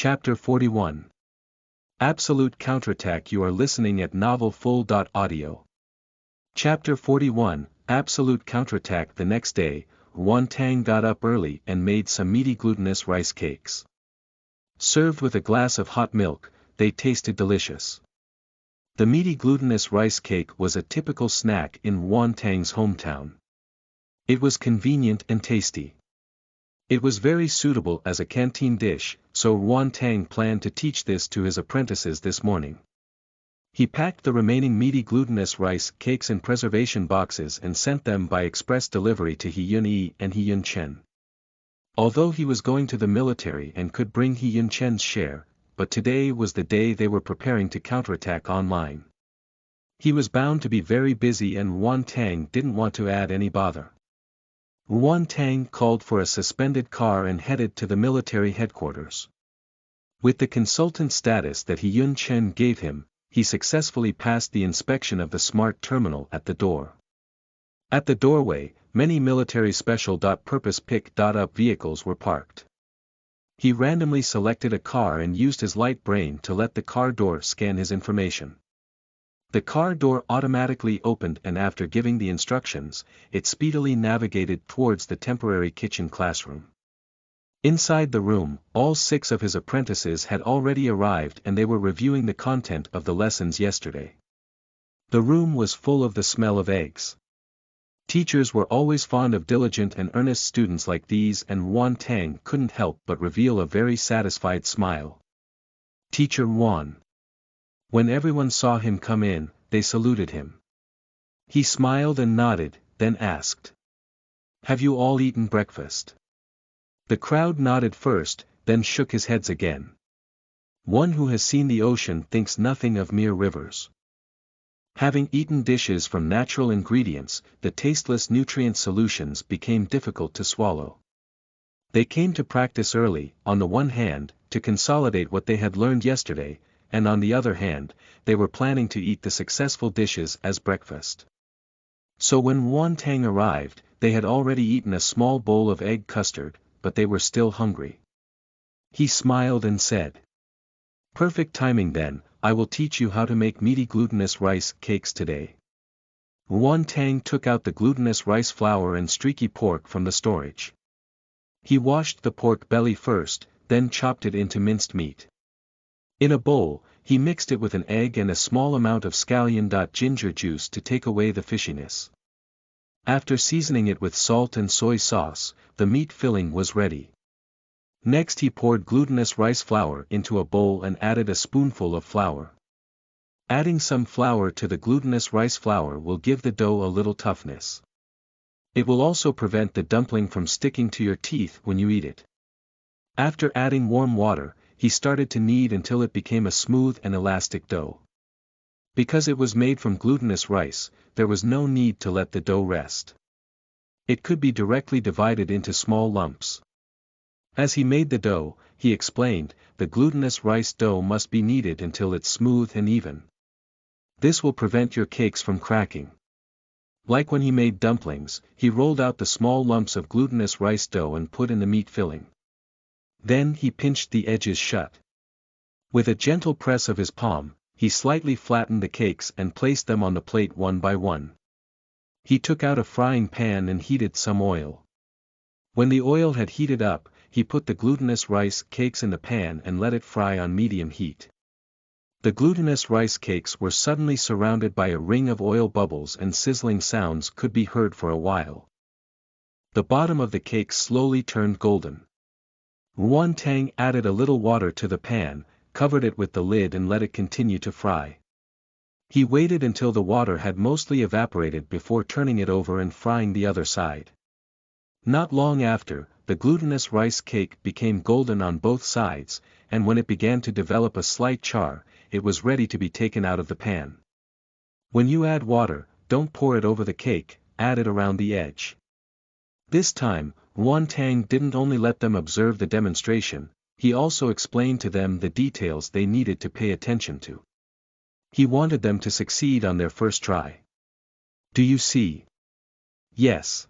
Chapter 41. Absolute Counterattack. You are listening at novelfull.audio. Chapter 41. Absolute Counterattack. The next day, Wan Tang got up early and made some meaty glutinous rice cakes. Served with a glass of hot milk, they tasted delicious. The meaty glutinous rice cake was a typical snack in Wan Tang's hometown. It was convenient and tasty. It was very suitable as a canteen dish, so Wan Tang planned to teach this to his apprentices this morning. He packed the remaining meaty glutinous rice cakes in preservation boxes and sent them by express delivery to He Yun Yi and He Yun Chen. Although he was going to the military and could bring He Yun Chen's share, but today was the day they were preparing to counterattack online. He was bound to be very busy and Wan Tang didn't want to add any bother. Wan Tang called for a suspended car and headed to the military headquarters. With the consultant status that He Yun Chen gave him, he successfully passed the inspection of the smart terminal at the door. At the doorway, many military special-purpose pick-up vehicles were parked. He randomly selected a car and used his light brain to let the car door scan his information. The car door automatically opened and after giving the instructions, it speedily navigated towards the temporary kitchen classroom. Inside the room, all 6 of his apprentices had already arrived and they were reviewing the content of the lessons yesterday. The room was full of the smell of eggs. Teachers were always fond of diligent and earnest students like these, and Wan Tang couldn't help but reveal a very satisfied smile. Teacher Wan. When everyone saw him come in, they saluted him. He smiled and nodded, then asked, "Have you all eaten breakfast?" The crowd nodded first, then shook his heads again. One who has seen the ocean thinks nothing of mere rivers. Having eaten dishes from natural ingredients, the tasteless nutrient solutions became difficult to swallow. They came to practice early, on the one hand, to consolidate what they had learned yesterday, and on the other hand, they were planning to eat the successful dishes as breakfast. So when Wan Tang arrived, they had already eaten a small bowl of egg custard, but they were still hungry. He smiled and said, "Perfect timing then, I will teach you how to make meaty glutinous rice cakes today." Wan Tang took out the glutinous rice flour and streaky pork from the storage. He washed the pork belly first, then chopped it into minced meat. In a bowl, he mixed it with an egg and a small amount of scallion. Ginger juice to take away the fishiness. After seasoning it with salt and soy sauce, the meat filling was ready. Next he poured glutinous rice flour into a bowl and added a spoonful of flour. Adding some flour to the glutinous rice flour will give the dough a little toughness. It will also prevent the dumpling from sticking to your teeth when you eat it. After adding warm water, he started to knead until it became a smooth and elastic dough. Because it was made from glutinous rice, there was no need to let the dough rest. It could be directly divided into small lumps. As he made the dough, he explained, the glutinous rice dough must be kneaded until it's smooth and even. This will prevent your cakes from cracking. Like when he made dumplings, he rolled out the small lumps of glutinous rice dough and put in the meat filling. Then he pinched the edges shut. With a gentle press of his palm, he slightly flattened the cakes and placed them on the plate one by one. He took out a frying pan and heated some oil. When the oil had heated up, he put the glutinous rice cakes in the pan and let it fry on medium heat. The glutinous rice cakes were suddenly surrounded by a ring of oil bubbles and sizzling sounds could be heard for a while. The bottom of the cake slowly turned golden. Wan Tang added a little water to the pan, covered it with the lid and let it continue to fry. He waited until the water had mostly evaporated before turning it over and frying the other side. Not long after, the glutinous rice cake became golden on both sides, and when it began to develop a slight char, it was ready to be taken out of the pan. When you add water, don't pour it over the cake, add it around the edge. This time, Wan Tang didn't only let them observe the demonstration, he also explained to them the details they needed to pay attention to. He wanted them to succeed on their first try. Do you see? Yes.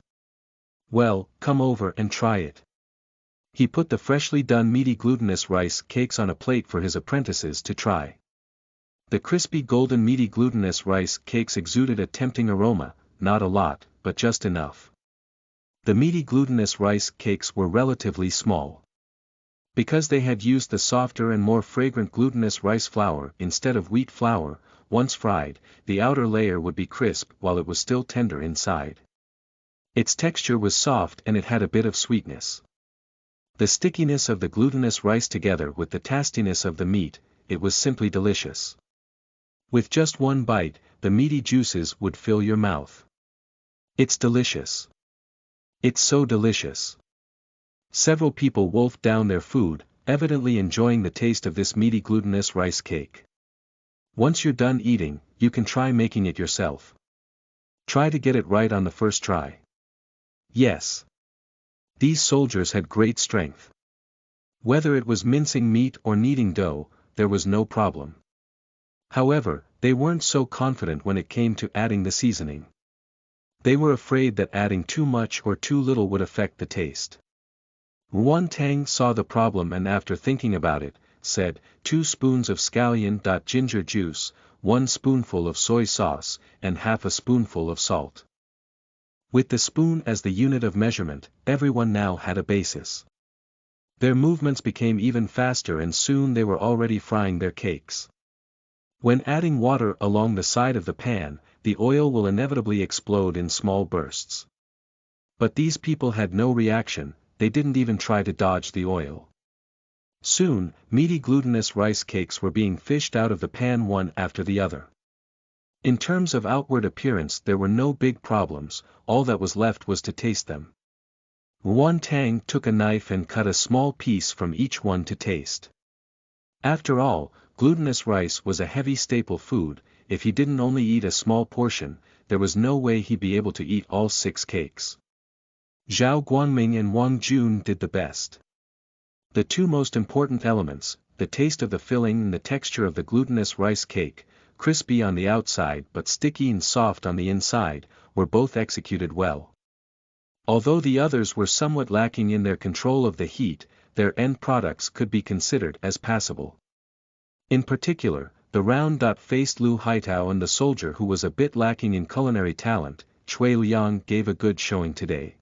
Well, come over and try it. He put the freshly done meaty glutinous rice cakes on a plate for his apprentices to try. The crispy golden meaty glutinous rice cakes exuded a tempting aroma, not a lot, but just enough. The meaty glutinous rice cakes were relatively small. Because they had used the softer and more fragrant glutinous rice flour instead of wheat flour, once fried, the outer layer would be crisp while it was still tender inside. Its texture was soft and it had a bit of sweetness. The stickiness of the glutinous rice together with the tastiness of the meat, it was simply delicious. With just one bite, the meaty juices would fill your mouth. It's delicious. It's so delicious. Several people wolfed down their food, evidently enjoying the taste of this meaty glutinous rice cake. Once you're done eating, you can try making it yourself. Try to get it right on the first try. Yes. These soldiers had great strength. Whether it was mincing meat or kneading dough, there was no problem. However, they weren't so confident when it came to adding the seasoning. They were afraid that adding too much or too little would affect the taste. Ruan Tang saw the problem and after thinking about it, said, 2 spoons of scallion. Ginger juice, 1 spoonful of soy sauce, and half a spoonful of salt. With the spoon as the unit of measurement, everyone now had a basis. Their movements became even faster and soon they were already frying their cakes. When adding water along the side of the pan, the oil will inevitably explode in small bursts. But these people had no reaction, they didn't even try to dodge the oil. Soon, meaty glutinous rice cakes were being fished out of the pan one after the other. In terms of outward appearance there were no big problems, all that was left was to taste them. Ruan Tang took a knife and cut a small piece from each one to taste. After all, glutinous rice was a heavy staple food, if he didn't only eat a small portion, there was no way he'd be able to eat all 6 cakes. Zhao Guangming and Wang Jun did the best. The 2 most important elements, the taste of the filling and the texture of the glutinous rice cake, crispy on the outside but sticky and soft on the inside, were both executed well. Although the others were somewhat lacking in their control of the heat, their end products could be considered as passable. In particular, the round-faced Lu Haitao and the soldier who was a bit lacking in culinary talent, Chui Liang, gave a good showing today.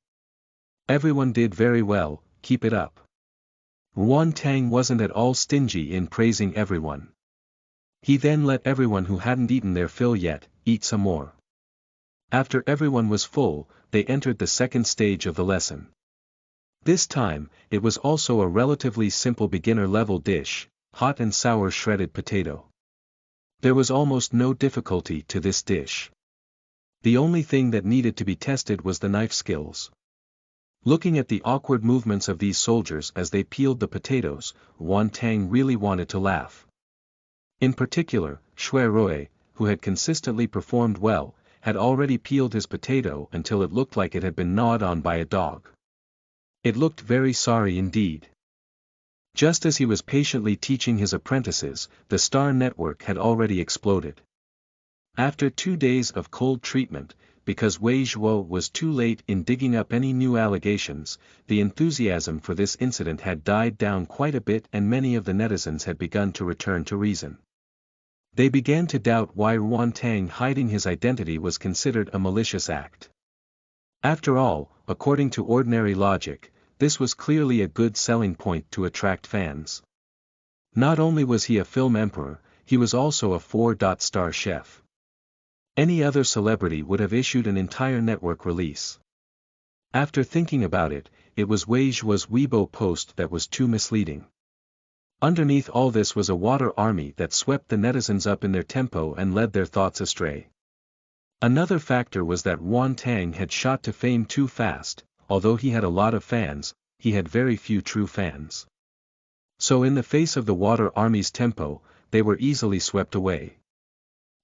Everyone did very well, keep it up. Ruan Tang wasn't at all stingy in praising everyone. He then let everyone who hadn't eaten their fill yet, eat some more. After everyone was full, they entered the second stage of the lesson. This time, it was also a relatively simple beginner-level dish, hot and sour shredded potato. There was almost no difficulty to this dish. The only thing that needed to be tested was the knife skills. Looking at the awkward movements of these soldiers as they peeled the potatoes, Ruan Tang really wanted to laugh. In particular, Shui Rui, who had consistently performed well, had already peeled his potato until it looked like it had been gnawed on by a dog. It looked very sorry indeed. Just as he was patiently teaching his apprentices, the star network had already exploded. After 2 days of cold treatment, because Wei Zhuo was too late in digging up any new allegations, the enthusiasm for this incident had died down quite a bit and many of the netizens had begun to return to reason. They began to doubt why Ruan Tang hiding his identity was considered a malicious act. After all, according to ordinary logic, this was clearly a good selling point to attract fans. Not only was he a film emperor, he was also a 4-star chef. Any other celebrity would have issued an entire network release. After thinking about it, it was Wei Zhuo's Weibo post that was too misleading. Underneath all this was a water army that swept the netizens up in their tempo and led their thoughts astray. Another factor was that Ruan Tang had shot to fame too fast, although he had a lot of fans, he had very few true fans. So in the face of the water army's tempo, they were easily swept away.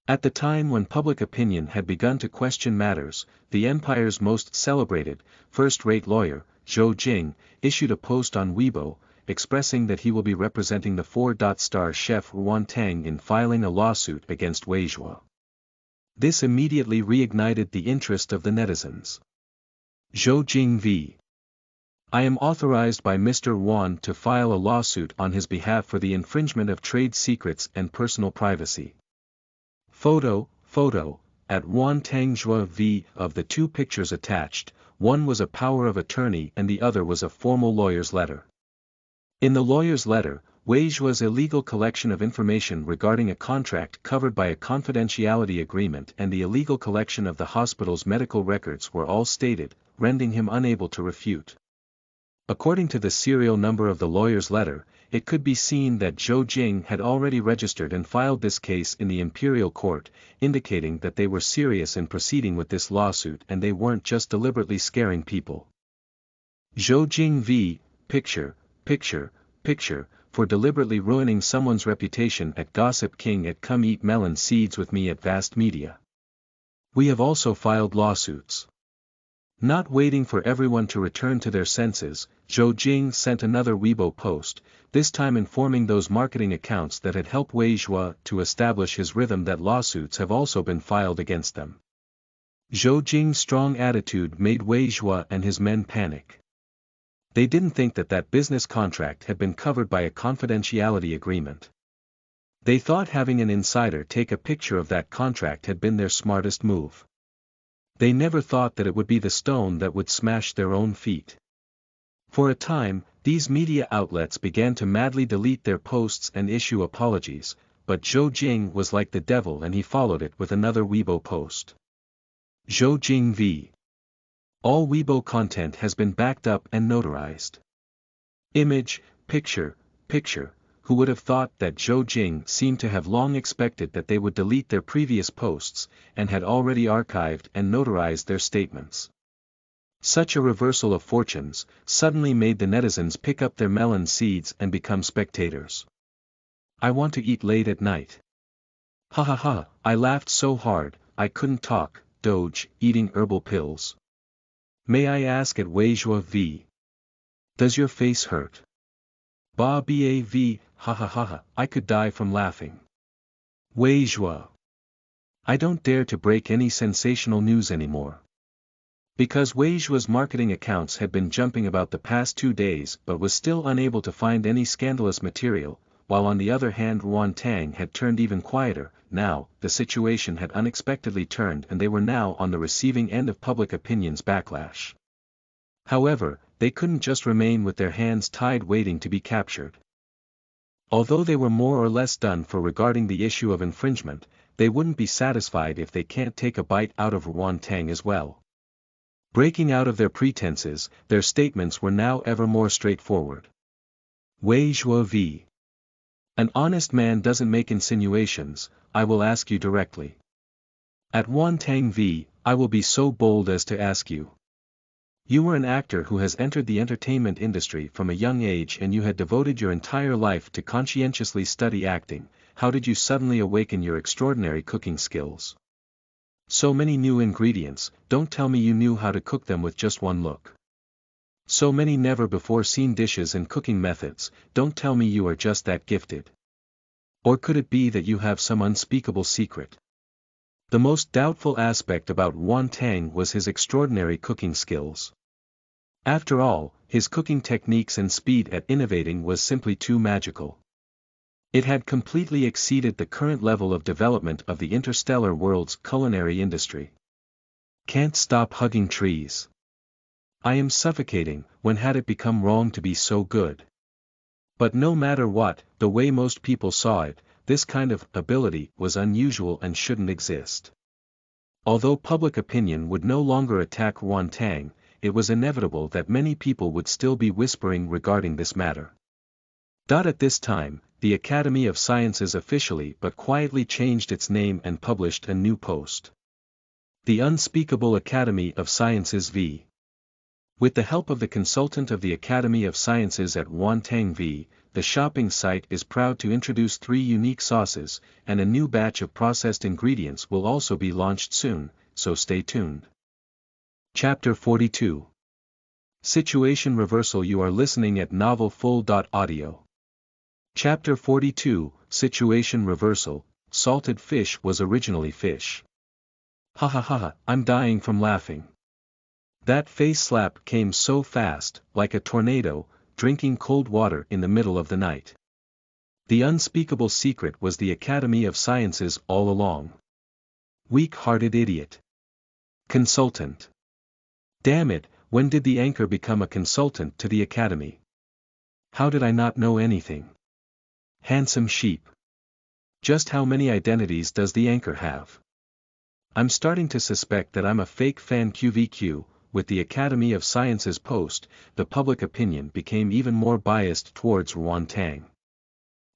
At the time when public opinion had begun to question matters, the empire's most celebrated, first-rate lawyer, Zhou Jing, issued a post on Weibo, expressing that he will be representing the 4-star chef Ruan Tang in filing a lawsuit against Wei Zhuo. This immediately reignited the interest of the netizens. Zhou Jing v. I am authorized by Mr. Wan to file a lawsuit on his behalf for the infringement of trade secrets and personal privacy. Photo, at Wan Tangjua v. Of the two pictures attached, one was a power of attorney and the other was a formal lawyer's letter. In the lawyer's letter, Wei Zhua's illegal collection of information regarding a contract covered by a confidentiality agreement and the illegal collection of the hospital's medical records were all stated, rendering him unable to refute. According to the serial number of the lawyer's letter, it could be seen that Zhou Jing had already registered and filed this case in the imperial court, indicating that they were serious in proceeding with this lawsuit and they weren't just deliberately scaring people. Zhou Jing v. Picture, for deliberately ruining someone's reputation at Gossip King at Come Eat Melon Seeds with Me at Vast Media. We have also filed lawsuits. Not waiting for everyone to return to their senses, Zhou Jing sent another Weibo post, this time informing those marketing accounts that had helped Wei Zhua to establish his rhythm that lawsuits have also been filed against them. Zhou Jing's strong attitude made Wei Zhua and his men panic. They didn't think that that business contract had been covered by a confidentiality agreement. They thought having an insider take a picture of that contract had been their smartest move. They never thought that it would be the stone that would smash their own feet. For a time, these media outlets began to madly delete their posts and issue apologies, but Zhou Jing was like the devil and he followed it with another Weibo post. Zhou Jing v. All Weibo content has been backed up and notarized. Image, picture, who would have thought that Zhou Jing seemed to have long expected that they would delete their previous posts, and had already archived and notarized their statements. Such a reversal of fortunes, suddenly made the netizens pick up their melon seeds and become spectators. I want to eat late at night. Ha ha ha, I laughed so hard, I couldn't talk, Doge, eating herbal pills. May I ask at Wei Zhua v. Does your face hurt? Ba Bav, ha ha ha ha, I could die from laughing. Wei Zhua. I don't dare to break any sensational news anymore. Because Wei Zhua's marketing accounts had been jumping about the past 2 days but was still unable to find any scandalous material, while on the other hand Wan Tang had turned even quieter. Now, the situation had unexpectedly turned and they were now on the receiving end of public opinion's backlash. However, they couldn't just remain with their hands tied waiting to be captured. Although they were more or less done for regarding the issue of infringement, they wouldn't be satisfied if they can't take a bite out of Wan Tang as well. Breaking out of their pretenses, their statements were now ever more straightforward. Wei Zhua v. An honest man doesn't make insinuations, I will ask you directly. At Wan Tang v. I will be so bold as to ask you. You were an actor who has entered the entertainment industry from a young age and you had devoted your entire life to conscientiously study acting. How did you suddenly awaken your extraordinary cooking skills? So many new ingredients, don't tell me you knew how to cook them with just one look. So many never-before-seen dishes and cooking methods, don't tell me you are just that gifted. Or could it be that you have some unspeakable secret? The most doubtful aspect about Wan Tang was his extraordinary cooking skills. After all, his cooking techniques and speed at innovating was simply too magical. It had completely exceeded the current level of development of the interstellar world's culinary industry. Can't stop hugging trees. I am suffocating, when had it become wrong to be so good? But no matter what, the way most people saw it, this kind of ability was unusual and shouldn't exist. Although public opinion would no longer attack Wan Tang, it was inevitable that many people would still be whispering regarding this matter. At this time, the Academy of Sciences officially but quietly changed its name and published a new post. The Unspeakable Academy of Sciences v. With the help of the consultant of the Academy of Sciences at Wan Tang v. The shopping site is proud to introduce 3 unique sauces, and a new batch of processed ingredients will also be launched soon, so stay tuned. Chapter 42. Situation Reversal. You are listening at novelfull.audio. Chapter 42, Situation Reversal. Salted fish was originally fish. Ha ha ha ha, I'm dying from laughing. That face slap came so fast, like a tornado, drinking cold water in the middle of the night. The unspeakable secret was the Academy of Sciences all along. Weak-hearted idiot. Consultant. Damn it, when did the anchor become a consultant to the Academy? How did I not know anything? Handsome sheep. Just how many identities does the anchor have? I'm starting to suspect that I'm a fake fan. QVQ. With the Academy of Sciences post, the public opinion became even more biased towards Ruan Tang.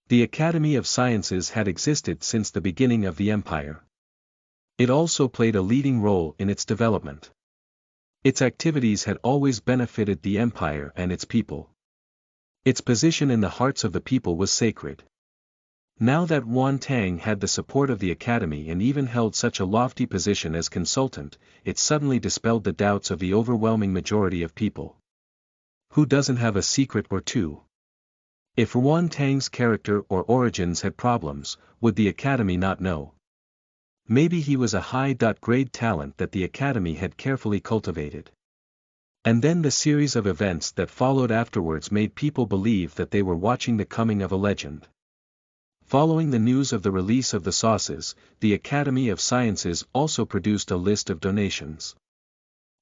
The Academy of Sciences had existed since the beginning of the empire. It also played a leading role in its development. Its activities had always benefited the empire and its people. Its position in the hearts of the people was sacred. Now that Ruan Tang had the support of the Academy and even held such a lofty position as consultant, it suddenly dispelled the doubts of the overwhelming majority of people. Who doesn't have a secret or two? If Ruan Tang's character or origins had problems, would the Academy not know? Maybe he was a high-grade talent that the Academy had carefully cultivated. And then the series of events that followed afterwards made people believe that they were watching the coming of a legend. Following the news of the release of the sauces, the Academy of Sciences also produced a list of donations.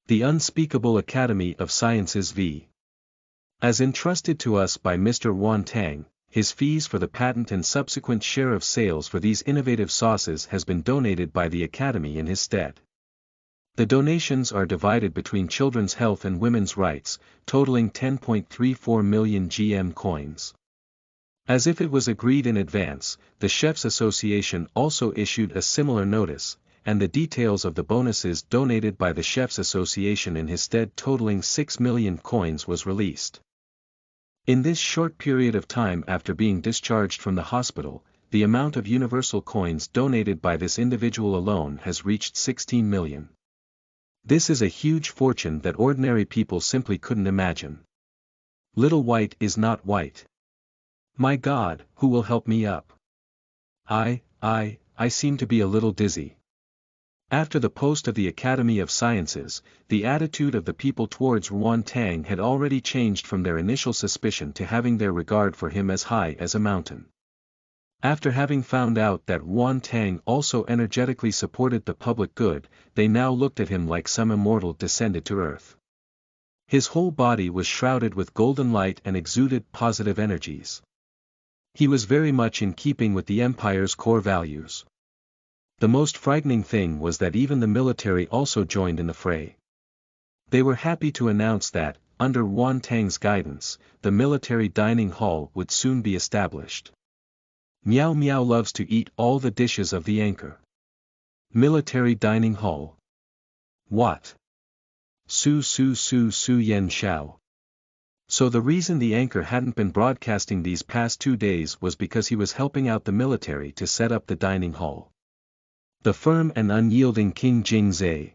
The Unspeakable Academy of Sciences v. As entrusted to us by Mr. Ruan Tang, his fees for the patent and subsequent share of sales for these innovative sauces has been donated by the Academy in his stead. The donations are divided between children's health and women's rights, totaling 10.34 million GM coins. As if it was agreed in advance, the Chefs Association also issued a similar notice, and the details of the bonuses donated by the Chefs Association in his stead totaling 6 million coins was released. In this short period of time after being discharged from the hospital, the amount of universal coins donated by this individual alone has reached 16 million. This is a huge fortune that ordinary people simply couldn't imagine. Little White is not white. My God, who will help me up? I seem to be a little dizzy. After the post of the Academy of Sciences, the attitude of the people towards Ruan Tang had already changed from their initial suspicion to having their regard for him as high as a mountain. After having found out that Ruan Tang also energetically supported the public good, they now looked at him like some immortal descended to earth. His whole body was shrouded with golden light and exuded positive energies. He was very much in keeping with the Empire's core values. The most frightening thing was that even the military also joined in the fray. They were happy to announce that, under Ruan Tang's guidance, the military dining hall would soon be established. Meow Meow loves to eat all the dishes of the anchor. Military dining hall. What? Su Yen Xiao. So the reason the anchor hadn't been broadcasting these past 2 days was because he was helping out the military to set up the dining hall. The firm and unyielding King Jingzhe.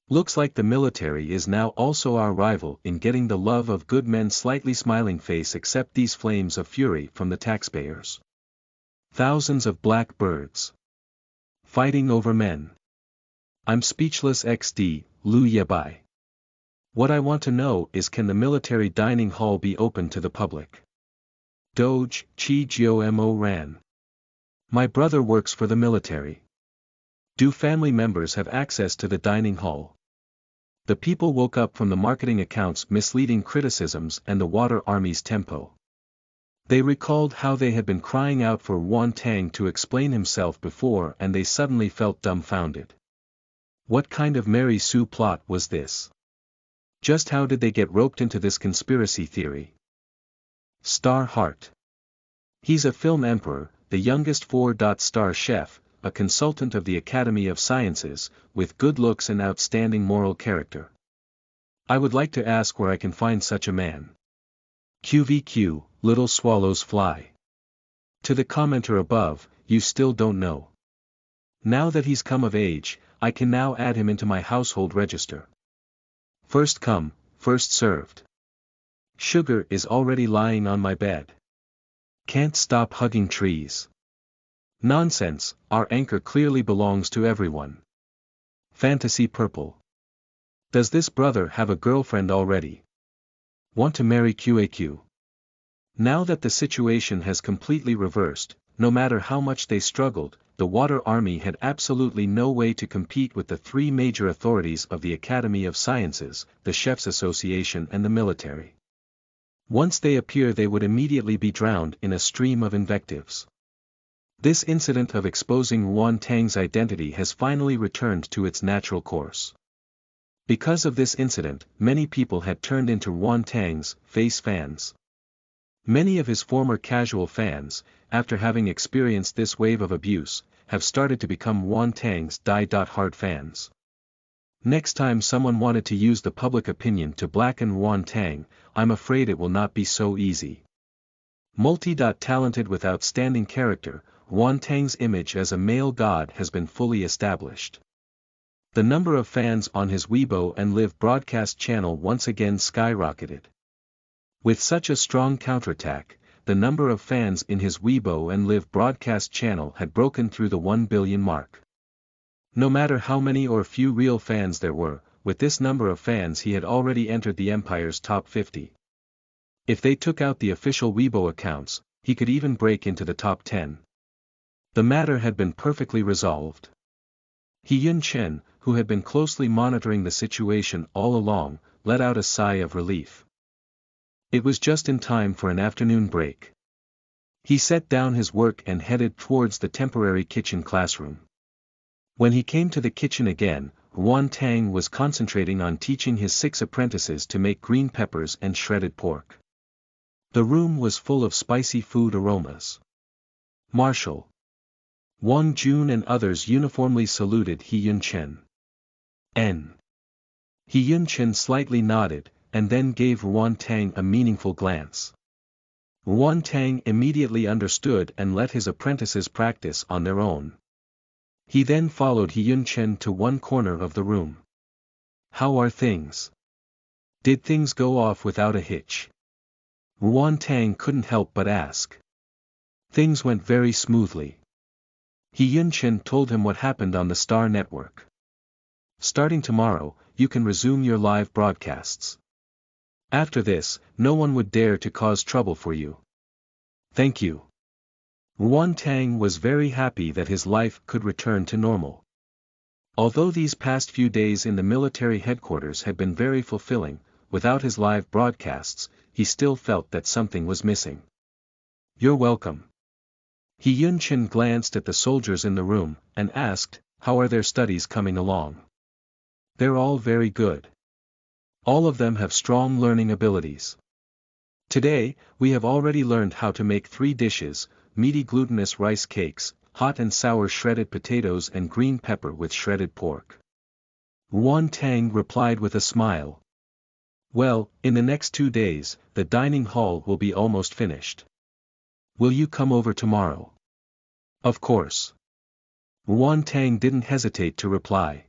Looks like the military is now also our rival in getting the love of good men. Slightly smiling face. Accept these flames of fury from the taxpayers. Thousands of black birds. Fighting over men. I'm speechless. XD, Lu Yebai. What I want to know is, can the military dining hall be open to the public? Doge, Chi Jio Mo Ran. My brother works for the military. Do family members have access to the dining hall? The people woke up from the marketing accounts' misleading criticisms and the Water Army's tempo. They recalled how they had been crying out for Ruan Tang to explain himself before, and they suddenly felt dumbfounded. What kind of Mary Sue plot was this? Just how did they get roped into this conspiracy theory? Star Heart. He's a film emperor, the youngest 4-star chef, a consultant of the Academy of Sciences, with good looks and outstanding moral character. I would like to ask where I can find such a man. QVQ, little swallows fly. To the commenter above, you still don't know. Now that he's come of age, I can now add him into my household register. First come, first served. Sugar is already lying on my bed. Can't stop hugging trees. Nonsense, our anchor clearly belongs to everyone. Fantasy purple. Does this brother have a girlfriend already? Want to marry QAQ? Now that the situation has completely reversed, no matter how much they struggled, the Water Army had absolutely no way to compete with the three major authorities of the Academy of Sciences, the Chefs' Association and the military. Once they appear they would immediately be drowned in a stream of invectives. This incident of exposing Yuan Tang's identity has finally returned to its natural course. Because of this incident, many people had turned into Yuan Tang's face fans. Many of his former casual fans, after having experienced this wave of abuse, have started to become Yuan Tang's die-hard fans. Next time someone wanted to use the public opinion to blacken Yuan Tang, I'm afraid it will not be so easy. Multi-talented with outstanding character, Yuan Tang's image as a male god has been fully established. The number of fans on his Weibo and Live broadcast channel once again skyrocketed. With such a strong counterattack, the number of fans in his Weibo and Live broadcast channel had broken through the 1 billion mark. No matter how many or few real fans there were, with this number of fans he had already entered the Empire's top 50. If they took out the official Weibo accounts, he could even break into the top 10. The matter had been perfectly resolved. He-Yun Chen, who had been closely monitoring the situation all along, let out a sigh of relief. It was just in time for an afternoon break. He set down his work and headed towards the temporary kitchen classroom. When he came to the kitchen again, Yuan Tang was concentrating on teaching his 6 apprentices to make green peppers and shredded pork. The room was full of spicy food aromas. Marshal Wang Jun and others uniformly saluted He-Yun Chen. He-Yun Chen slightly nodded, and then gave Yuan Tang a meaningful glance. Yuan Tang immediately understood and let his apprentices practice on their own. He then followed He-Yun Chen to one corner of the room. How are things? Did things go off without a hitch? Yuan Tang couldn't help but ask. Things went very smoothly. He-Yun Chen told him what happened on the Star Network. Starting tomorrow, you can resume your live broadcasts. After this, no one would dare to cause trouble for you. Thank you. Yuan Tang was very happy that his life could return to normal. Although these past few days in the military headquarters had been very fulfilling, without his live broadcasts, he still felt that something was missing. You're welcome. He-Yun Chen glanced at the soldiers in the room, and asked, how are their studies coming along? They're all very good. All of them have strong learning abilities. Today, we have already learned how to make 3 dishes, meaty glutinous rice cakes, hot and sour shredded potatoes and green pepper with shredded pork. Yuan Tang replied with a smile. Well, in the next 2 days, the dining hall will be almost finished. Will you come over tomorrow? Of course. Yuan Tang didn't hesitate to reply.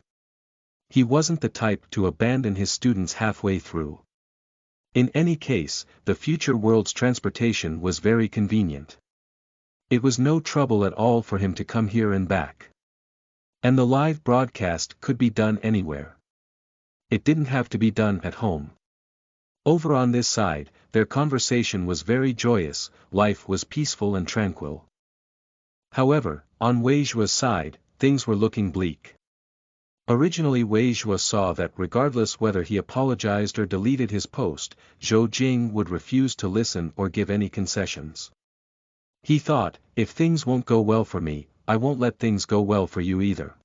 He wasn't the type to abandon his students halfway through. In any case, the future world's transportation was very convenient. It was no trouble at all for him to come here and back. And the live broadcast could be done anywhere. It didn't have to be done at home. Over on this side, their conversation was very joyous, life was peaceful and tranquil. However, on Wei Zhuo's side, things were looking bleak. Originally Wei Zhuo saw that regardless whether he apologized or deleted his post, Zhou Jing would refuse to listen or give any concessions. He thought, if things won't go well for me, I won't let things go well for you either.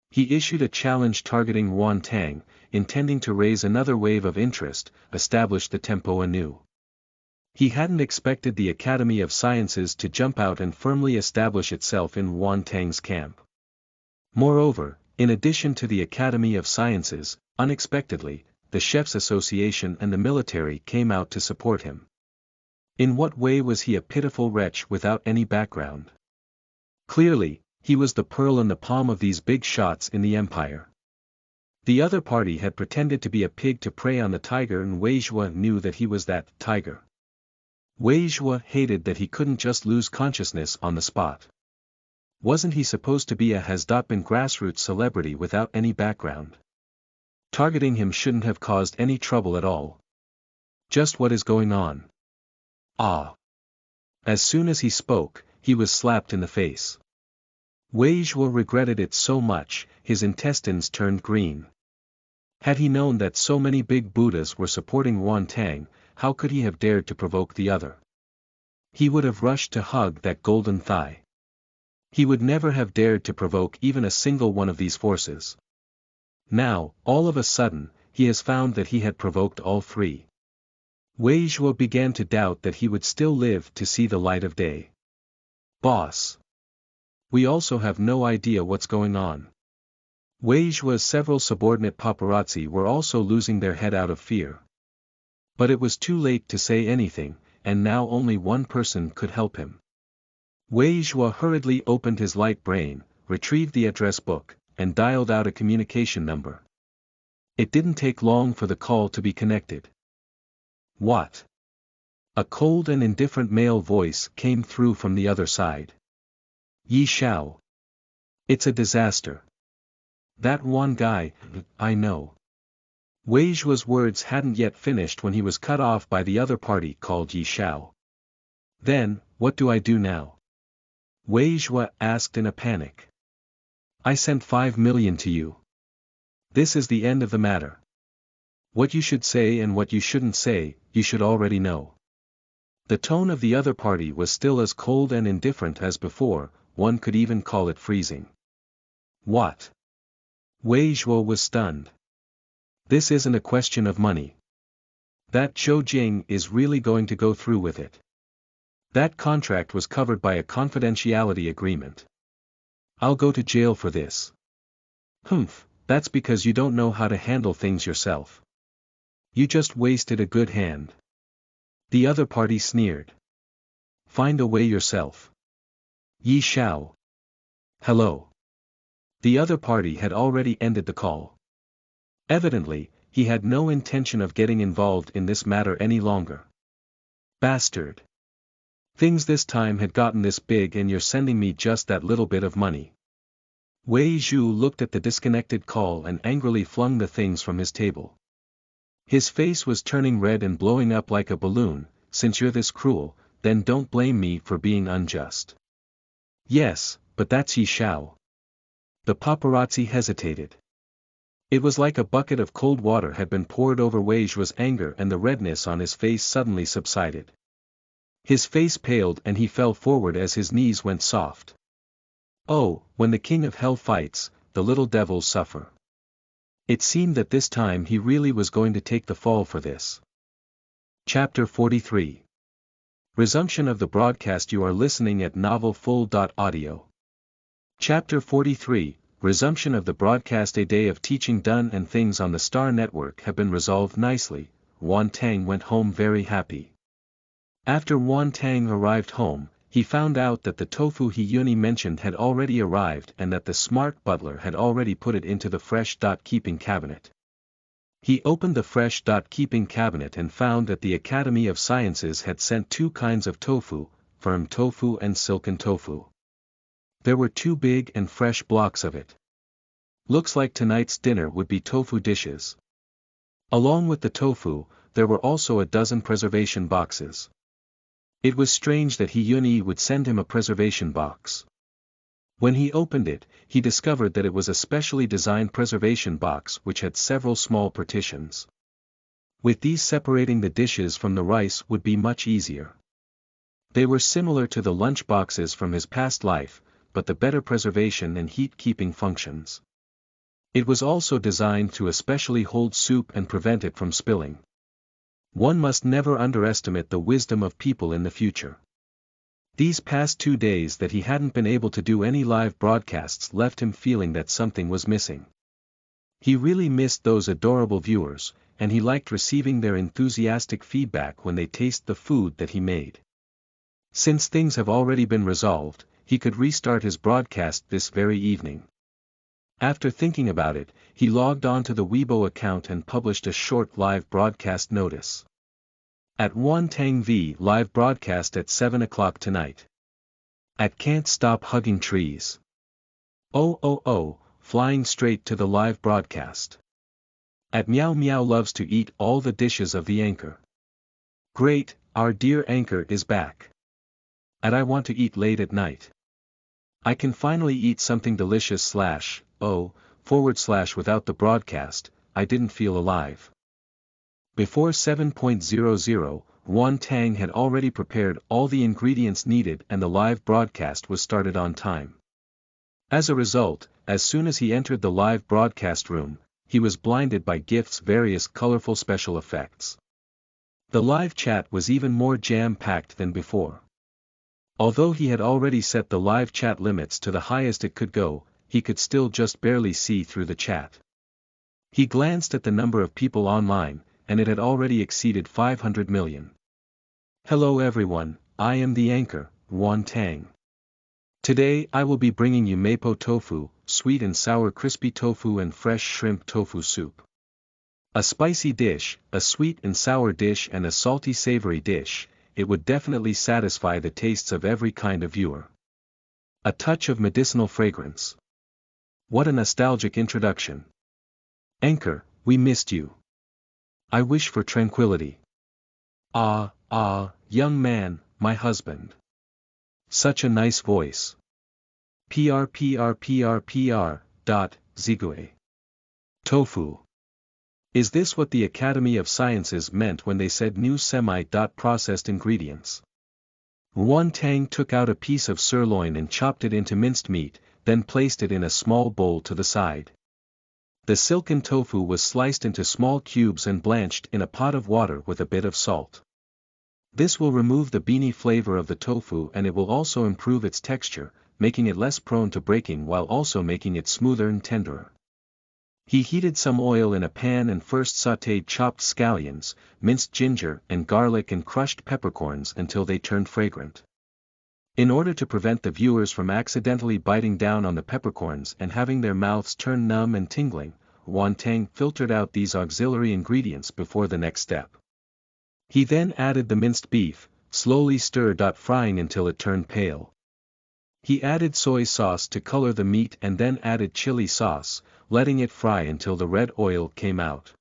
He issued a challenge targeting Yuan Tang, intending to raise another wave of interest, establish the tempo anew. He hadn't expected the Academy of Sciences to jump out and firmly establish itself in Yuan Tang's camp. Moreover, in addition to the Academy of Sciences, unexpectedly, the Chefs' Association and the military came out to support him. In what way was he a pitiful wretch without any background? Clearly, he was the pearl in the palm of these big shots in the empire. The other party had pretended to be a pig to prey on the tiger, and Wei Zhuo knew that he was that tiger. Wei Zhuo hated that he couldn't just lose consciousness on the spot. Wasn't he supposed to be a has-been grassroots celebrity without any background? Targeting him shouldn't have caused any trouble at all. Just what is going on? Ah. As soon as he spoke, he was slapped in the face. Wei Zhuo regretted it so much, his intestines turned green. Had he known that so many big Buddhas were supporting Yuan Tang, how could he have dared to provoke the other? He would have rushed to hug that golden thigh. He would never have dared to provoke even a single one of these forces. Now, all of a sudden, he has found that he had provoked all three. Wei Zhuo began to doubt that he would still live to see the light of day. Boss. We also have no idea what's going on. Wei Zhuo's several subordinate paparazzi were also losing their head out of fear. But it was too late to say anything, and now only one person could help him. Wei Zhuo hurriedly opened his light brain, retrieved the address book, and dialed out a communication number. It didn't take long for the call to be connected. What? A cold and indifferent male voice came through from the other side. Yi Shao. It's a disaster. That one guy, I know. Wei Zhuo's words hadn't yet finished when he was cut off by the other party called Yi Shao. Then, what do I do now? Wei Zhuo asked in a panic. I sent 5 million to you. This is the end of the matter. What you should say and what you shouldn't say, you should already know. The tone of the other party was still as cold and indifferent as before, one could even call it freezing. What? Wei Zhuo was stunned. This isn't a question of money. That Zhou Jing is really going to go through with it. That contract was covered by a confidentiality agreement. I'll go to jail for this. Humph, that's because you don't know how to handle things yourself. You just wasted a good hand. The other party sneered. Find a way yourself. Yi Shao. Hello. The other party had already ended the call. Evidently, he had no intention of getting involved in this matter any longer. Bastard. Things this time had gotten this big and you're sending me just that little bit of money. Wei Zhu looked at the disconnected call and angrily flung the things from his table. His face was turning red and blowing up like a balloon. Since you're this cruel, then don't blame me for being unjust. Yes, but that's Yi Shao. The paparazzi hesitated. It was like a bucket of cold water had been poured over Wei Zhuo's anger and the redness on his face suddenly subsided. His face paled and he fell forward as his knees went soft. Oh, when the king of hell fights, the little devils suffer. It seemed that this time he really was going to take the fall for this. Chapter 43. Resumption of the broadcast. You are listening at novelfull.audio. Chapter 43, Resumption of the broadcast. A day of teaching done and things on the Star Network have been resolved nicely. Yuan Tang went home very happy. After Yuan Tang arrived home, he found out that the tofu he Yuni mentioned had already arrived and that the smart butler had already put it into the fresh keeping cabinet. He opened the fresh keeping cabinet and found that the Academy of Sciences had sent 2 kinds of tofu, firm tofu and silken tofu. There were 2 big and fresh blocks of it. Looks like tonight's dinner would be tofu dishes. Along with the tofu, there were also a dozen preservation boxes. It was strange that Yuni would send him a preservation box. When he opened it, he discovered that it was a specially designed preservation box which had several small partitions. With these, separating the dishes from the rice would be much easier. They were similar to the lunch boxes from his past life, but the better preservation and heat-keeping functions. It was also designed to especially hold soup and prevent it from spilling. One must never underestimate the wisdom of people in the future. These past 2 days that he hadn't been able to do any live broadcasts left him feeling that something was missing. He really missed those adorable viewers, and he liked receiving their enthusiastic feedback when they taste the food that he made. Since things have already been resolved, he could restart his broadcast this very evening. After thinking about it, he logged on to the Weibo account and published a short live broadcast notice. At Yuan Tang V live broadcast at 7 o'clock tonight. At Can't Stop Hugging Trees. Oh, flying straight to the live broadcast. At Meow Meow loves to eat all the dishes of the anchor. Great, our dear anchor is back. And I want to eat late at night. I can finally eat something delicious / without the broadcast, I didn't feel alive. Before 7.00, Wan Tang had already prepared all the ingredients needed and the live broadcast was started on time. As a result, as soon as he entered the live broadcast room, he was blinded by GIF's various colorful special effects. The live chat was even more jam-packed than before. Although he had already set the live chat limits to the highest it could go, he could still just barely see through the chat. He glanced at the number of people online, and it had already exceeded 500 million. Hello everyone, I am the anchor, Wan Tang. Today I will be bringing you mapo tofu, sweet and sour crispy tofu and fresh shrimp tofu soup. A spicy dish, a sweet and sour dish and a salty savory dish, it would definitely satisfy the tastes of every kind of viewer. A touch of medicinal fragrance. What a nostalgic introduction. Anchor, we missed you. I wish for tranquility. Young man, my husband. Such a nice voice. Zigue. Tofu. Is this what the Academy of Sciences meant when they said new semi-processed ingredients? Wan Tang took out a piece of sirloin and chopped it into minced meat, then placed it in a small bowl to the side. The silken tofu was sliced into small cubes and blanched in a pot of water with a bit of salt. This will remove the beany flavor of the tofu and it will also improve its texture, making it less prone to breaking while also making it smoother and tenderer. He heated some oil in a pan and first sautéed chopped scallions, minced ginger and garlic and crushed peppercorns until they turned fragrant. In order to prevent the viewers from accidentally biting down on the peppercorns and having their mouths turn numb and tingling, Wan Tang filtered out these auxiliary ingredients before the next step. He then added the minced beef, slowly frying until it turned pale. He added soy sauce to color the meat and then added chili sauce, letting it fry until the red oil came out.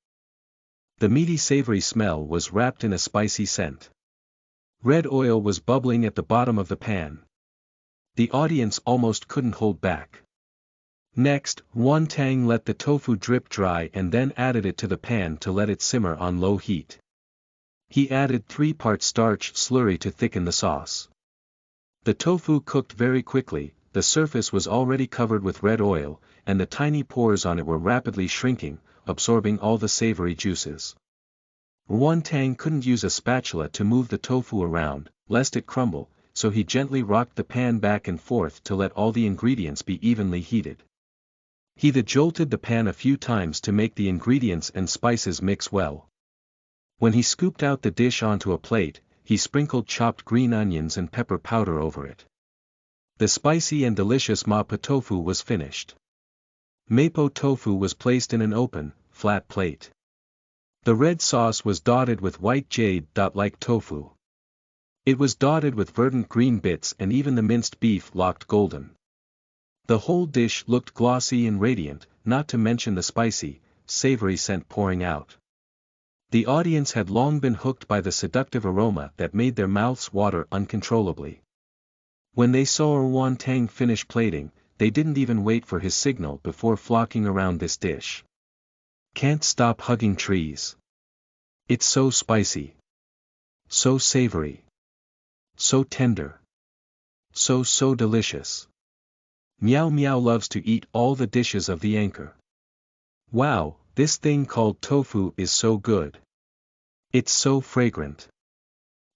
The meaty savory smell was wrapped in a spicy scent. Red oil was bubbling at the bottom of the pan. The audience almost couldn't hold back. Next, Wan Tang let the tofu drip dry and then added it to the pan to let it simmer on low heat. He added 3-part starch slurry to thicken the sauce. The tofu cooked very quickly, the surface was already covered with red oil, and the tiny pores on it were rapidly shrinking, absorbing all the savory juices. Wan Tang couldn't use a spatula to move the tofu around, lest it crumble, so he gently rocked the pan back and forth to let all the ingredients be evenly heated. He jolted the pan a few times to make the ingredients and spices mix well. When he scooped out the dish onto a plate, he sprinkled chopped green onions and pepper powder over it. The spicy and delicious mapo tofu was finished. Mapo tofu was placed in an open, flat plate. The red sauce was dotted with white jade-like tofu. It was dotted with verdant green bits and even the minced beef looked golden. The whole dish looked glossy and radiant, not to mention the spicy, savory scent pouring out. The audience had long been hooked by the seductive aroma that made their mouths water uncontrollably. When they saw Wan Tang finish plating, they didn't even wait for his signal before flocking around this dish. Can't stop hugging trees. It's so spicy. So savory. So tender. So delicious. Meow Meow loves to eat all the dishes of the anchor. Wow, this thing called tofu is so good. It's so fragrant.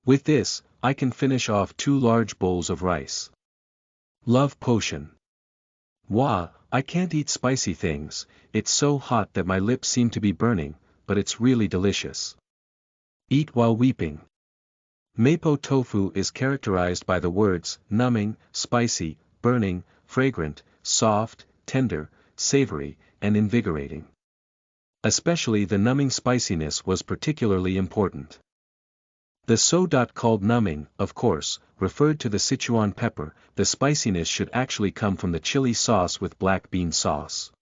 With this, I can finish off 2 large bowls of rice. Love potion. Wah, I can't eat spicy things, it's so hot that my lips seem to be burning, but it's really delicious. Eat while weeping. Mapo tofu is characterized by the words, numbing, spicy, burning, fragrant, soft, tender, savory, and invigorating. Especially the numbing spiciness was particularly important. The called numbing, of course, referred to the Sichuan pepper. The spiciness should actually come from the chili sauce with black bean sauce.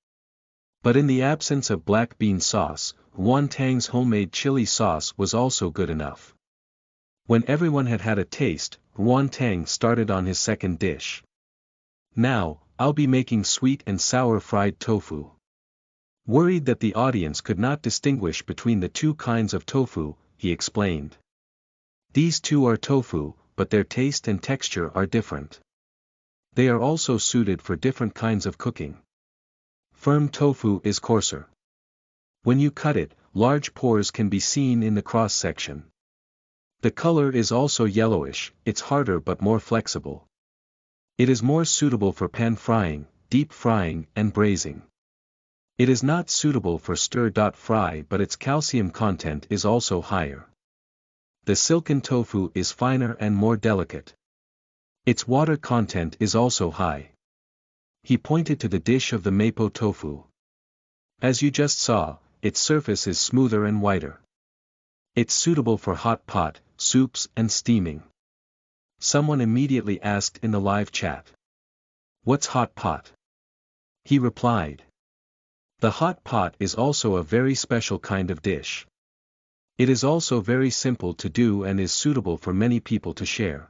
But in the absence of black bean sauce, Wantang's homemade chili sauce was also good enough. When everyone had had a taste, Wantang started on his second dish. Now, I'll be making sweet and sour fried tofu. Worried that the audience could not distinguish between the two kinds of tofu, he explained. These two are tofu, but their taste and texture are different. They are also suited for different kinds of cooking. Firm tofu is coarser. When you cut it, large pores can be seen in the cross-section. The color is also yellowish, it's harder but more flexible. It is more suitable for pan frying, deep frying and braising. It is not suitable for stir-fry but its calcium content is also higher. The silken tofu is finer and more delicate. Its water content is also high. He pointed to the dish of the mapo tofu. As you just saw, its surface is smoother and whiter. It's suitable for hot pot, soups and steaming. Someone immediately asked in the live chat. What's hot pot? He replied. The hot pot is also a very special kind of dish. It is also very simple to do and is suitable for many people to share.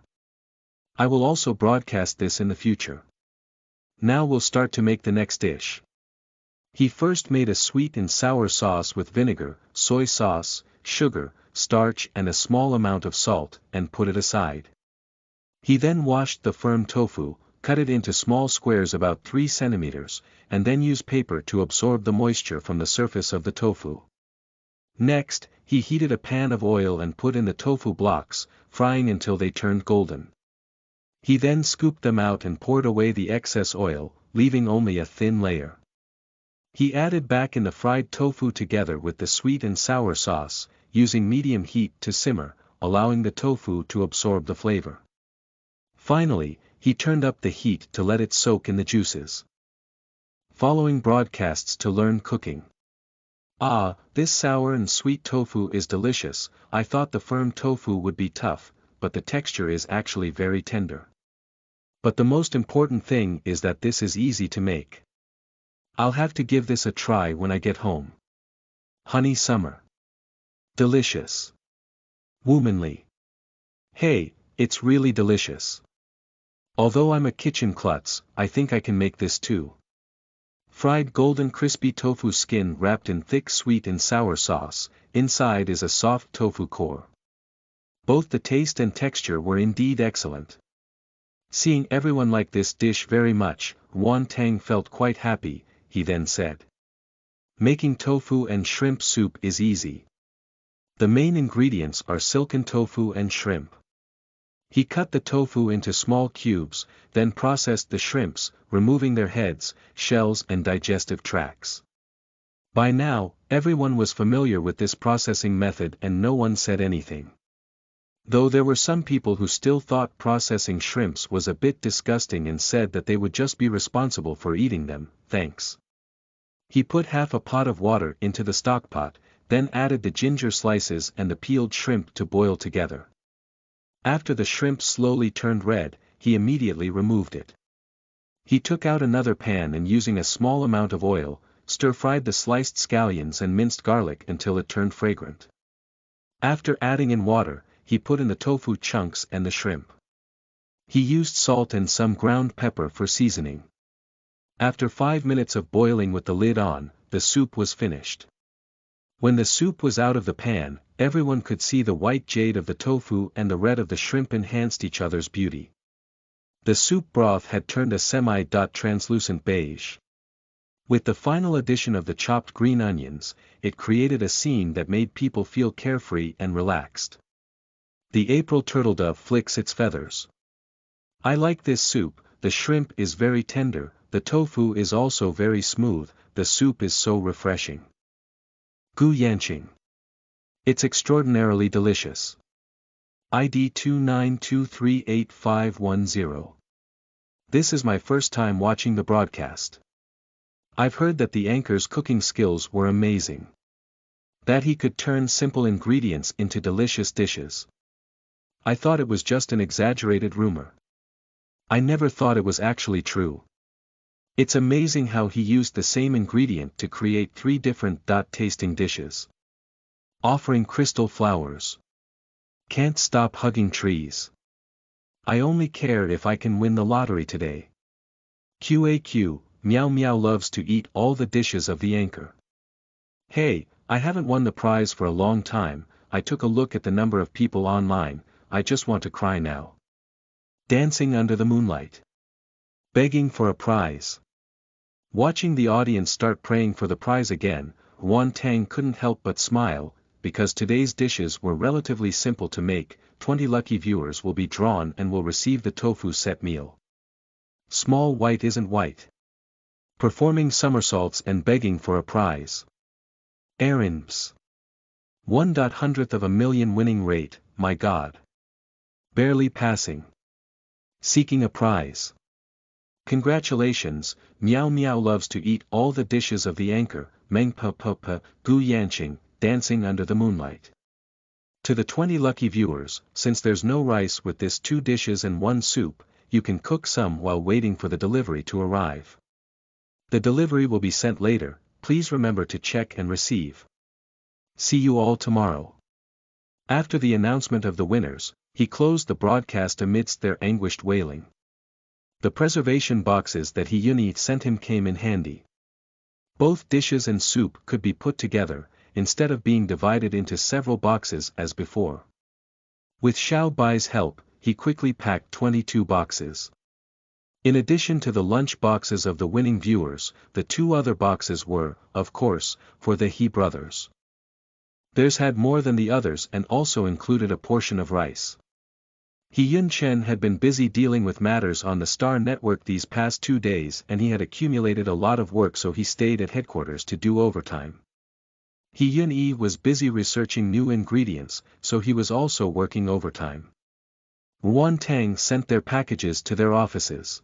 I will also broadcast this in the future. Now we'll start to make the next dish. He first made a sweet and sour sauce with vinegar, soy sauce, sugar, starch and a small amount of salt, and put it aside. He then washed the firm tofu, cut it into small squares about 3 centimeters, and then used paper to absorb the moisture from the surface of the tofu. Next, he heated a pan of oil and put in the tofu blocks, frying until they turned golden. He then scooped them out and poured away the excess oil, leaving only a thin layer. He added back in the fried tofu together with the sweet and sour sauce, using medium heat to simmer, allowing the tofu to absorb the flavor. Finally, he turned up the heat to let it soak in the juices. Following broadcasts to learn cooking. Ah, this sour and sweet tofu is delicious. I thought the firm tofu would be tough, but the texture is actually very tender. But the most important thing is that this is easy to make. I'll have to give this a try when I get home. Honey summer. Delicious. Womanly. Hey, it's really delicious. Although I'm a kitchen klutz, I think I can make this too. Fried golden crispy tofu skin wrapped in thick sweet and sour sauce, inside is a soft tofu core. Both the taste and texture were indeed excellent. Seeing everyone like this dish very much, Wantang felt quite happy, he then said. Making tofu and shrimp soup is easy. The main ingredients are silken tofu and shrimp. He cut the tofu into small cubes, then processed the shrimps, removing their heads, shells and digestive tracts. By now, everyone was familiar with this processing method and no one said anything. Though there were some people who still thought processing shrimps was a bit disgusting and said that they would just be responsible for eating them, thanks. He put half a pot of water into the stockpot, then added the ginger slices and the peeled shrimp to boil together. After the shrimp slowly turned red, he immediately removed it. He took out another pan and using a small amount of oil, stir-fried the sliced scallions and minced garlic until it turned fragrant. After adding in water, he put in the tofu chunks and the shrimp. He used salt and some ground pepper for seasoning. After 5 minutes of boiling with the lid on, the soup was finished. When the soup was out of the pan, everyone could see the white jade of the tofu and the red of the shrimp enhanced each other's beauty. The soup broth had turned a semi-translucent beige. With the final addition of the chopped green onions, it created a scene that made people feel carefree and relaxed. The April turtledove flicks its feathers. I like this soup, the shrimp is very tender, the tofu is also very smooth, the soup is so refreshing. Gu Yanqing. It's extraordinarily delicious. ID 29238510. This is my first time watching the broadcast. I've heard that the anchor's cooking skills were amazing. That he could turn simple ingredients into delicious dishes. I thought it was just an exaggerated rumor. I never thought it was actually true. It's amazing how he used the same ingredient to create 3 different tasting dishes. Offering crystal flowers. Can't stop hugging trees. I only care if I can win the lottery today. QAQ, Meow Meow loves to eat all the dishes of the anchor. Hey, I haven't won the prize for a long time. I took a look at the number of people online, I just want to cry now. Dancing under the moonlight. Begging for a prize. Watching the audience start praying for the prize again, Wan Tang couldn't help but smile, because today's dishes were relatively simple to make. 20 lucky viewers will be drawn and will receive the tofu set meal. Small White Isn't White. Performing somersaults and begging for a prize. Errands. 1/100th of a million winning rate, my god. Barely passing. Seeking a prize. Congratulations, Meow Meow loves to eat all the dishes of the anchor, Meng Pa Pa Pa, Gu Yanqing, dancing under the moonlight. To the 20 lucky viewers, since there's no rice with this 2 dishes and 1 soup, you can cook some while waiting for the delivery to arrive. The delivery will be sent later, please remember to check and receive. See you all tomorrow. After the announcement of the winners, he closed the broadcast amidst their anguished wailing. The preservation boxes that Hyuni sent him came in handy. Both dishes and soup could be put together, instead of being divided into several boxes as before. With Xiao Bai's help, he quickly packed 22 boxes. In addition to the lunch boxes of the winning viewers, the 2 other boxes were, of course, for the He brothers. Theirs had more than the others and also included a portion of rice. He Yun Chen had been busy dealing with matters on the Star Network these past 2 days and he had accumulated a lot of work, so he stayed at headquarters to do overtime. He Yun Yi was busy researching new ingredients, so he was also working overtime. Wan Tang sent their packages to their offices.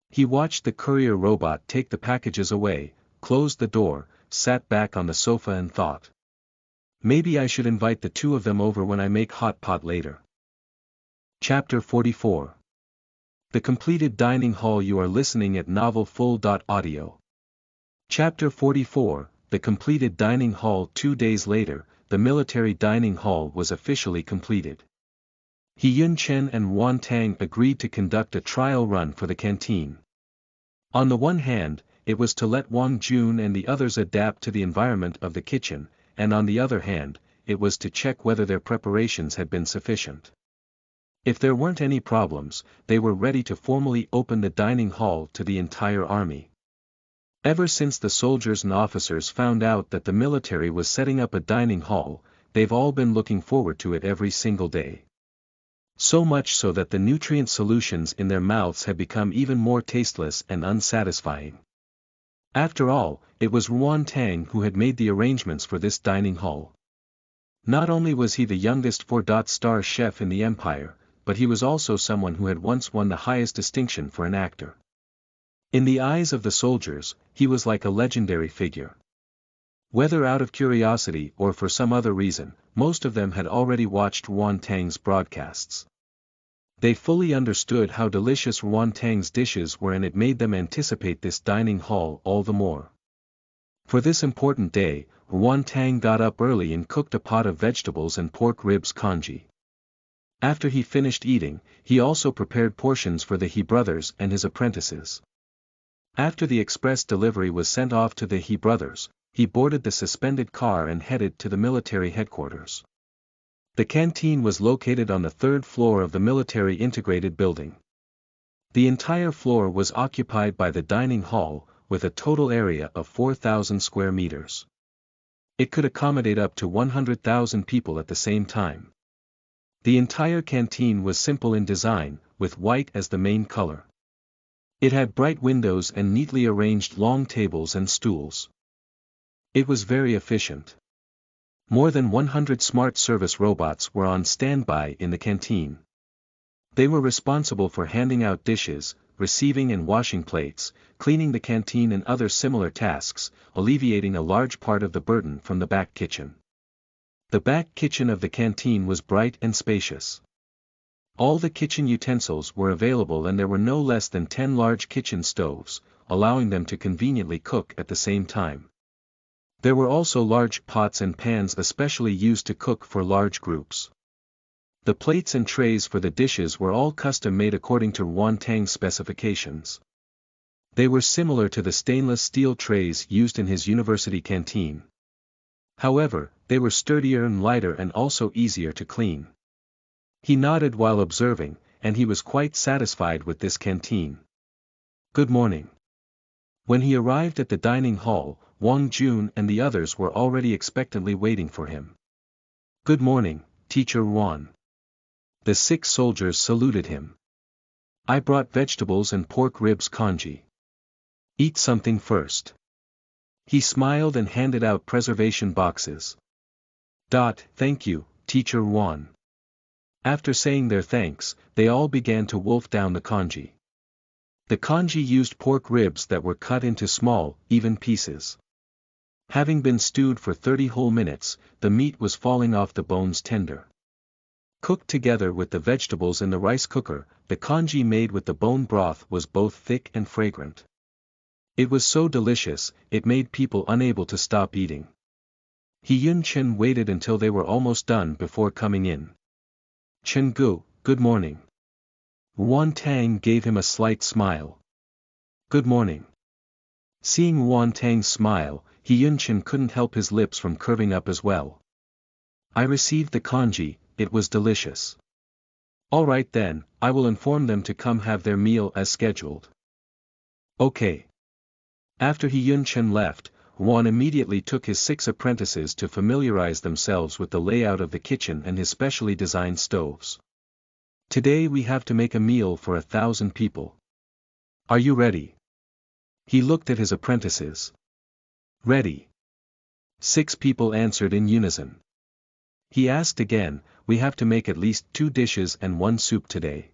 He watched the courier robot take the packages away, closed the door, sat back on the sofa and thought. Maybe I should invite the 2 of them over when I make hot pot later. Chapter 44. The completed dining hall. You are listening at novelfull.audio. Chapter 44. The completed dining hall. 2 days later, the military dining hall was officially completed. He Yun Chen and Wan Tang agreed to conduct a trial run for the canteen. On the one hand, it was to let Wang Jun and the others adapt to the environment of the kitchen, and on the other hand, it was to check whether their preparations had been sufficient. If there weren't any problems, they were ready to formally open the dining hall to the entire army. Ever since the soldiers and officers found out that the military was setting up a dining hall, they've all been looking forward to it every single day. So much so that the nutrient solutions in their mouths had become even more tasteless and unsatisfying. After all, it was Wan Tang who had made the arrangements for this dining hall. Not only was he the youngest 4-star chef in the empire, but he was also someone who had once won the highest distinction for an actor. In the eyes of the soldiers, he was like a legendary figure. Whether out of curiosity or for some other reason, most of them had already watched Wan Tang's broadcasts. They fully understood how delicious Wan Tang's dishes were and it made them anticipate this dining hall all the more. For this important day, Wan Tang got up early and cooked a pot of vegetables and pork ribs congee. After he finished eating, he also prepared portions for the He brothers and his apprentices. After the express delivery was sent off to the He brothers, he boarded the suspended car and headed to the military headquarters. The canteen was located on the 3rd floor of the military integrated building. The entire floor was occupied by the dining hall, with a total area of 4,000 square meters. It could accommodate up to 100,000 people at the same time. The entire canteen was simple in design, with white as the main color. It had bright windows and neatly arranged long tables and stools. It was very efficient. More than 100 smart service robots were on standby in the canteen. They were responsible for handing out dishes, receiving and washing plates, cleaning the canteen and other similar tasks, alleviating a large part of the burden from the back kitchen. The back kitchen of the canteen was bright and spacious. All the kitchen utensils were available and there were no less than 10 large kitchen stoves, allowing them to conveniently cook at the same time. There were also large pots and pans especially used to cook for large groups. The plates and trays for the dishes were all custom-made according to Wantang's specifications. They were similar to the stainless steel trays used in his university canteen. However, they were sturdier and lighter and also easier to clean. He nodded while observing, and he was quite satisfied with this canteen. Good morning. When he arrived at the dining hall, Wang Jun and the others were already expectantly waiting for him. Good morning, Teacher Wan. The 6 soldiers saluted him. I brought vegetables and pork ribs congee. Eat something first. He smiled and handed out preservation boxes. Thank you, Teacher Wan. After saying their thanks, they all began to wolf down the congee. The congee used pork ribs that were cut into small, even pieces. Having been stewed for 30 whole minutes, the meat was falling off the bones tender. Cooked together with the vegetables in the rice cooker, the congee made with the bone broth was both thick and fragrant. It was so delicious, it made people unable to stop eating. Yun Chen waited until they were almost done before coming in. Chen Gu, good morning. Wan Tang gave him a slight smile. Good morning. Seeing Wan Tang's smile, Yun Chen couldn't help his lips from curving up as well. I received the congee, it was delicious. Alright then, I will inform them to come have their meal as scheduled. Okay. After Yun Chen left, Wan immediately took his 6 apprentices to familiarize themselves with the layout of the kitchen and his specially designed stoves. Today we have to make a meal for 1,000 people. Are you ready? He looked at his apprentices. Ready. 6 people answered in unison. He asked again, we have to make at least 2 dishes and 1 soup today.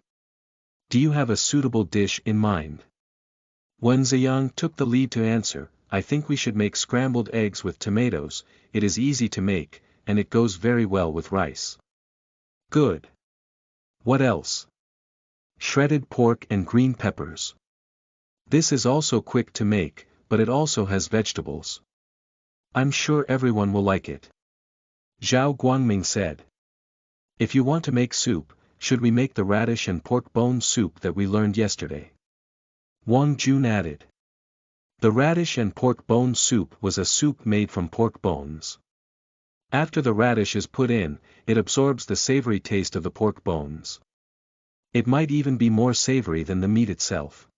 Do you have a suitable dish in mind? Wen Ziyang took the lead to answer, I think we should make scrambled eggs with tomatoes, it is easy to make, and it goes very well with rice. Good. What else? Shredded pork and green peppers. This is also quick to make, but it also has vegetables. I'm sure everyone will like it. Zhao Guangming said. If you want to make soup, should we make the radish and pork bone soup that we learned yesterday? Wang Jun added. The radish and pork bone soup was a soup made from pork bones. After the radish is put in, it absorbs the savory taste of the pork bones. It might even be more savory than the meat itself.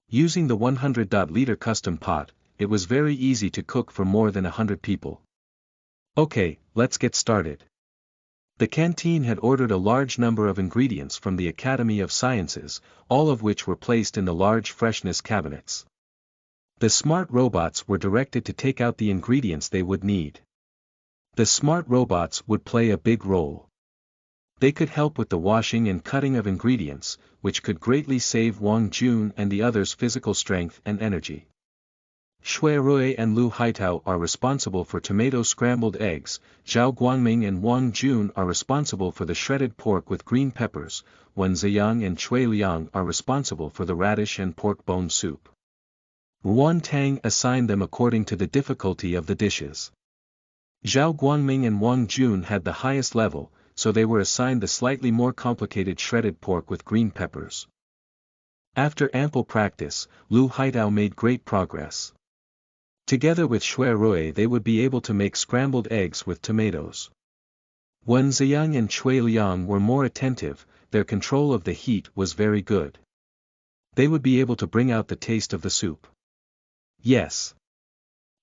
Using the 100-liter custom pot, it was very easy to cook for more than 100 people. Okay, let's get started. The canteen had ordered a large number of ingredients from the Academy of Sciences, all of which were placed in the large freshness cabinets. The smart robots were directed to take out the ingredients they would need. The smart robots would play a big role. They could help with the washing and cutting of ingredients, which could greatly save Wang Jun and the others' physical strength and energy. Shui Rui and Lu Haitao are responsible for tomato scrambled eggs, Zhao Guangming and Wang Jun are responsible for the shredded pork with green peppers, Wen Ziyang and Chui Liang are responsible for the radish and pork bone soup. Wan Tang assigned them according to the difficulty of the dishes. Zhao Guangming and Wang Jun had the highest level, so they were assigned the slightly more complicated shredded pork with green peppers. After ample practice, Lu Haitao made great progress. Together with Shui Rui they would be able to make scrambled eggs with tomatoes. Wen Ziyang and Chui Liang were more attentive, their control of the heat was very good. They would be able to bring out the taste of the soup. Yes.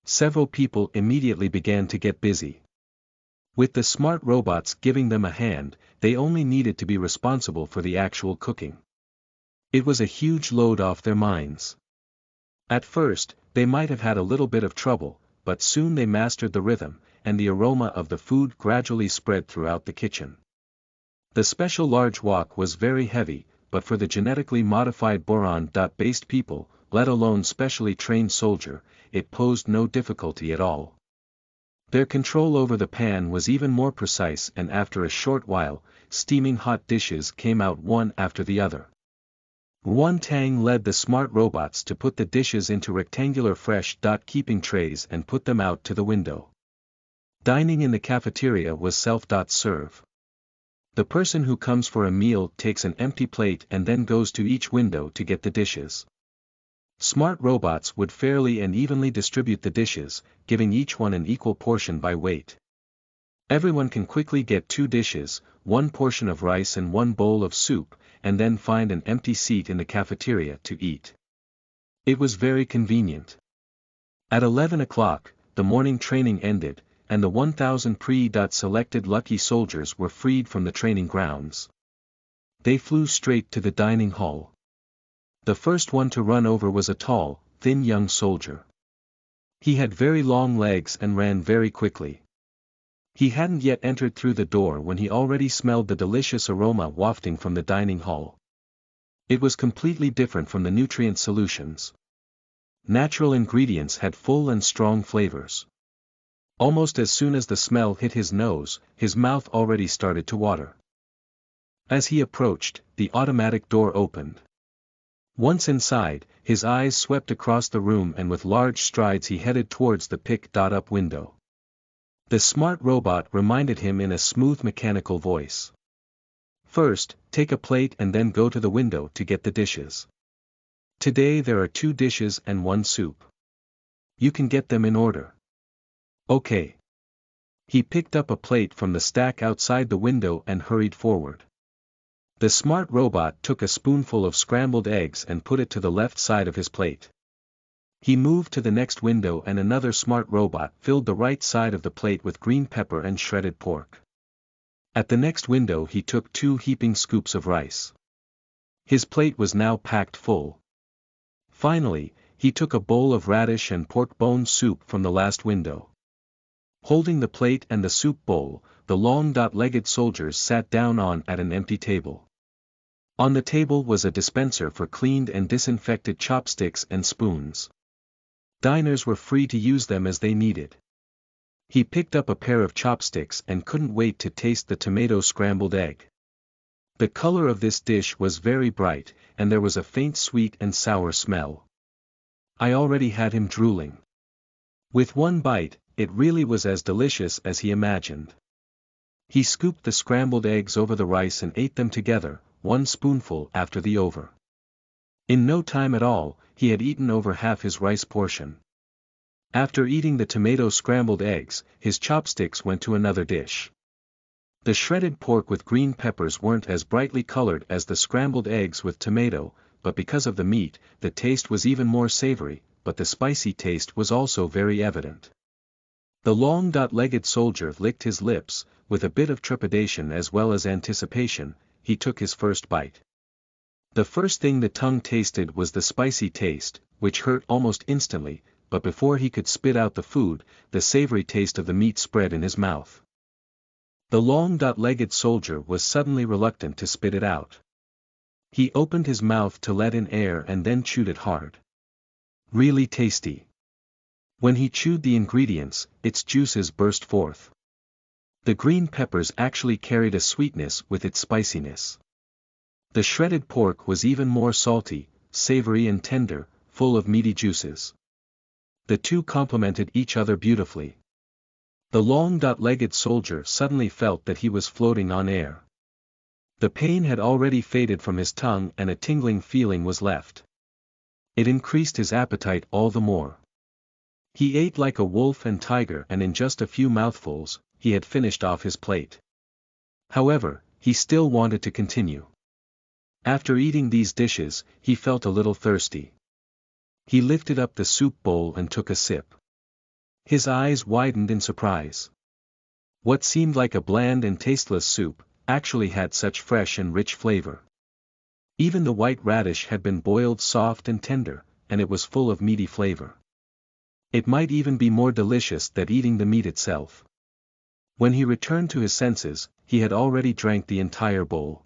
Several people immediately began to get busy. With the smart robots giving them a hand, they only needed to be responsible for the actual cooking. It was a huge load off their minds. At first, they might have had a little bit of trouble, but soon they mastered the rhythm, and the aroma of the food gradually spread throughout the kitchen. The special large wok was very heavy, but for the genetically modified boron-based people, let alone specially trained soldier, it posed no difficulty at all. Their control over the pan was even more precise, and after a short while, steaming hot dishes came out one after the other. Yuan Tang led the smart robots to put the dishes into rectangular fresh keeping trays and put them out to the window. Dining in the cafeteria was self-serve. The person who comes for a meal takes an empty plate and then goes to each window to get the dishes. Smart robots would fairly and evenly distribute the dishes, giving each one an equal portion by weight. Everyone can quickly get 2 dishes, 1 portion of rice and 1 bowl of soup, and then find an empty seat in the cafeteria to eat. It was very convenient. At 11 o'clock, the morning training ended, and the 1,000 pre-selected lucky soldiers were freed from the training grounds. They flew straight to the dining hall. The first one to run over was a tall, thin young soldier. He had very long legs and ran very quickly. He hadn't yet entered through the door when he already smelled the delicious aroma wafting from the dining hall. It was completely different from the nutrient solutions. Natural ingredients had full and strong flavors. Almost as soon as the smell hit his nose, his mouth already started to water. As he approached, the automatic door opened. Once inside, his eyes swept across the room and with large strides he headed towards the pick-up window. The smart robot reminded him in a smooth mechanical voice. First, take a plate and then go to the window to get the dishes. Today there are 2 dishes and 1 soup. You can get them in order. Okay. He picked up a plate from the stack outside the window and hurried forward. The smart robot took a spoonful of scrambled eggs and put it to the left side of his plate. He moved to the next window and another smart robot filled the right side of the plate with green pepper and shredded pork. At the next window he took 2 heaping scoops of rice. His plate was now packed full. Finally, he took a bowl of radish and pork bone soup from the last window. Holding the plate and the soup bowl, the long-legged soldiers sat down at an empty table. On the table was a dispenser for cleaned and disinfected chopsticks and spoons. Diners were free to use them as they needed. He picked up a pair of chopsticks and couldn't wait to taste the tomato scrambled egg. The color of this dish was very bright, and there was a faint sweet and sour smell. I already had him drooling. With one bite, it really was as delicious as he imagined. He scooped the scrambled eggs over the rice and ate them together, 1 spoonful after the other. In no time at all, he had eaten over half his rice portion. After eating the tomato scrambled eggs, his chopsticks went to another dish. The shredded pork with green peppers weren't as brightly colored as the scrambled eggs with tomato, but because of the meat, the taste was even more savory, but the spicy taste was also very evident. The long-legged soldier licked his lips, with a bit of trepidation as well as anticipation. He took his first bite. The first thing the tongue tasted was the spicy taste, which hurt almost instantly, but before he could spit out the food, the savory taste of the meat spread in his mouth. The long-legged soldier was suddenly reluctant to spit it out. He opened his mouth to let in air and then chewed it hard. Really tasty. When he chewed the ingredients, its juices burst forth. The green peppers actually carried a sweetness with its spiciness. The shredded pork was even more salty, savory and tender, full of meaty juices. The 2 complemented each other beautifully. The long-legged soldier suddenly felt that he was floating on air. The pain had already faded from his tongue and a tingling feeling was left. It increased his appetite all the more. He ate like a wolf and tiger and in just a few mouthfuls, he had finished off his plate. However, he still wanted to continue. After eating these dishes, he felt a little thirsty. He lifted up the soup bowl and took a sip. His eyes widened in surprise. What seemed like a bland and tasteless soup, actually had such fresh and rich flavor. Even the white radish had been boiled soft and tender, and it was full of meaty flavor. It might even be more delicious than eating the meat itself. When he returned to his senses, he had already drank the entire bowl.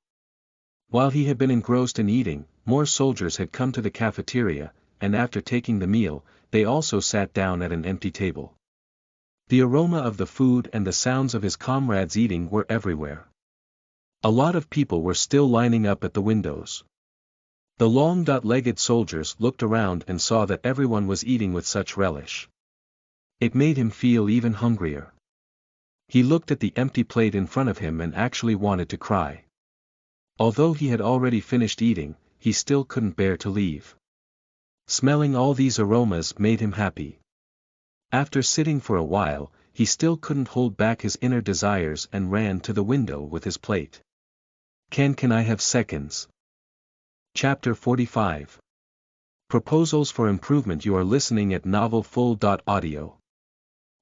While he had been engrossed in eating, more soldiers had come to the cafeteria, and after taking the meal, they also sat down at an empty table. The aroma of the food and the sounds of his comrades eating were everywhere. A lot of people were still lining up at the windows. The long-legged soldiers looked around and saw that everyone was eating with such relish. It made him feel even hungrier. He looked at the empty plate in front of him and actually wanted to cry. Although he had already finished eating, he still couldn't bear to leave. Smelling all these aromas made him happy. After sitting for a while, he still couldn't hold back his inner desires and ran to the window with his plate. Can I have seconds? Chapter 45. Proposals for Improvement. You are listening at novelfull.audio.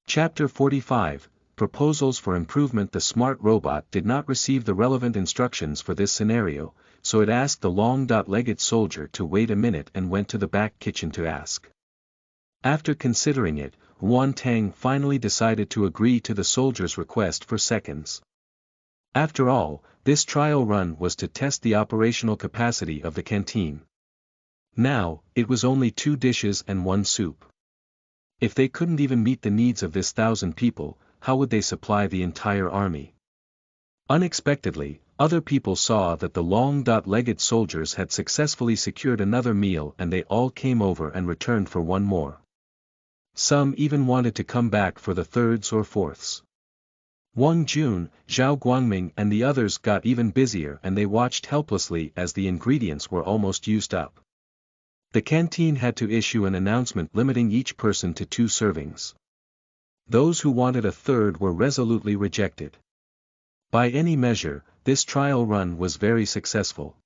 Chapter 45. Proposals for Improvement. The smart robot did not receive the relevant instructions for this scenario, so it asked the long-legged soldier to wait a minute and went to the back kitchen to ask. After considering it, Yuan Tang finally decided to agree to the soldier's request for seconds. After all, this trial run was to test the operational capacity of the canteen. Now, it was only 2 dishes and 1 soup. If they couldn't even meet the needs of this 1,000 people, how would they supply the entire army? Unexpectedly, other people saw that the long-legged soldiers had successfully secured another meal and they all came over and returned for one more. Some even wanted to come back for the thirds or fourths. Wang Jun, Zhao Guangming and the others got even busier and they watched helplessly as the ingredients were almost used up. The canteen had to issue an announcement limiting each person to 2 servings. Those who wanted a third were resolutely rejected. By any measure, this trial run was very successful.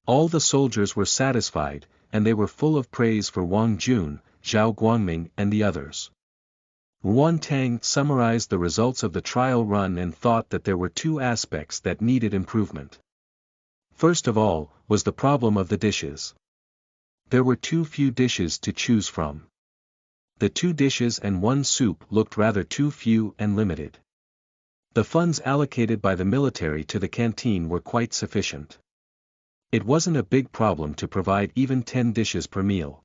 All the soldiers were satisfied, and they were full of praise for Wang Jun, Zhao Guangming and the others. Yuan Tang summarized the results of the trial run and thought that there were 2 aspects that needed improvement. First of all, was the problem of the dishes. There were too few dishes to choose from. The 2 dishes and 1 soup looked rather too few and limited. The funds allocated by the military to the canteen were quite sufficient. It wasn't a big problem to provide even 10 dishes per meal.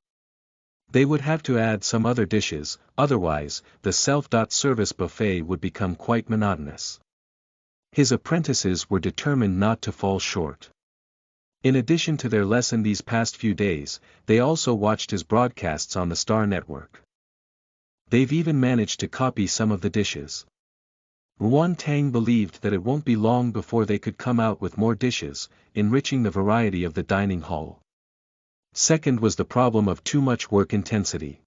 They would have to add some other dishes, otherwise, the self-service buffet would become quite monotonous. His apprentices were determined not to fall short. In addition to their lesson these past few days, they also watched his broadcasts on the Star Network. They've even managed to copy some of the dishes. Yuan Tang believed that it won't be long before they could come out with more dishes, enriching the variety of the dining hall. Second was the problem of too much work intensity.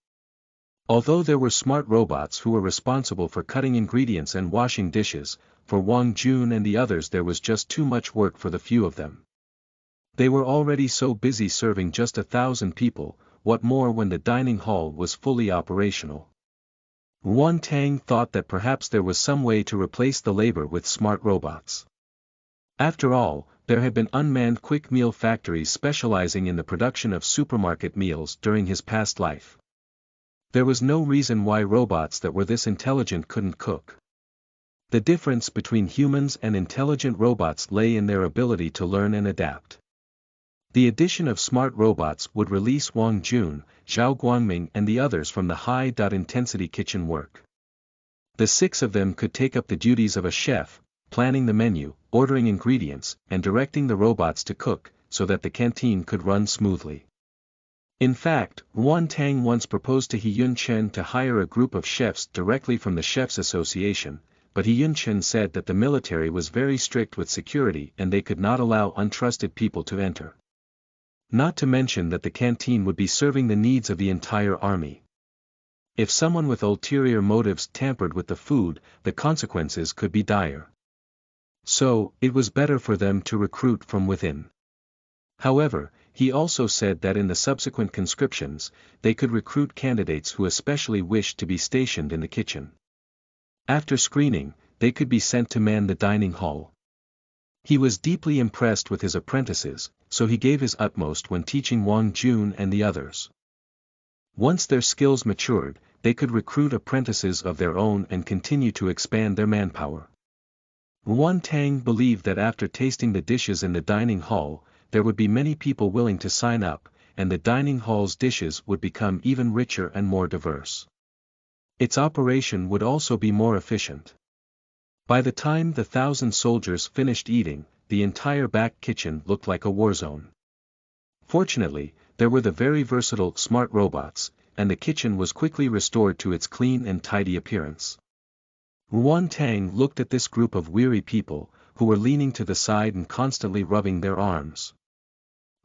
Although there were smart robots who were responsible for cutting ingredients and washing dishes, for Wang Jun and the others there was just too much work for the few of them. They were already so busy serving just 1,000 people, what more when the dining hall was fully operational. Yuan Tang thought that perhaps there was some way to replace the labor with smart robots. After all, there had been unmanned quick meal factories specializing in the production of supermarket meals during his past life. There was no reason why robots that were this intelligent couldn't cook. The difference between humans and intelligent robots lay in their ability to learn and adapt. The addition of smart robots would release Wang Jun, Zhao Guangming and the others from the high-intensity kitchen work. The 6 of them could take up the duties of a chef, planning the menu, ordering ingredients, and directing the robots to cook, so that the canteen could run smoothly. In fact, Yuan Tang once proposed to He Yun-chen to hire a group of chefs directly from the Chefs Association, but He Yun-chen said that the military was very strict with security and they could not allow untrusted people to enter. Not to mention that the canteen would be serving the needs of the entire army. If someone with ulterior motives tampered with the food, the consequences could be dire. So, it was better for them to recruit from within. However, he also said that in the subsequent conscriptions, they could recruit candidates who especially wished to be stationed in the kitchen. After screening, they could be sent to man the dining hall. He was deeply impressed with his apprentices, so he gave his utmost when teaching Wang Jun and the others. Once their skills matured, they could recruit apprentices of their own and continue to expand their manpower. Yuan Tang believed that after tasting the dishes in the dining hall, there would be many people willing to sign up, and the dining hall's dishes would become even richer and more diverse. Its operation would also be more efficient. By the time the 1,000 soldiers finished eating, the entire back kitchen looked like a war zone. Fortunately, there were the very versatile smart robots, and the kitchen was quickly restored to its clean and tidy appearance. Ruan Tang looked at this group of weary people, who were leaning to the side and constantly rubbing their arms.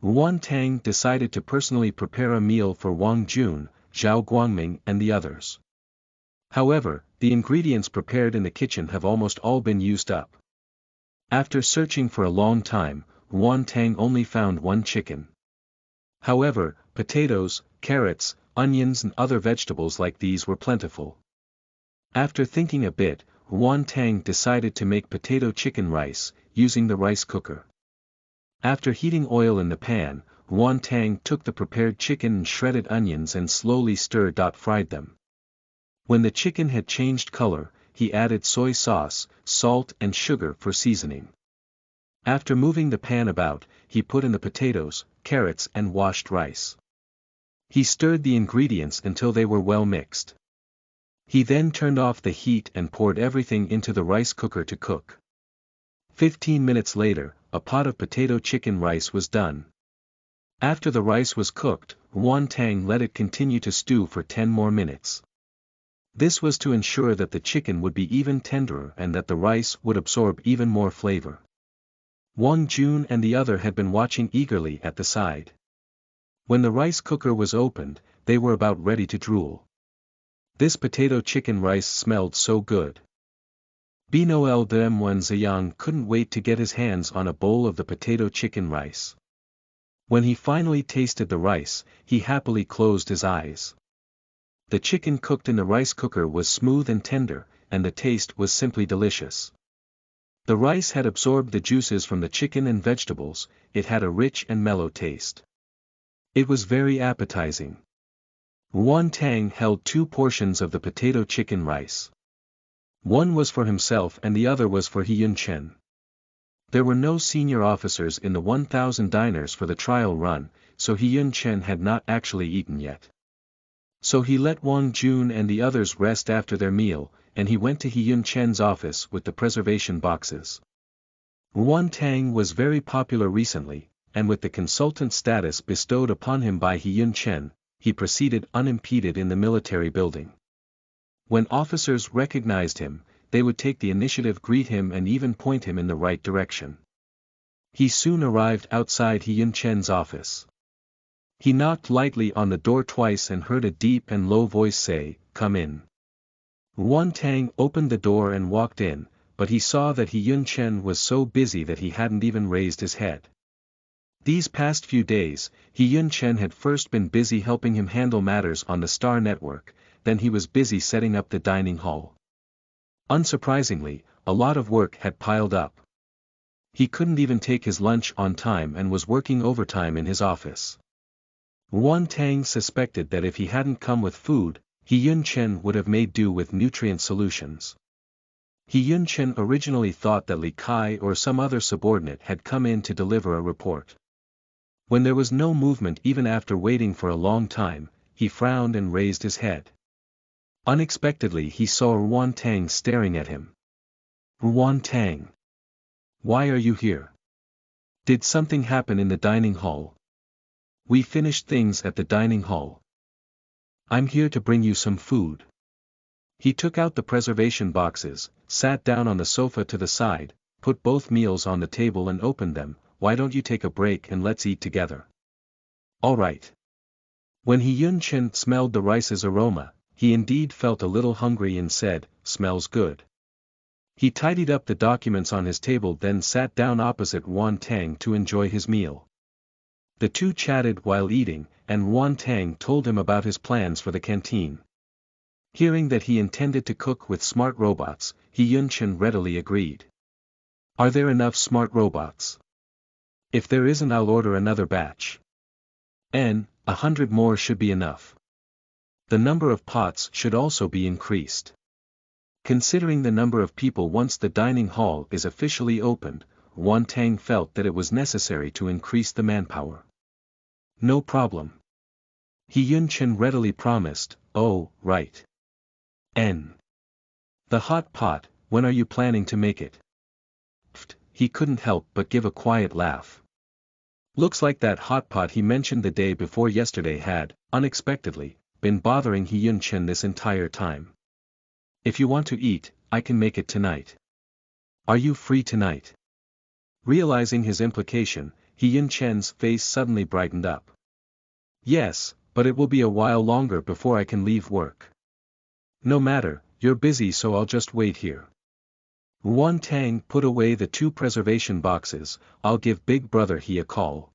Ruan Tang decided to personally prepare a meal for Wang Jun, Zhao Guangming and the others. However, the ingredients prepared in the kitchen have almost all been used up. After searching for a long time, Ruan Tang only found one chicken. However, potatoes, carrots, onions and other vegetables like these were plentiful. After thinking a bit, Ruan Tang decided to make potato chicken rice, using the rice cooker. After heating oil in the pan, Ruan Tang took the prepared chicken and shredded onions and slowly stir-fried them. When the chicken had changed color, he added soy sauce, salt and sugar for seasoning. After moving the pan about, he put in the potatoes, carrots and washed rice. He stirred the ingredients until they were well mixed. He then turned off the heat and poured everything into the rice cooker to cook. 15 minutes later, a pot of potato chicken rice was done. After the rice was cooked, Ruan Tang let it continue to stew for 10 more minutes. This was to ensure that the chicken would be even tenderer and that the rice would absorb even more flavor. Wang Jun and the other had been watching eagerly at the side. When the rice cooker was opened, they were about ready to drool. This potato chicken rice smelled so good. Binoel de Mwen Ziyang couldn't wait to get his hands on a bowl of the potato chicken rice. When he finally tasted the rice, he happily closed his eyes. The chicken cooked in the rice cooker was smooth and tender, and the taste was simply delicious. The rice had absorbed the juices from the chicken and vegetables, it had a rich and mellow taste. It was very appetizing. Ruan Tang held 2 portions of the potato chicken rice. One was for himself and the other was for He Yun Chen. There were no senior officers in the 1,000 diners for the trial run, so He Yun Chen had not actually eaten yet. So he let Wang Jun and the others rest after their meal, and he went to He Yun Chen's office with the preservation boxes. Ruan Tang was very popular recently, and with the consultant status bestowed upon him by He Yun Chen, he proceeded unimpeded in the military building. When officers recognized him, they would take the initiative, greet him and even point him in the right direction. He soon arrived outside He Yun Chen's office. He knocked lightly on the door twice and heard a deep and low voice say, "Come in." Ruan Tang opened the door and walked in, but he saw that He Yun Chen was so busy that he hadn't even raised his head. These past few days, He Yun Chen had first been busy helping him handle matters on the Star Network, then he was busy setting up the dining hall. Unsurprisingly, a lot of work had piled up. He couldn't even take his lunch on time and was working overtime in his office. Ruan Tang suspected that if he hadn't come with food, He Yun Chen would have made do with nutrient solutions. He Yun Chen originally thought that Li Kai or some other subordinate had come in to deliver a report. When there was no movement even after waiting for a long time, he frowned and raised his head. Unexpectedly he saw Ruan Tang staring at him. "Ruan Tang. Why are you here? Did something happen in the dining hall?" "We finished things at the dining hall. I'm here to bring you some food." He took out the preservation boxes, sat down on the sofa to the side, put both meals on the table and opened them. "Why don't you take a break and let's eat together?" "All right." When He Yun Chen smelled the rice's aroma, he indeed felt a little hungry and said, "Smells good." He tidied up the documents on his table then sat down opposite Ruan Tang to enjoy his meal. The two chatted while eating, and Ruan Tang told him about his plans for the canteen. Hearing that he intended to cook with smart robots, He Yun Chen readily agreed. "Are there enough smart robots? If there isn't, I'll order another batch. 100 more should be enough. The number of pots should also be increased. Considering the number of people once the dining hall is officially opened, Ruan Tang felt that it was necessary to increase the manpower." "No problem." He Yun Chen readily promised. "Oh, right. The hot pot, when are you planning to make it?" He couldn't help but give a quiet laugh. Looks like that hot pot he mentioned the day before yesterday had, unexpectedly, been bothering Hyun Chen this entire time. If you want to eat, I can make it tonight. Are you free tonight? Realizing his implication, Hyun Chen's face suddenly brightened up. Yes, but it will be a while longer before I can leave work. No matter, you're busy, so I'll just wait here. Ruan Tang put away the 2 preservation boxes. I'll give Big Brother he a call.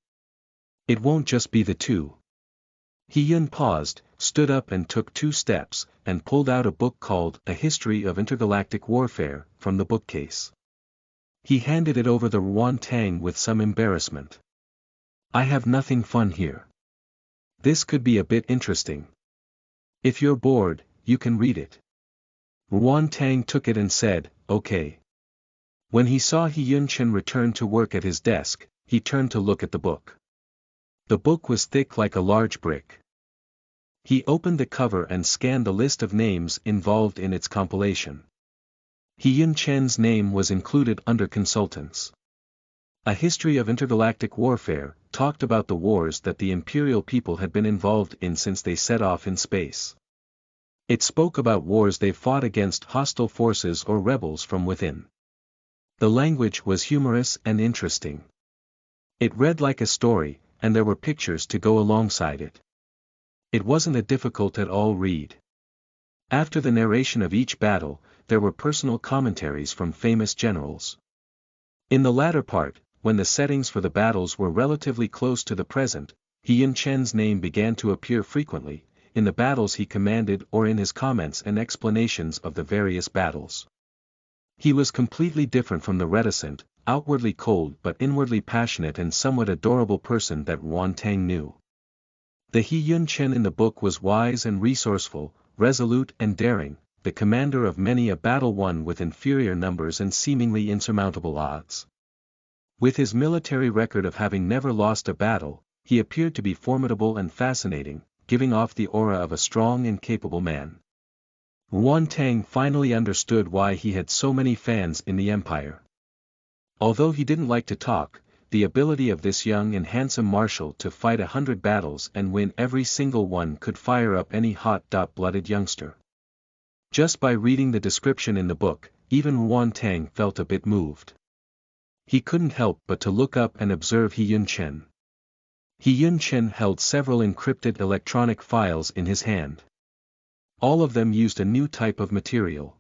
It won't just be the 2. Hyun paused, stood up and took 2 steps, and pulled out a book called A History of Intergalactic Warfare, from the bookcase. He handed it over to Ruan Tang with some embarrassment. I have nothing fun here. This could be a bit interesting. If you're bored, you can read it. Ruan Tang took it and said, okay. When he saw Hyun Chen return to work at his desk, he turned to look at the book. The book was thick like a large brick. He opened the cover and scanned the list of names involved in its compilation. Hyun Chen's name was included under consultants. A History of Intergalactic Warfare talked about the wars that the Imperial people had been involved in since they set off in space. It spoke about wars they fought against hostile forces or rebels from within. The language was humorous and interesting. It read like a story, and there were pictures to go alongside it. It wasn't a difficult at all read. After the narration of each battle, there were personal commentaries from famous generals. In the latter part, when the settings for the battles were relatively close to the present, Hyun Chen's name began to appear frequently, in the battles he commanded or in his comments and explanations of the various battles. He was completely different from the reticent, outwardly cold but inwardly passionate and somewhat adorable person that Ruan Tang knew. The Hyun Chen in the book was wise and resourceful, resolute and daring, the commander of many a battle won with inferior numbers and seemingly insurmountable odds. With his military record of having never lost a battle, he appeared to be formidable and fascinating, giving off the aura of a strong and capable man. Ruan Tang finally understood why he had so many fans in the empire. Although he didn't like to talk, the ability of this young and handsome marshal to fight 100 battles and win every single one could fire up any hot-blooded youngster. Just by reading the description in the book, even Ruan Tang felt a bit moved. He couldn't help but to look up and observe Hyun Chen. Hyun Chen held several encrypted electronic files in his hand. All of them used a new type of material.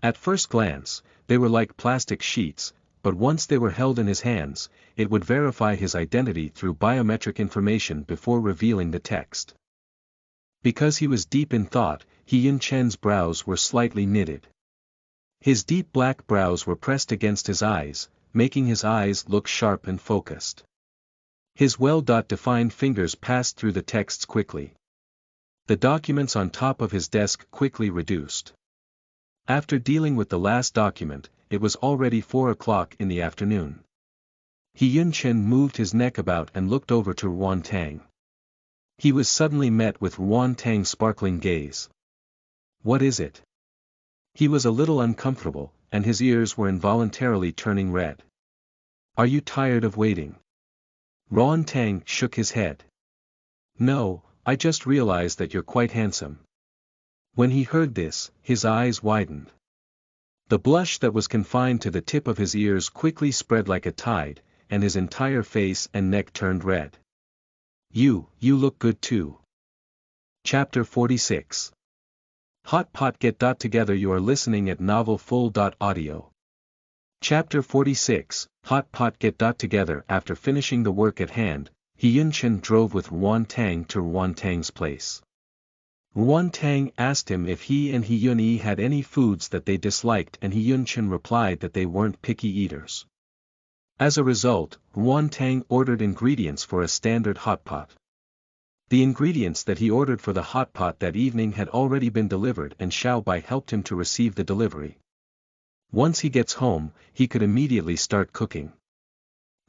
At first glance, they were like plastic sheets, but once they were held in his hands, it would verify his identity through biometric information before revealing the text. Because he was deep in thought, Hyun Chen's brows were slightly knitted. His deep black brows were pressed against his eyes, making his eyes look sharp and focused. His well-defined fingers passed through the texts quickly. The documents on top of his desk quickly reduced. After dealing with the last document, it was already 4 o'clock in the afternoon. Hyun Chen moved his neck about and looked over to Ruan Tang. He was suddenly met with Ruan Tang's sparkling gaze. What is it? He was a little uncomfortable, and his ears were involuntarily turning red. Are you tired of waiting? Ruan Tang shook his head. No, I just realized that you're quite handsome. When he heard this, his eyes widened. The blush that was confined to the tip of his ears quickly spread like a tide, and his entire face and neck turned red. You look good too. Chapter 46. Hot Pot Get Together. You are listening at novelfull.audio. Chapter 46, Hot Pot Get Together. After finishing the work at hand, Hyun Chen drove with Ruan Tang to Ruan Tang's place. Ruan Tang asked him if he and Hyun Yi had any foods that they disliked, and Hyun Chen replied that they weren't picky eaters. As a result, Ruan Tang ordered ingredients for a standard hot pot. The ingredients that he ordered for the hot pot that evening had already been delivered, and Xiao Bai helped him to receive the delivery. Once he gets home, he could immediately start cooking.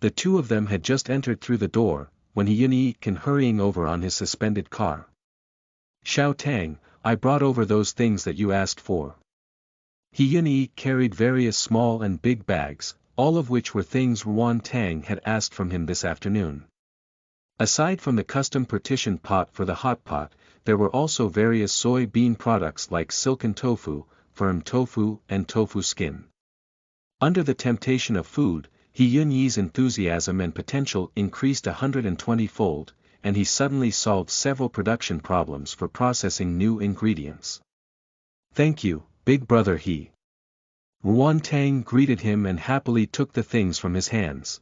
The two of them had just entered through the door, when Hyun Yi came hurrying over on his suspended car. Xiao Tang, I brought over those things that you asked for. Hyun Yi carried various small and big bags, all of which were things Ruan Tang had asked from him this afternoon. Aside from the custom partitioned pot for the hot pot, there were also various soy-bean products like silken tofu, firm tofu, and tofu skin. Under the temptation of food, Yunyi's enthusiasm and potential increased 120-fold, and he suddenly solved several production problems for processing new ingredients. "Thank you, big brother," Ruan Tang greeted him and happily took the things from his hands.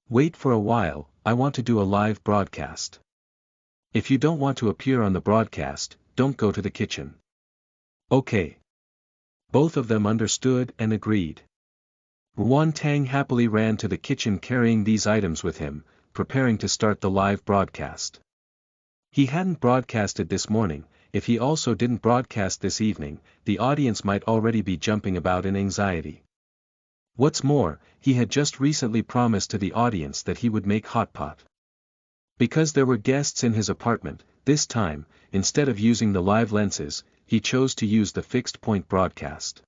"Wait for a while, I want to do a live broadcast." "If you don't want to appear on the broadcast, don't go to the kitchen." "Okay." Both of them understood and agreed. Ruan Tang happily ran to the kitchen carrying these items with him, preparing to start the live broadcast. He hadn't broadcasted this morning. If he also didn't broadcast this evening, the audience might already be jumping about in anxiety. What's more, he had just recently promised to the audience that he would make hot pot. Because there were guests in his apartment, this time, instead of using the live lenses, he chose to use the fixed point broadcast.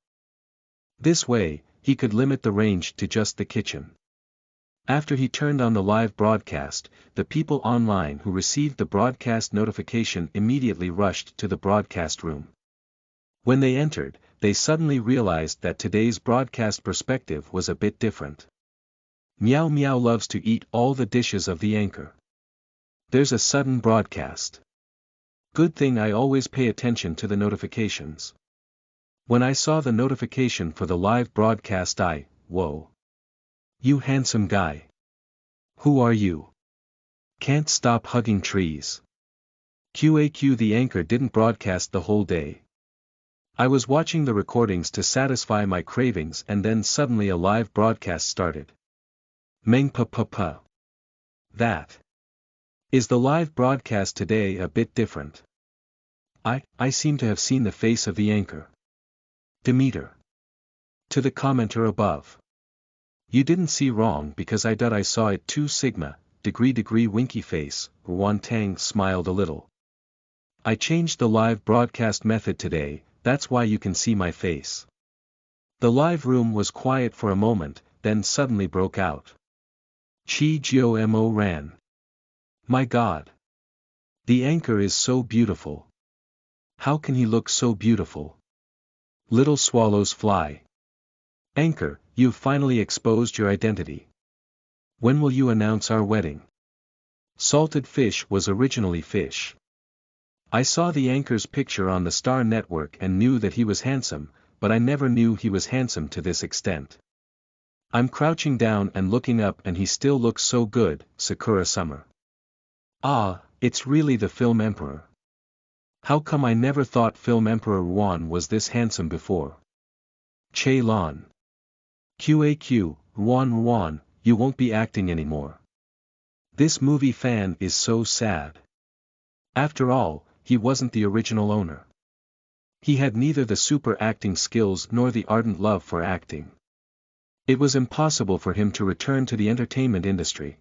This way, he could limit the range to just the kitchen. After he turned on the live broadcast, the people online who received the broadcast notification immediately rushed to the broadcast room. When they entered, they suddenly realized that today's broadcast perspective was a bit different. Meow Meow loves to eat all the dishes of the anchor. There's a sudden broadcast. Good thing I always pay attention to the notifications. When I saw the notification for the live broadcast, whoa. You handsome guy. Who are you? Can't stop hugging trees. QAQ, the anchor didn't broadcast the whole day. I was watching the recordings to satisfy my cravings and then suddenly a live broadcast started. Meng pa pa pa. That. Is the live broadcast today a bit different? I seem to have seen the face of the anchor. Demeter. To the commenter above. You didn't see wrong because I saw it too. Sigma, degree winky face. Ruan Tang smiled a little. I changed the live broadcast method today, that's why you can see my face. The live room was quiet for a moment, then suddenly broke out. Chi Jio Mo ran. My God. The anchor is so beautiful. How can he look so beautiful? Little swallows fly. Anchor, you've finally exposed your identity. When will you announce our wedding? Salted fish was originally fish. I saw the anchor's picture on the Star Network and knew that he was handsome, but I never knew he was handsome to this extent. I'm crouching down and looking up and he still looks so good. Sakura Summer. Ah, it's really the film emperor. How come I never thought film emperor Ruan was this handsome before? Che Lon. QAQ, Ruan, you won't be acting anymore. This movie fan is so sad. After all, he wasn't the original owner. He had neither the super acting skills nor the ardent love for acting. It was impossible for him to return to the entertainment industry.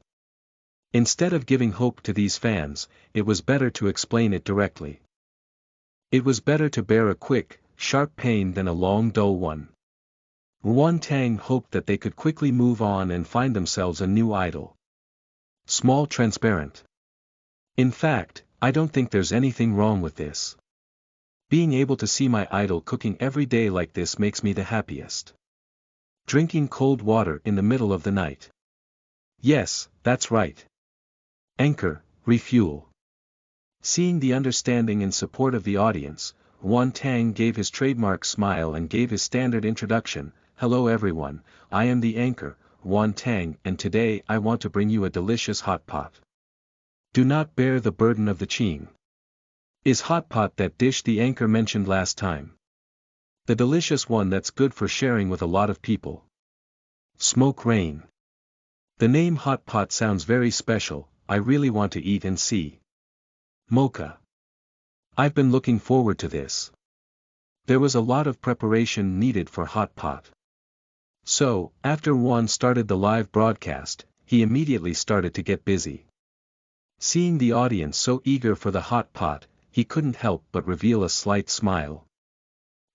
Instead of giving hope to these fans, it was better to explain it directly. It was better to bear a quick, sharp pain than a long dull one. Ruan Tang hoped that they could quickly move on and find themselves a new idol. Small transparent. In fact, I don't think there's anything wrong with this. Being able to see my idol cooking every day like this makes me the happiest. Drinking cold water in the middle of the night. Yes, that's right. Anchor, refuel. Seeing the understanding and support of the audience, Ruan Tang gave his trademark smile and gave his standard introduction. Hello everyone, I am the anchor, Ruan Tang, and today I want to bring you a delicious hot pot. Do not bear the burden of the qing. Is hot pot that dish the anchor mentioned last time? The delicious one that's good for sharing with a lot of people. Smoke rain. The name hot pot sounds very special, I really want to eat and see. Mocha. I've been looking forward to this. There was a lot of preparation needed for hot pot. So, after Ruan started the live broadcast, he immediately started to get busy. Seeing the audience so eager for the hot pot, he couldn't help but reveal a slight smile.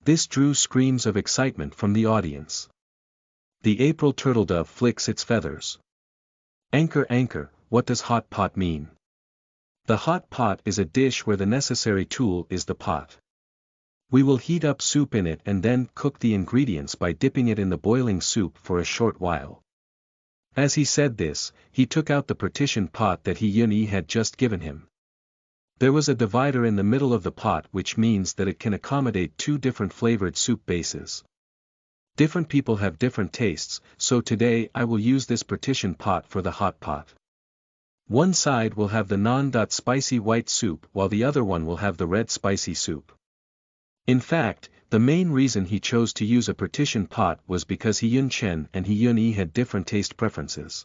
This drew screams of excitement from the audience. The April turtledove flicks its feathers. Anchor, anchor, what does hot pot mean? The hot pot is a dish where the necessary tool is the pot. We will heat up soup in it and then cook the ingredients by dipping it in the boiling soup for a short while. As he said this, he took out the partitioned pot that Yun had just given him. There was a divider in the middle of the pot, which means that it can accommodate two different flavored soup bases. Different people have different tastes, so today I will use this partitioned pot for the hot pot. One side will have the non-spicy white soup while the other one will have the red spicy soup. In fact, the main reason he chose to use a partitioned pot was because Yun Chen and Yun had different taste preferences.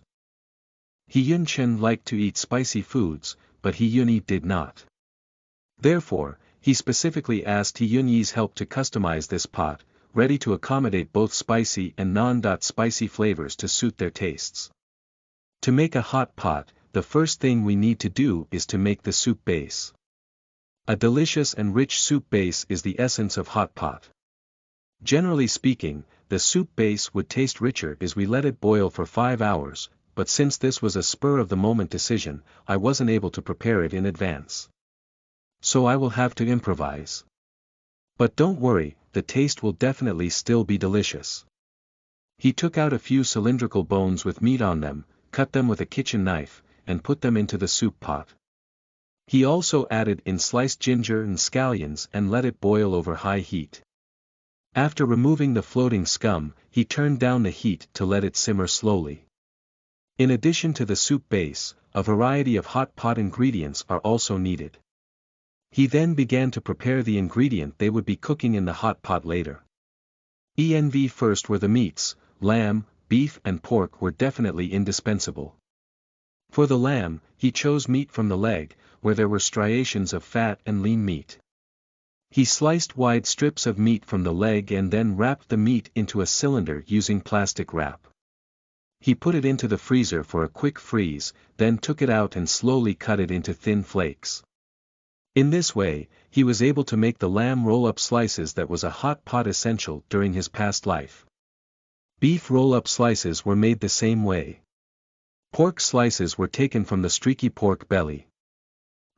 Yun Chen liked to eat spicy foods, but Yun did not. Therefore, he specifically asked Yun's help to customize this pot, ready to accommodate both spicy and non-spicy flavors to suit their tastes. To make a hot pot, the first thing we need to do is to make the soup base. A delicious and rich soup base is the essence of hot pot. Generally speaking, the soup base would taste richer as we let it boil for 5 hours, but since this was a spur-of-the-moment decision, I wasn't able to prepare it in advance. So I will have to improvise. But don't worry, the taste will definitely still be delicious. He took out a few cylindrical bones with meat on them, cut them with a kitchen knife, and put them into the soup pot. He also added in sliced ginger and scallions and let it boil over high heat. After removing the floating scum, he turned down the heat to let it simmer slowly. In addition to the soup base, a variety of hot pot ingredients are also needed. He then began to prepare the ingredient they would be cooking in the hot pot later. First were the meats. Lamb, beef and pork were definitely indispensable. For the lamb, he chose meat from the leg, where there were striations of fat and lean meat. He sliced wide strips of meat from the leg and then wrapped the meat into a cylinder using plastic wrap. He put it into the freezer for a quick freeze, then took it out and slowly cut it into thin flakes. In this way, he was able to make the lamb roll-up slices that was a hot pot essential during his past life. Beef roll-up slices were made the same way. Pork slices were taken from the streaky pork belly.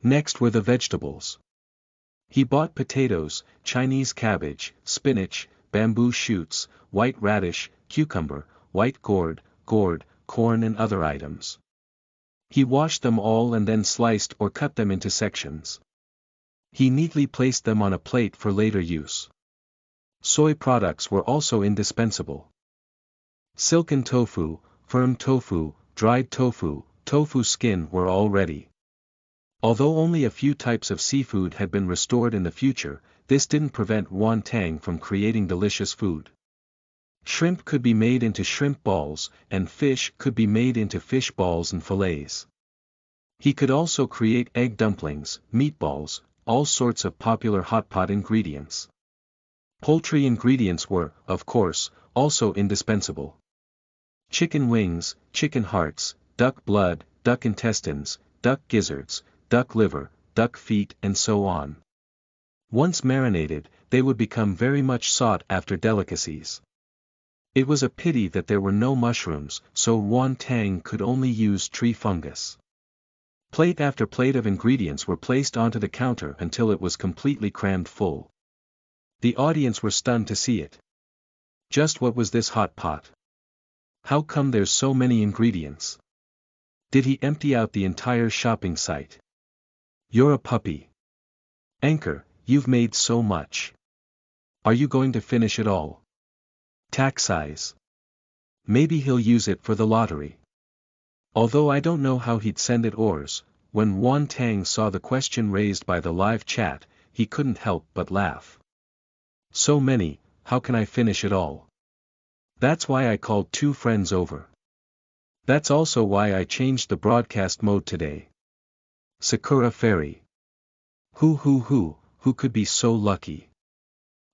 Next were the vegetables. He bought potatoes, Chinese cabbage, spinach, bamboo shoots, white radish, cucumber, white gourd, corn and other items. He washed them all and then sliced or cut them into sections. He neatly placed them on a plate for later use. Soy products were also indispensable. Silken tofu, firm tofu, dried tofu, tofu skin were all ready. Although only a few types of seafood had been restored in the future, this didn't prevent Wan Tang from creating delicious food. Shrimp could be made into shrimp balls, and fish could be made into fish balls and fillets. He could also create egg dumplings, meatballs, all sorts of popular hot pot ingredients. Poultry ingredients were, of course, also indispensable. Chicken wings, chicken hearts, duck blood, duck intestines, duck gizzards, duck liver, duck feet and so on. Once marinated, they would become very much sought-after delicacies. It was a pity that there were no mushrooms, so Wan Tang could only use tree fungus. Plate after plate of ingredients were placed onto the counter until it was completely crammed full. The audience were stunned to see it. Just what was this hot pot? How come there's so many ingredients? Did he empty out the entire shopping site? You're a puppy. Anchor, you've made so much. Are you going to finish it all? Tack size. Maybe he'll use it for the lottery. Although I don't know how he'd send it ours, when Wan Tang saw the question raised by the live chat, he couldn't help but laugh. So many, how can I finish it all? That's why I called 2 friends over. That's also why I changed the broadcast mode today. Sakura Fairy. Who could be so lucky?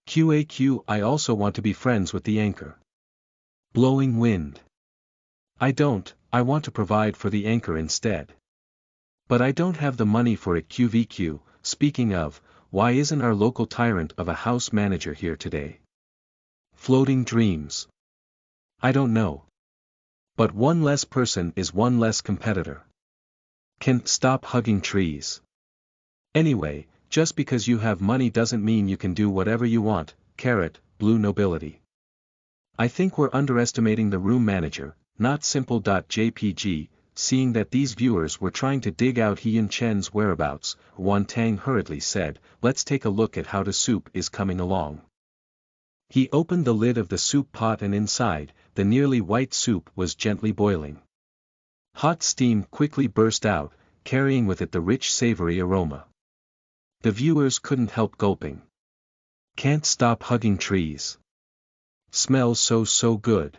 QAQ, I also want to be friends with the anchor. Blowing wind. I want to provide for the anchor instead. But I don't have the money for it. QVQ, speaking of, why isn't our local tyrant of a house manager here today? Floating dreams. I don't know. But one less person is one less competitor. Can stop hugging trees. Anyway, just because you have money doesn't mean you can do whatever you want, blue nobility. I think we're underestimating the room manager, not simple.jpg, seeing that these viewers were trying to dig out Hyun Chen's whereabouts, Wan Tang hurriedly said, let's take a look at how the soup is coming along. He opened the lid of the soup pot and inside, the nearly white soup was gently boiling. Hot steam quickly burst out, carrying with it the rich savory aroma. The viewers couldn't help gulping. Can't stop hugging trees. Smells so good.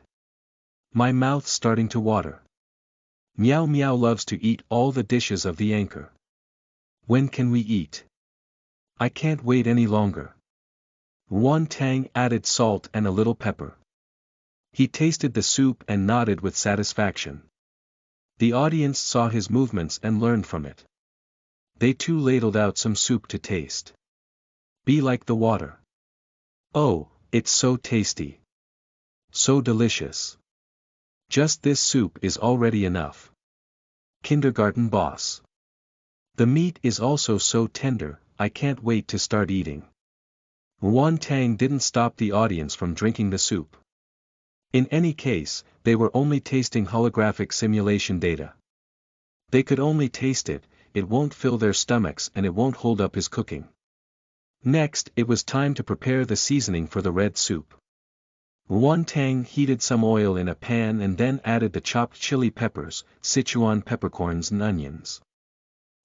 My mouth's starting to water. Meow Meow loves to eat all the dishes of the anchor. When can we eat? I can't wait any longer. Wan Tang added salt and a little pepper. He tasted the soup and nodded with satisfaction. The audience saw his movements and learned from it. They too ladled out some soup to taste. Be like the water. Oh, it's so tasty. So delicious. Just this soup is already enough. Kindergarten boss. The meat is also so tender, I can't wait to start eating. Wan Tang didn't stop the audience from drinking the soup. In any case, they were only tasting holographic simulation data. They could only taste it, it won't fill their stomachs and it won't hold up his cooking. Next, it was time to prepare the seasoning for the red soup. Wan Tang heated some oil in a pan and then added the chopped chili peppers, Sichuan peppercorns and onions.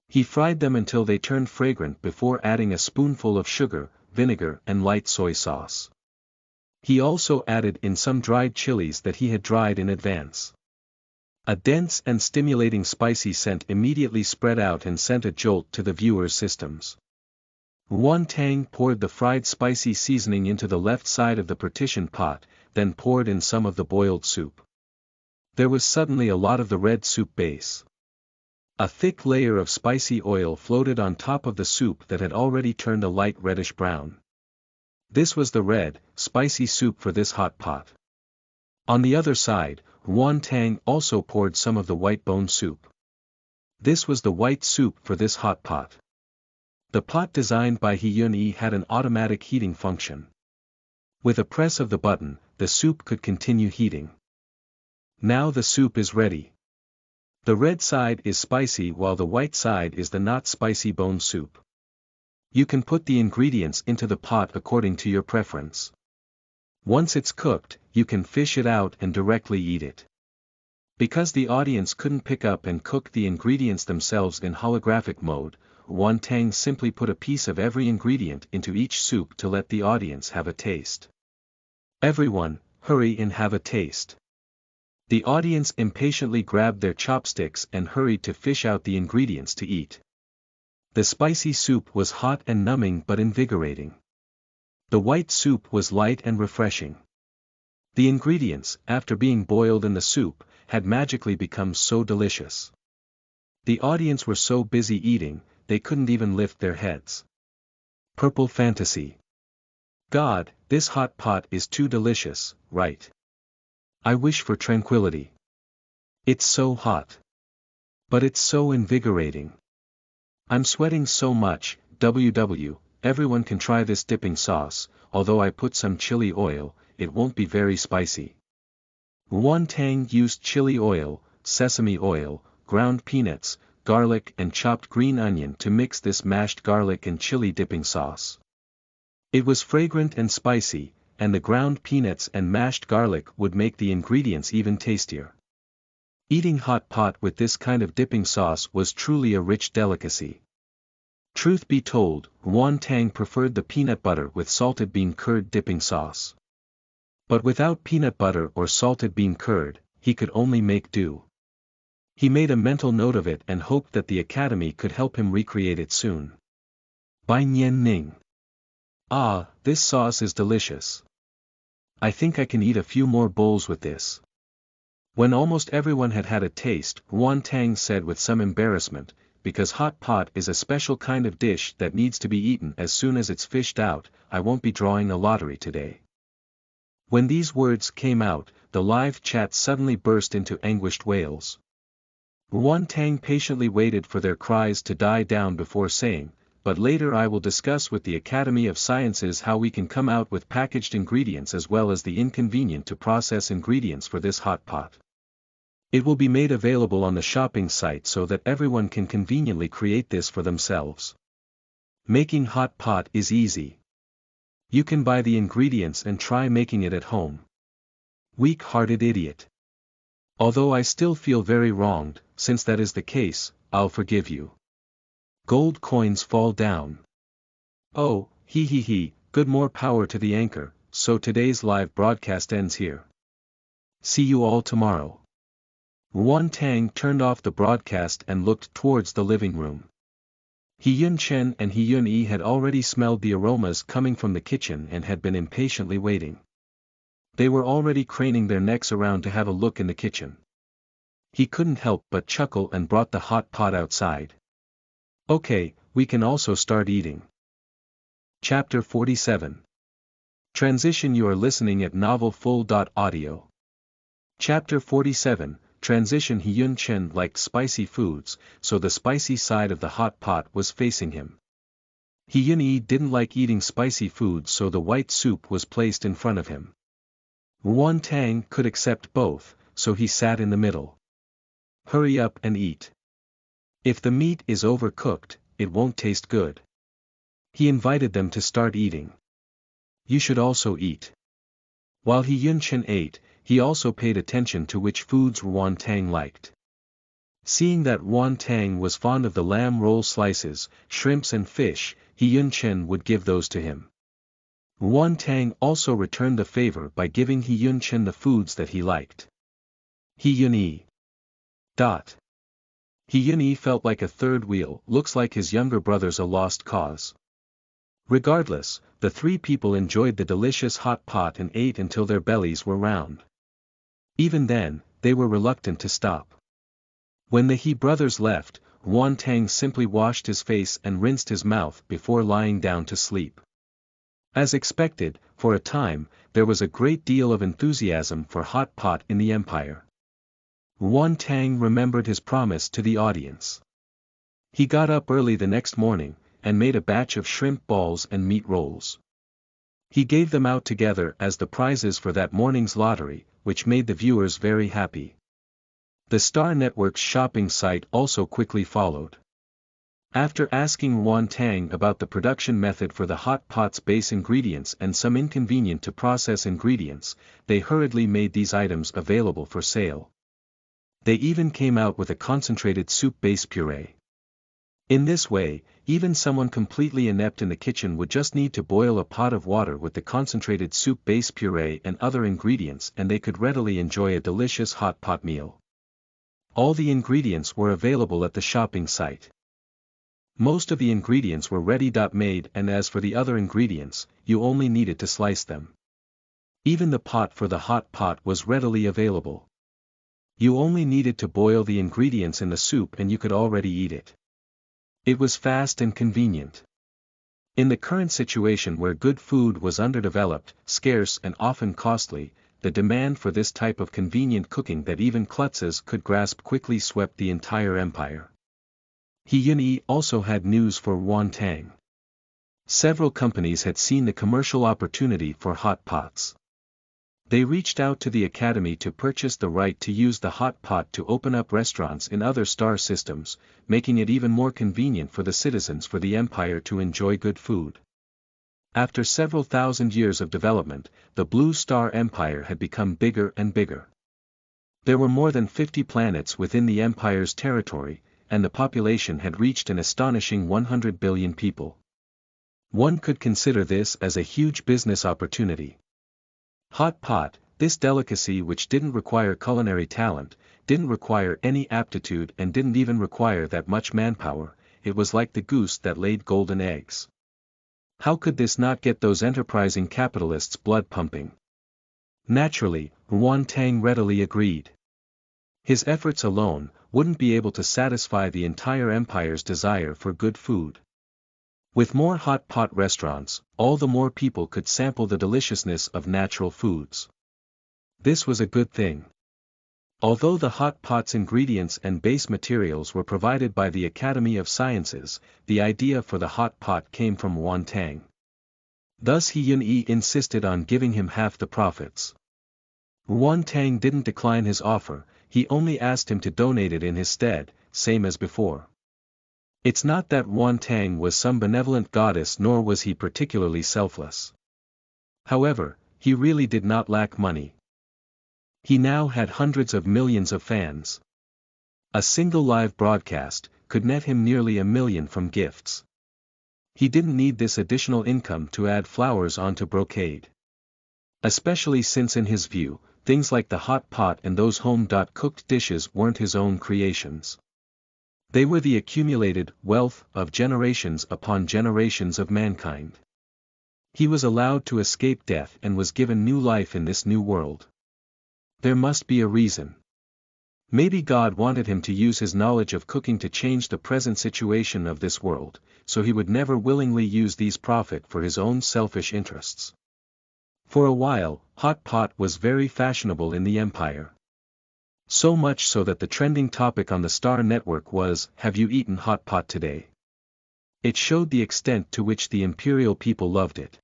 He fried them until they turned fragrant before adding a spoonful of sugar, vinegar and light soy sauce. He also added in some dried chilies that he had dried in advance. A dense and stimulating spicy scent immediately spread out and sent a jolt to the viewers' systems. Wan Tang poured the fried spicy seasoning into the left side of the partitioned pot, then poured in some of the boiled soup. There was suddenly a lot of the red soup base. A thick layer of spicy oil floated on top of the soup that had already turned a light reddish brown. This was the red, spicy soup for this hot pot. On the other side, Wan Tang also poured some of the white bone soup. This was the white soup for this hot pot. The pot designed by Hyun had an automatic heating function. With a press of the button, the soup could continue heating. Now the soup is ready. The red side is spicy while the white side is the not spicy bone soup. You can put the ingredients into the pot according to your preference. Once it's cooked, you can fish it out and directly eat it. Because the audience couldn't pick up and cook the ingredients themselves in holographic mode, Wan Tang simply put a piece of every ingredient into each soup to let the audience have a taste. Everyone, hurry and have a taste. The audience impatiently grabbed their chopsticks and hurried to fish out the ingredients to eat. The spicy soup was hot and numbing but invigorating. The white soup was light and refreshing. The ingredients, after being boiled in the soup, had magically become so delicious. The audience were so busy eating, they couldn't even lift their heads. Purple fantasy. God, this hot pot is too delicious, right? I wish for tranquility. It's so hot. But it's so invigorating. I'm sweating so much, everyone can try this dipping sauce, although I put some chili oil, it won't be very spicy. Wan Tang used chili oil, sesame oil, ground peanuts, garlic and chopped green onion to mix this mashed garlic and chili dipping sauce. It was fragrant and spicy, and the ground peanuts and mashed garlic would make the ingredients even tastier. Eating hot pot with this kind of dipping sauce was truly a rich delicacy. Truth be told, Wan Tang preferred the peanut butter with salted bean curd dipping sauce. But without peanut butter or salted bean curd, he could only make do. He made a mental note of it and hoped that the Academy could help him recreate it soon. Bai Nian Ning. Ah, this sauce is delicious. I think I can eat a few more bowls with this. When almost everyone had had a taste, Wan Tang said with some embarrassment, because hot pot is a special kind of dish that needs to be eaten as soon as it's fished out, I won't be drawing a lottery today. When these words came out, the live chat suddenly burst into anguished wails. Yuan Tang patiently waited for their cries to die down before saying, "But later I will discuss with the Academy of Sciences how we can come out with packaged ingredients as well as the inconvenient to process ingredients for this hot pot. It will be made available on the shopping site so that everyone can conveniently create this for themselves. Making hot pot is easy. You can buy the ingredients and try making it at home." Weak-hearted idiot. Although I still feel very wronged, since that is the case, I'll forgive you. Gold coins fall down. Oh, he, good, more power to the anchor. So today's live broadcast ends here. See you all tomorrow. Yuan Tang turned off the broadcast and looked towards the living room. He Yun Chen and He Yun Yi had already smelled the aromas coming from the kitchen and had been impatiently waiting. They were already craning their necks around to have a look in the kitchen. He couldn't help but chuckle and brought the hot pot outside. Okay, we can also start eating. Chapter 47. Transition. You are listening at novelfull.audio. Chapter 47. Transition. He Yun Chen liked spicy foods, so the spicy side of the hot pot was facing him. He Yun Yi didn't like eating spicy foods, so the white soup was placed in front of him. Yuan Tang could accept both, so he sat in the middle. Hurry up and eat. If the meat is overcooked, it won't taste good. He invited them to start eating. You should also eat. While He Yun Chen ate, he also paid attention to which foods Yuan Tang liked. Seeing that Yuan Tang was fond of the lamb roll slices, shrimps and fish, He Yun Chen would give those to him. Yuan Tang also returned the favor by giving He Yun Chen the foods that he liked. He Yun Yi. He Yun Yi felt like a third wheel. Looks like his younger brother's a lost cause. Regardless, the three people enjoyed the delicious hot pot and ate until their bellies were round. Even then, they were reluctant to stop. When the He brothers left, Yuan Tang simply washed his face and rinsed his mouth before lying down to sleep. As expected, for a time, there was a great deal of enthusiasm for hot pot in the empire. Yuan Tang remembered his promise to the audience. He got up early the next morning, and made a batch of shrimp balls and meat rolls. He gave them out together as the prizes for that morning's lottery, which made the viewers very happy. The Star Network's shopping site also quickly followed. After asking Yuan Tang about the production method for the hot pot's base ingredients and some inconvenient to process ingredients, they hurriedly made these items available for sale. They even came out with a concentrated soup base puree. In this way, even someone completely inept in the kitchen would just need to boil a pot of water with the concentrated soup base puree and other ingredients, and they could readily enjoy a delicious hot pot meal. All the ingredients were available at the shopping site. Most of the ingredients were ready-made, and as for the other ingredients, you only needed to slice them. Even the pot for the hot pot was readily available. You only needed to boil the ingredients in the soup and you could already eat it. It was fast and convenient. In the current situation where good food was underdeveloped, scarce and often costly, the demand for this type of convenient cooking that even klutzes could grasp quickly swept the entire empire. He Yun Yi also had news for Yuan Tang. Several companies had seen the commercial opportunity for hot pots. They reached out to the Academy to purchase the right to use the hot pot to open up restaurants in other star systems, making it even more convenient for the citizens for the empire to enjoy good food. After several thousand years of development, the Blue Star Empire had become bigger and bigger. There were more than 50 planets within the empire's territory, and the population had reached an astonishing 100 billion people. One could consider this as a huge business opportunity. Hot pot, this delicacy which didn't require culinary talent, didn't require any aptitude and didn't even require that much manpower, it was like the goose that laid golden eggs. How could this not get those enterprising capitalists' blood pumping? Naturally, Yuan Tang readily agreed. His efforts alone wouldn't be able to satisfy the entire empire's desire for good food. With more hot pot restaurants, all the more people could sample the deliciousness of natural foods. This was a good thing. Although the hot pot's ingredients and base materials were provided by the Academy of Sciences, the idea for the hot pot came from Yuan Tang. Thus He Yun-yi insisted on giving him half the profits. Yuan Tang didn't decline his offer, he only asked him to donate it in his stead, same as before. It's not that Yuan Tang was some benevolent goddess, nor was he particularly selfless. However, he really did not lack money. He now had hundreds of millions of fans. A single live broadcast could net him nearly $1 million from gifts. He didn't need this additional income to add flowers onto brocade. Especially since in his view, things like the hot pot and those home-cooked dishes weren't his own creations. They were the accumulated wealth of generations upon generations of mankind. He was allowed to escape death and was given new life in this new world. There must be a reason. Maybe God wanted him to use his knowledge of cooking to change the present situation of this world, so he would never willingly use these profit for his own selfish interests. For a while, hot pot was very fashionable in the empire. So much so that the trending topic on the Star Network was, "Have you eaten hot pot today?" It showed the extent to which the imperial people loved it.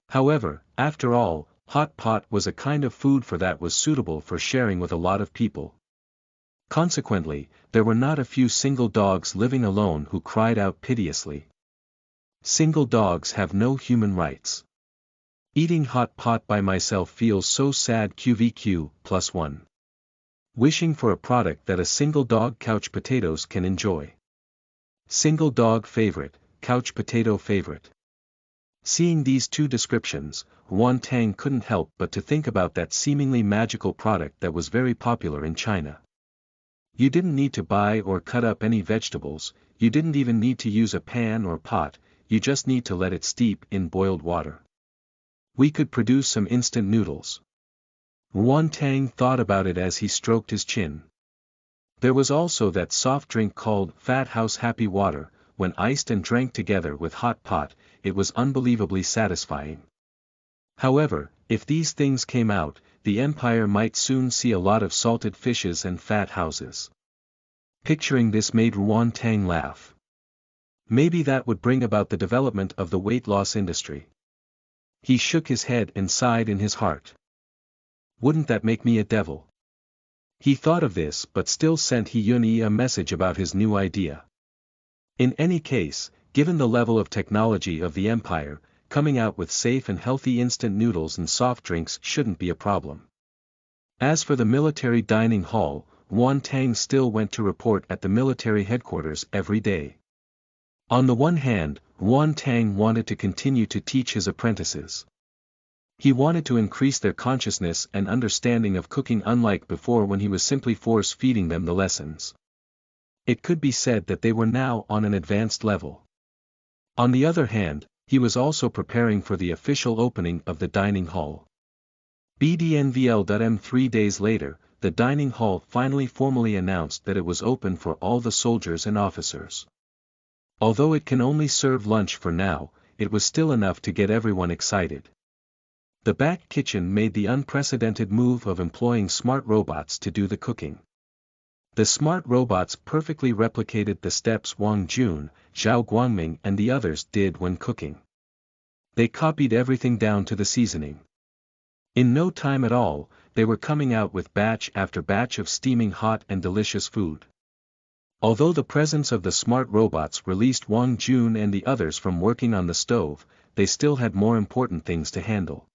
However, after all, hot pot was a kind of food that was suitable for sharing with a lot of people. Consequently, there were not a few single dogs living alone who cried out piteously. Single dogs have no human rights. Eating hot pot by myself feels so sad. QVQ+1. Wishing for a product that a single dog couch potatoes can enjoy. Single dog favorite, couch potato favorite. Seeing these two descriptions, Yuan Tang couldn't help but to think about that seemingly magical product that was very popular in China. You didn't need to buy or cut up any vegetables, you didn't even need to use a pan or pot, you just need to let it steep in boiled water. We could produce some instant noodles. Yuan Tang thought about it as he stroked his chin. There was also that soft drink called Fat House Happy Water. When iced and drank together with hot pot, it was unbelievably satisfying. However, if these things came out, the empire might soon see a lot of salted fishes and fat houses. Picturing this made Yuan Tang laugh. Maybe that would bring about the development of the weight loss industry. He shook his head and sighed in his heart. Wouldn't that make me a devil? He thought of this but still sent He Yun-yi a message about his new idea. In any case, given the level of technology of the empire, coming out with safe and healthy instant noodles and soft drinks shouldn't be a problem. As for the military dining hall, Yuan Tang still went to report at the military headquarters every day. On the one hand, Yuan Tang wanted to continue to teach his apprentices. He wanted to increase their consciousness and understanding of cooking, unlike before when he was simply force-feeding them the lessons. It could be said that they were now on an advanced level. On the other hand, he was also preparing for the official opening of the dining hall. BDNVL.M 3 days later, the dining hall finally formally announced that it was open for all the soldiers and officers. Although it can only serve lunch for now, it was still enough to get everyone excited. The back kitchen made the unprecedented move of employing smart robots to do the cooking. The smart robots perfectly replicated the steps Wang Jun, Zhao Guangming and the others did when cooking. They copied everything down to the seasoning. In no time at all, they were coming out with batch after batch of steaming hot and delicious food. Although the presence of the smart robots released Wang Jun and the others from working on the stove, they still had more important things to handle.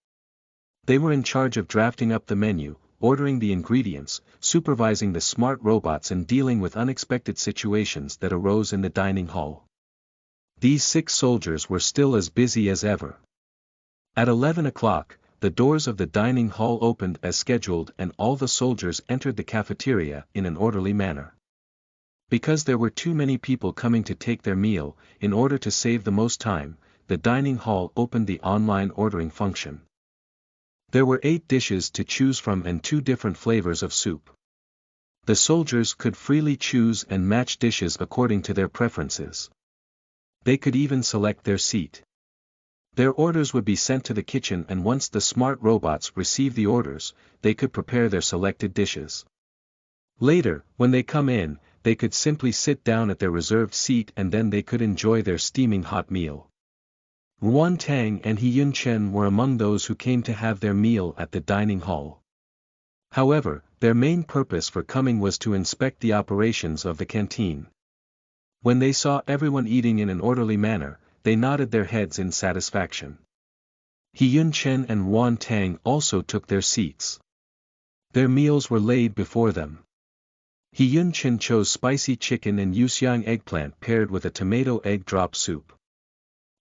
They were in charge of drafting up the menu, ordering the ingredients, supervising the smart robots and dealing with unexpected situations that arose in the dining hall. These 6 soldiers were still as busy as ever. At 11 o'clock, the doors of the dining hall opened as scheduled and all the soldiers entered the cafeteria in an orderly manner. Because there were too many people coming to take their meal, in order to save the most time, the dining hall opened the online ordering function. There were 8 dishes to choose from and 2 different flavors of soup. The soldiers could freely choose and match dishes according to their preferences. They could even select their seat. Their orders would be sent to the kitchen, and once the smart robots received the orders, they could prepare their selected dishes. Later, when they come in, they could simply sit down at their reserved seat and then they could enjoy their steaming hot meal. Yuan Tang and He Yun Chen were among those who came to have their meal at the dining hall. However, their main purpose for coming was to inspect the operations of the canteen. When they saw everyone eating in an orderly manner, they nodded their heads in satisfaction. He Yun Chen and Yuan Tang also took their seats. Their meals were laid before them. He Yun Chen chose spicy chicken and yuxiang eggplant paired with a tomato egg drop soup.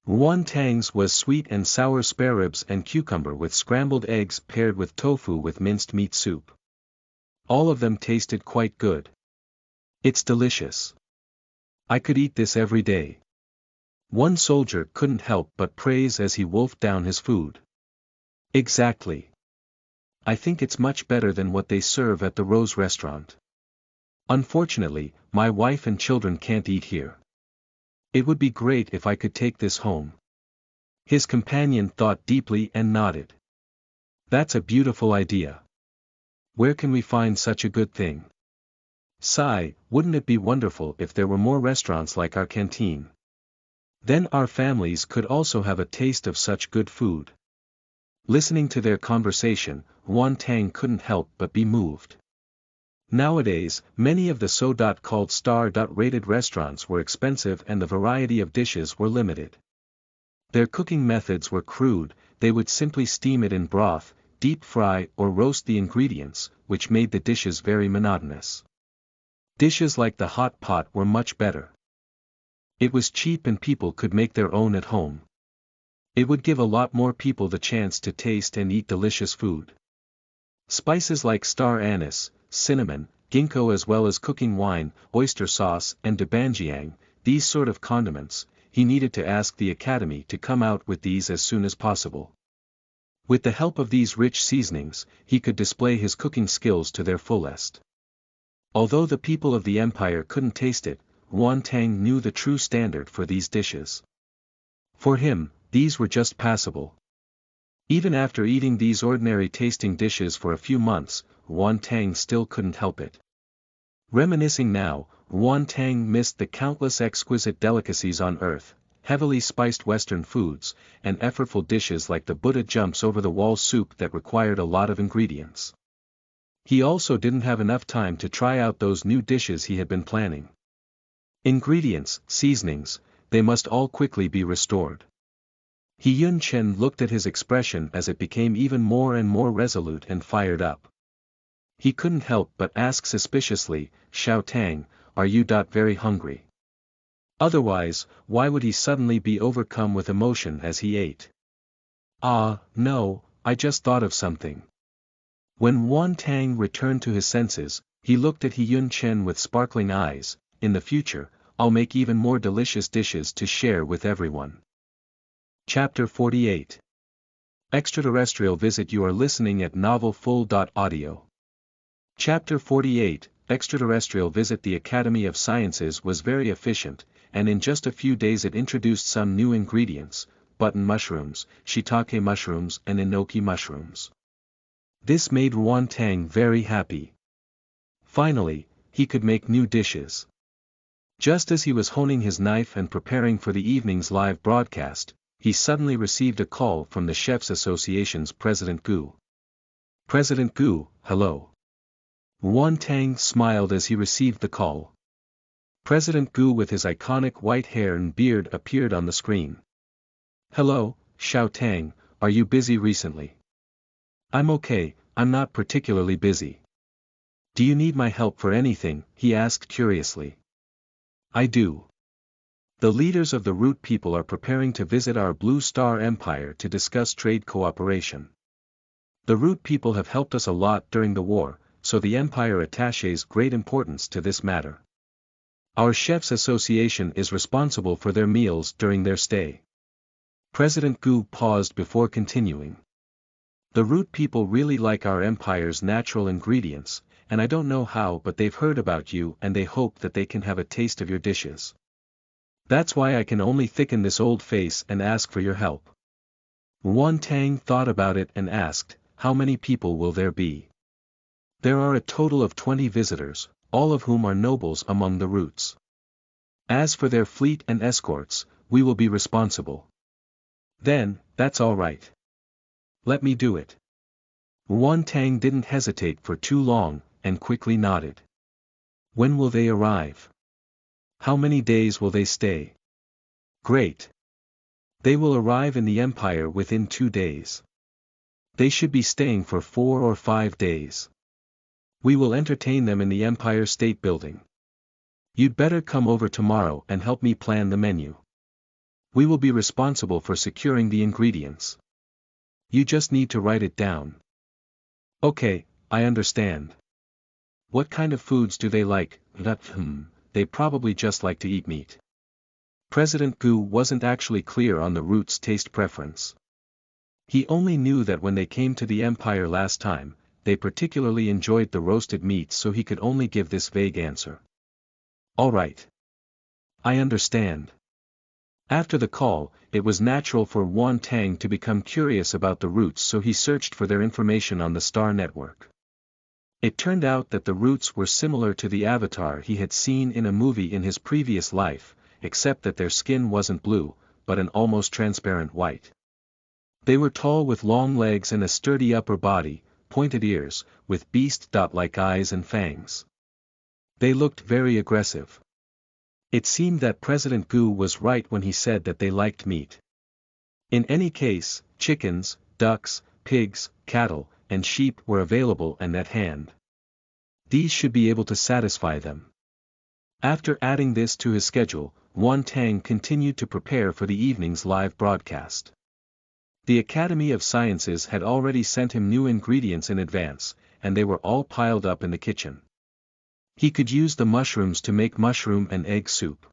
Yuan Tang's was sweet and sour spare ribs and cucumber with scrambled eggs paired with tofu with minced meat soup. All of them tasted quite good. It's delicious. I could eat this every day. One soldier couldn't help but praise as he wolfed down his food. Exactly. I think it's much better than what they serve at the Rose restaurant. Unfortunately, my wife and children can't eat here. It would be great if I could take this home. His companion thought deeply and nodded. That's a beautiful idea. Where can we find such a good thing? Sigh, wouldn't it be wonderful if there were more restaurants like our canteen? Then our families could also have a taste of such good food. Listening to their conversation, Yuan Tang couldn't help but be moved. Nowadays, many of the so-called star-rated restaurants were expensive and the variety of dishes were limited. Their cooking methods were crude, they would simply steam it in broth, deep fry or roast the ingredients, which made the dishes very monotonous. Dishes like the hot pot were much better. It was cheap and people could make their own at home. It would give a lot more people the chance to taste and eat delicious food. Spices like star anise, cinnamon, ginkgo as well as cooking wine, oyster sauce and doubanjiang, these sort of condiments, he needed to ask the academy to come out with these as soon as possible. With the help of these rich seasonings, he could display his cooking skills to their fullest. Although the people of the empire couldn't taste it, Yuan Tang knew the true standard for these dishes. For him, these were just passable. Even after eating these ordinary tasting dishes for a few months, Yuan Tang still couldn't help it. Reminiscing now, Yuan Tang missed the countless exquisite delicacies on earth, heavily spiced Western foods, and effortful dishes like the Buddha jumps over the wall soup that required a lot of ingredients. He also didn't have enough time to try out those new dishes he had been planning. Ingredients, seasonings, they must all quickly be restored. He Yun Chen looked at his expression as it became even more and more resolute and fired up. He couldn't help but ask suspiciously, Shao Tang, are you very hungry? Otherwise, why would he suddenly be overcome with emotion as he ate? Ah, no, I just thought of something. When Yuan Tang returned to his senses, he looked at He Yun Chen with sparkling eyes. In the future, I'll make even more delicious dishes to share with everyone. Chapter 48. Extraterrestrial Visit. You are listening at novelfull.audio. Chapter 48. Extraterrestrial Visit. The Academy of Sciences was very efficient, and in just a few days it introduced some new ingredients, button mushrooms, shiitake mushrooms and enoki mushrooms. This made Yuan Tang very happy. Finally, he could make new dishes. Just as he was honing his knife and preparing for the evening's live broadcast, he suddenly received a call from the Chefs Association's President Gu. President Gu, hello. Yuan Tang smiled as he received the call. President Gu with his iconic white hair and beard appeared on the screen. Hello, Shao Tang, are you busy recently? I'm okay, I'm not particularly busy. Do you need my help for anything? He asked curiously. I do. The leaders of the Root people are preparing to visit our Blue Star Empire to discuss trade cooperation. The Root people have helped us a lot during the war, so the Empire attaches great importance to this matter. Our Chefs Association is responsible for their meals during their stay. President Gu paused before continuing. The Root people really like our Empire's natural ingredients, and I don't know how but they've heard about you and they hope that they can have a taste of your dishes. That's why I can only thicken this old face and ask for your help. Wan Tang thought about it and asked, how many people will there be? There are a total of 20 visitors, all of whom are nobles among the roots. As for their fleet and escorts, we will be responsible. Then, that's all right. Let me do it. Wan Tang didn't hesitate for too long, and quickly nodded. When will they arrive? How many days will they stay? Great. They will arrive in the Empire within 2 days. They should be staying for 4 or 5 days. We will entertain them in the Empire State Building. You'd better come over tomorrow and help me plan the menu. We will be responsible for securing the ingredients. You just need to write it down. Okay, I understand. What kind of foods do they like? They probably just like to eat meat. President Gu wasn't actually clear on the Roots' taste preference. He only knew that when they came to the Empire last time, they particularly enjoyed the roasted meat, so he could only give this vague answer. All right. I understand. After the call, it was natural for Wan Tang to become curious about the Roots, so he searched for their information on the Star Network. It turned out that the Roots were similar to the Avatar he had seen in a movie in his previous life, except that their skin wasn't blue, but an almost transparent white. They were tall with long legs and a sturdy upper body, pointed ears, with beast-like eyes and fangs. They looked very aggressive. It seemed that President Gu was right when he said that they liked meat. In any case, chickens, ducks, pigs, cattle, and sheep were available and at hand. These should be able to satisfy them. After adding this to his schedule, Wan Tang continued to prepare for the evening's live broadcast. The Academy of Sciences had already sent him new ingredients in advance, and they were all piled up in the kitchen. He could use the mushrooms to make mushroom and egg soup.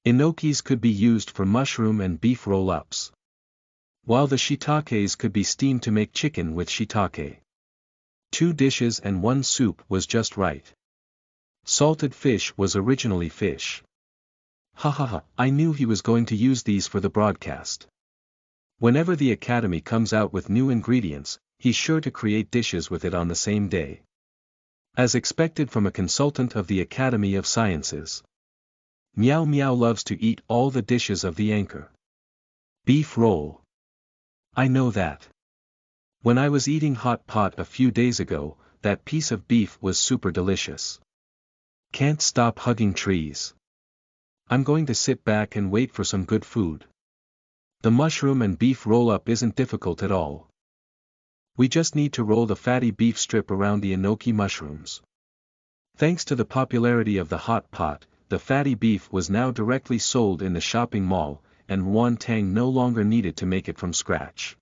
Enokis could be used for mushroom and beef roll-ups, while the shiitakes could be steamed to make chicken with shiitake. 2 dishes and 1 soup was just right. Salted fish was originally fish. I knew he was going to use these for the broadcast. Whenever the Academy comes out with new ingredients, he's sure to create dishes with it on the same day. As expected from a consultant of the Academy of Sciences. Meow Meow loves to eat all the dishes of the anchor. Beef roll. I know that. When I was eating hot pot a few days ago, that piece of beef was super delicious. Can't stop hugging trees. I'm going to sit back and wait for some good food. The mushroom and beef roll-up isn't difficult at all. We just need to roll the fatty beef strip around the enoki mushrooms. Thanks to the popularity of the hot pot, the fatty beef was now directly sold in the shopping mall, and Wan Tang no longer needed to make it from scratch.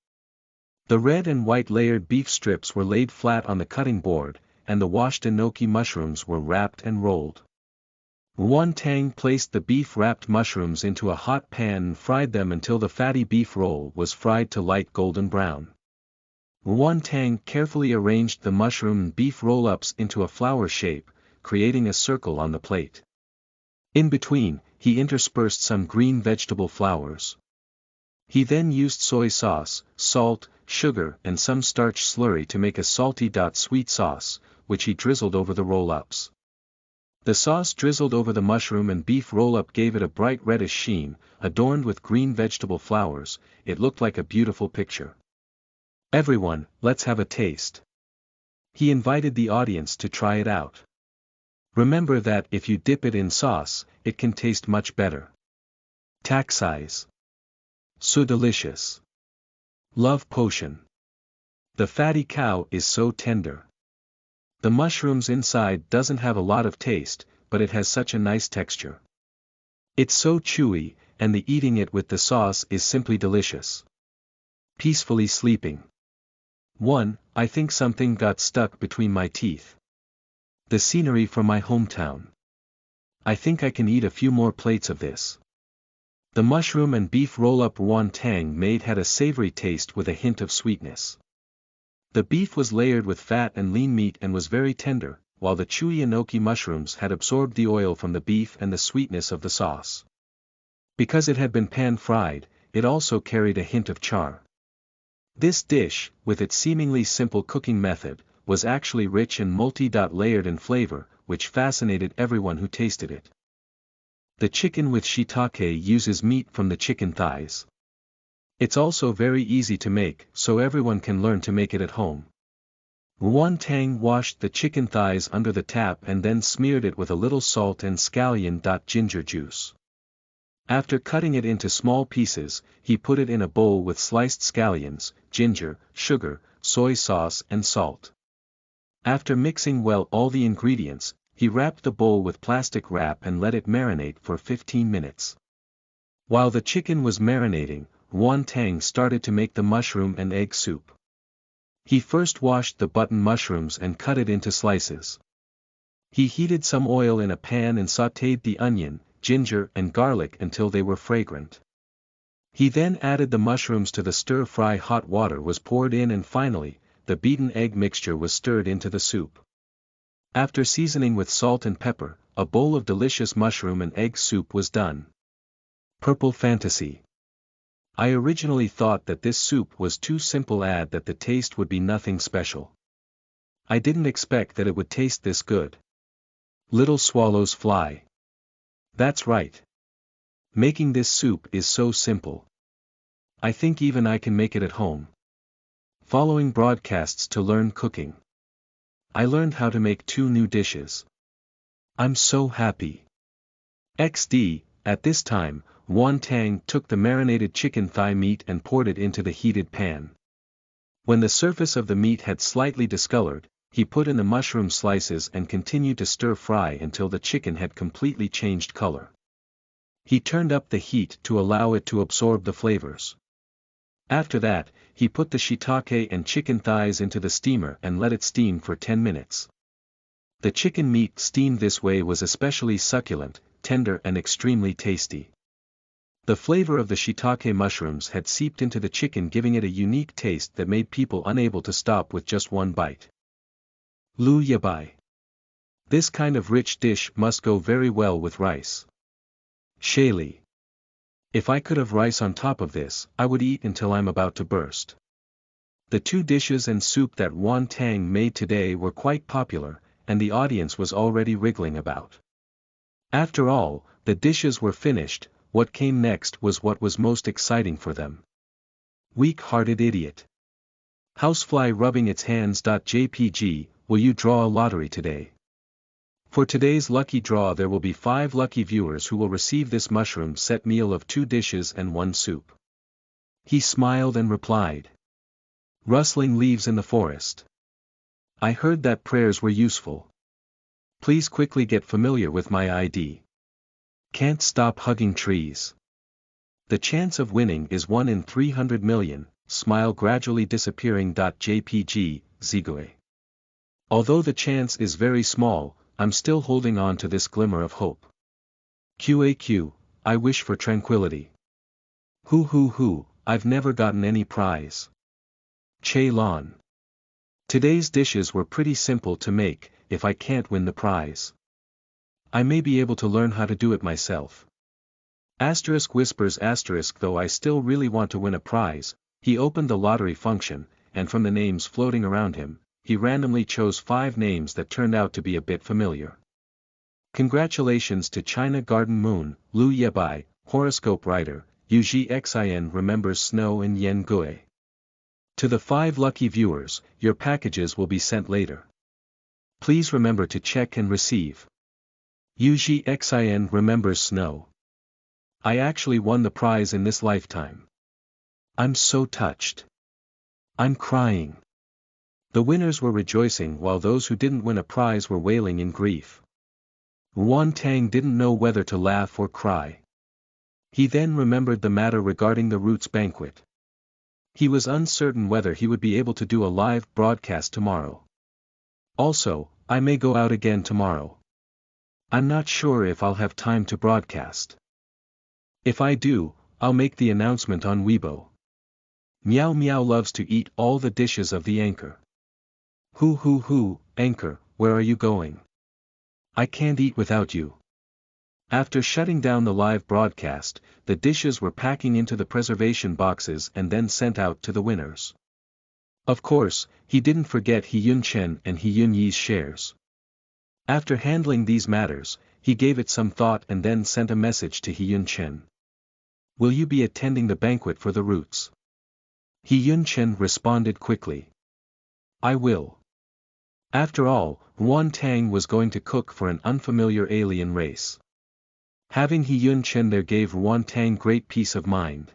The red and white layered beef strips were laid flat on the cutting board, and the washed enoki mushrooms were wrapped and rolled. Wan Tang placed the beef-wrapped mushrooms into a hot pan and fried them until the fatty beef roll was fried to light golden brown. Wan Tang carefully arranged the mushroom and beef roll-ups into a flower shape, creating a circle on the plate. In between, he interspersed some green vegetable flowers. He then used soy sauce, salt, sugar and some starch slurry to make a salty-sweet sauce, which he drizzled over the roll-ups. The sauce drizzled over the mushroom and beef roll-up gave it a bright reddish sheen, adorned with green vegetable flowers. It looked like a beautiful picture. Everyone, let's have a taste. He invited the audience to try it out. Remember that if you dip it in sauce, it can taste much better. Taxize. So delicious. Love potion. The fatty cow is so tender. The mushrooms inside doesn't have a lot of taste, but it has such a nice texture. It's so chewy, and the eating it with the sauce is simply delicious. Peacefully sleeping. 1. I think something got stuck between my teeth. The scenery from my hometown. I think I can eat a few more plates of this. The mushroom and beef roll-up Wan Tang made had a savory taste with a hint of sweetness. The beef was layered with fat and lean meat and was very tender, while the chewy enoki mushrooms had absorbed the oil from the beef and the sweetness of the sauce. Because it had been pan-fried, it also carried a hint of char. This dish, with its seemingly simple cooking method, was actually rich and multi-layered in flavor, which fascinated everyone who tasted it. The chicken with shiitake uses meat from the chicken thighs. It's also very easy to make, so everyone can learn to make it at home. Wan Tang washed the chicken thighs under the tap and then smeared it with a little salt and scallion. Ginger juice. After cutting it into small pieces, he put it in a bowl with sliced scallions, ginger, sugar, soy sauce and salt. After mixing well all the ingredients, he wrapped the bowl with plastic wrap and let it marinate for 15 minutes. While the chicken was marinating, Wan Tang started to make the mushroom and egg soup. He first washed the button mushrooms and cut it into slices. He heated some oil in a pan and sautéed the onion, ginger and garlic until they were fragrant. He then added the mushrooms to the stir-fry. Hot water was poured in and finally, the beaten egg mixture was stirred into the soup. After seasoning with salt and pepper, a bowl of delicious mushroom and egg soup was done. Purple Fantasy. I originally thought that this soup was too simple, that the taste would be nothing special. I didn't expect that it would taste this good. Little swallows fly. That's right. Making this soup is so simple. I think even I can make it at home. Following broadcasts to learn cooking. I learned how to make 2 new dishes. I'm so happy. XD, at this time, Wan Tang took the marinated chicken thigh meat and poured it into the heated pan. When the surface of the meat had slightly discolored, he put in the mushroom slices and continued to stir-fry until the chicken had completely changed color. He turned up the heat to allow it to absorb the flavors. After that, he put the shiitake and chicken thighs into the steamer and let it steam for 10 minutes. The chicken meat steamed this way was especially succulent, tender and extremely tasty. The flavor of the shiitake mushrooms had seeped into the chicken, giving it a unique taste that made people unable to stop with just one bite. Lu Yabai. This kind of rich dish must go very well with rice. Shaylee. If I could have rice on top of this, I would eat until I'm about to burst. The 2 dishes and soup that Wan Tang made today were quite popular, and the audience was already wriggling about. After all, the dishes were finished. What came next was what was most exciting for them. Weak-hearted idiot. Housefly rubbing its hands. JPG, will you draw a lottery today? For today's lucky draw there will be 5 lucky viewers who will receive this mushroom set meal of 2 dishes and 1 soup. He smiled and replied. Rustling leaves in the forest. I heard that prayers were useful. Please quickly get familiar with my ID. Can't stop hugging trees. The chance of winning is 1 in 300 million, smile gradually disappearing. JPG, Zigue. Although the chance is very small, I'm still holding on to this glimmer of hope. QAQ, I wish for tranquility. Hoo, I've never gotten any prize. Che Lon. Today's dishes were pretty simple to make. If I can't win the prize, I may be able to learn how to do it myself. Asterisk whispers asterisk, though I still really want to win a prize. He opened the lottery function, and from the names floating around him, he randomly chose 5 names that turned out to be a bit familiar. Congratulations to China Garden Moon, Lu Yebai, Horoscope Writer, Yuji Xin remembers Snow and Yen Gui. To the 5 lucky viewers, your packages will be sent later. Please remember to check and receive. Yuji Xin remembers Snow. I actually won the prize in this lifetime. I'm so touched. I'm crying. The winners were rejoicing while those who didn't win a prize were wailing in grief. Wan Tang didn't know whether to laugh or cry. He then remembered the matter regarding the Roots banquet. He was uncertain whether he would be able to do a live broadcast tomorrow. Also, I may go out again tomorrow. I'm not sure if I'll have time to broadcast. If I do, I'll make the announcement on Weibo. Meow Meow loves to eat all the dishes of the anchor. Hoo, Anchor, where are you going? I can't eat without you. After shutting down the live broadcast, the dishes were packing into the preservation boxes and then sent out to the winners. Of course, he didn't forget He Yun Chen and He Yun Yi's shares. After handling these matters, he gave it some thought and then sent a message to He Yun Chen. Will you be attending the banquet for the roots? He Yun Chen responded quickly. I will. After all, Yuan Tang was going to cook for an unfamiliar alien race. Having He Yun Chen there gave Yuan Tang great peace of mind.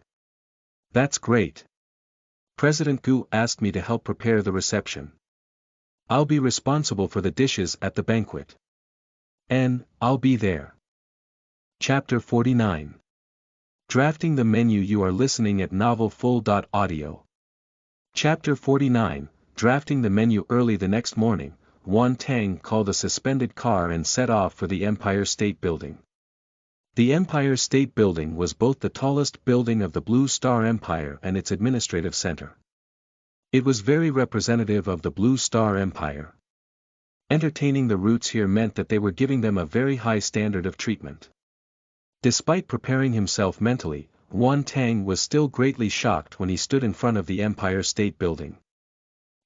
That's great. President Gu asked me to help prepare the reception. I'll be responsible for the dishes at the banquet. And, I'll be there. Chapter 49. Drafting the menu. You are listening at novelfull.audio. Chapter 49, Drafting the menu. Early the next morning, Yuan Tang called a suspended car and set off for the Empire State Building. The Empire State Building was both the tallest building of the Blue Star Empire and its administrative center. It was very representative of the Blue Star Empire. Entertaining the roots here meant that they were giving them a very high standard of treatment. Despite preparing himself mentally, Yuan Tang was still greatly shocked when he stood in front of the Empire State Building.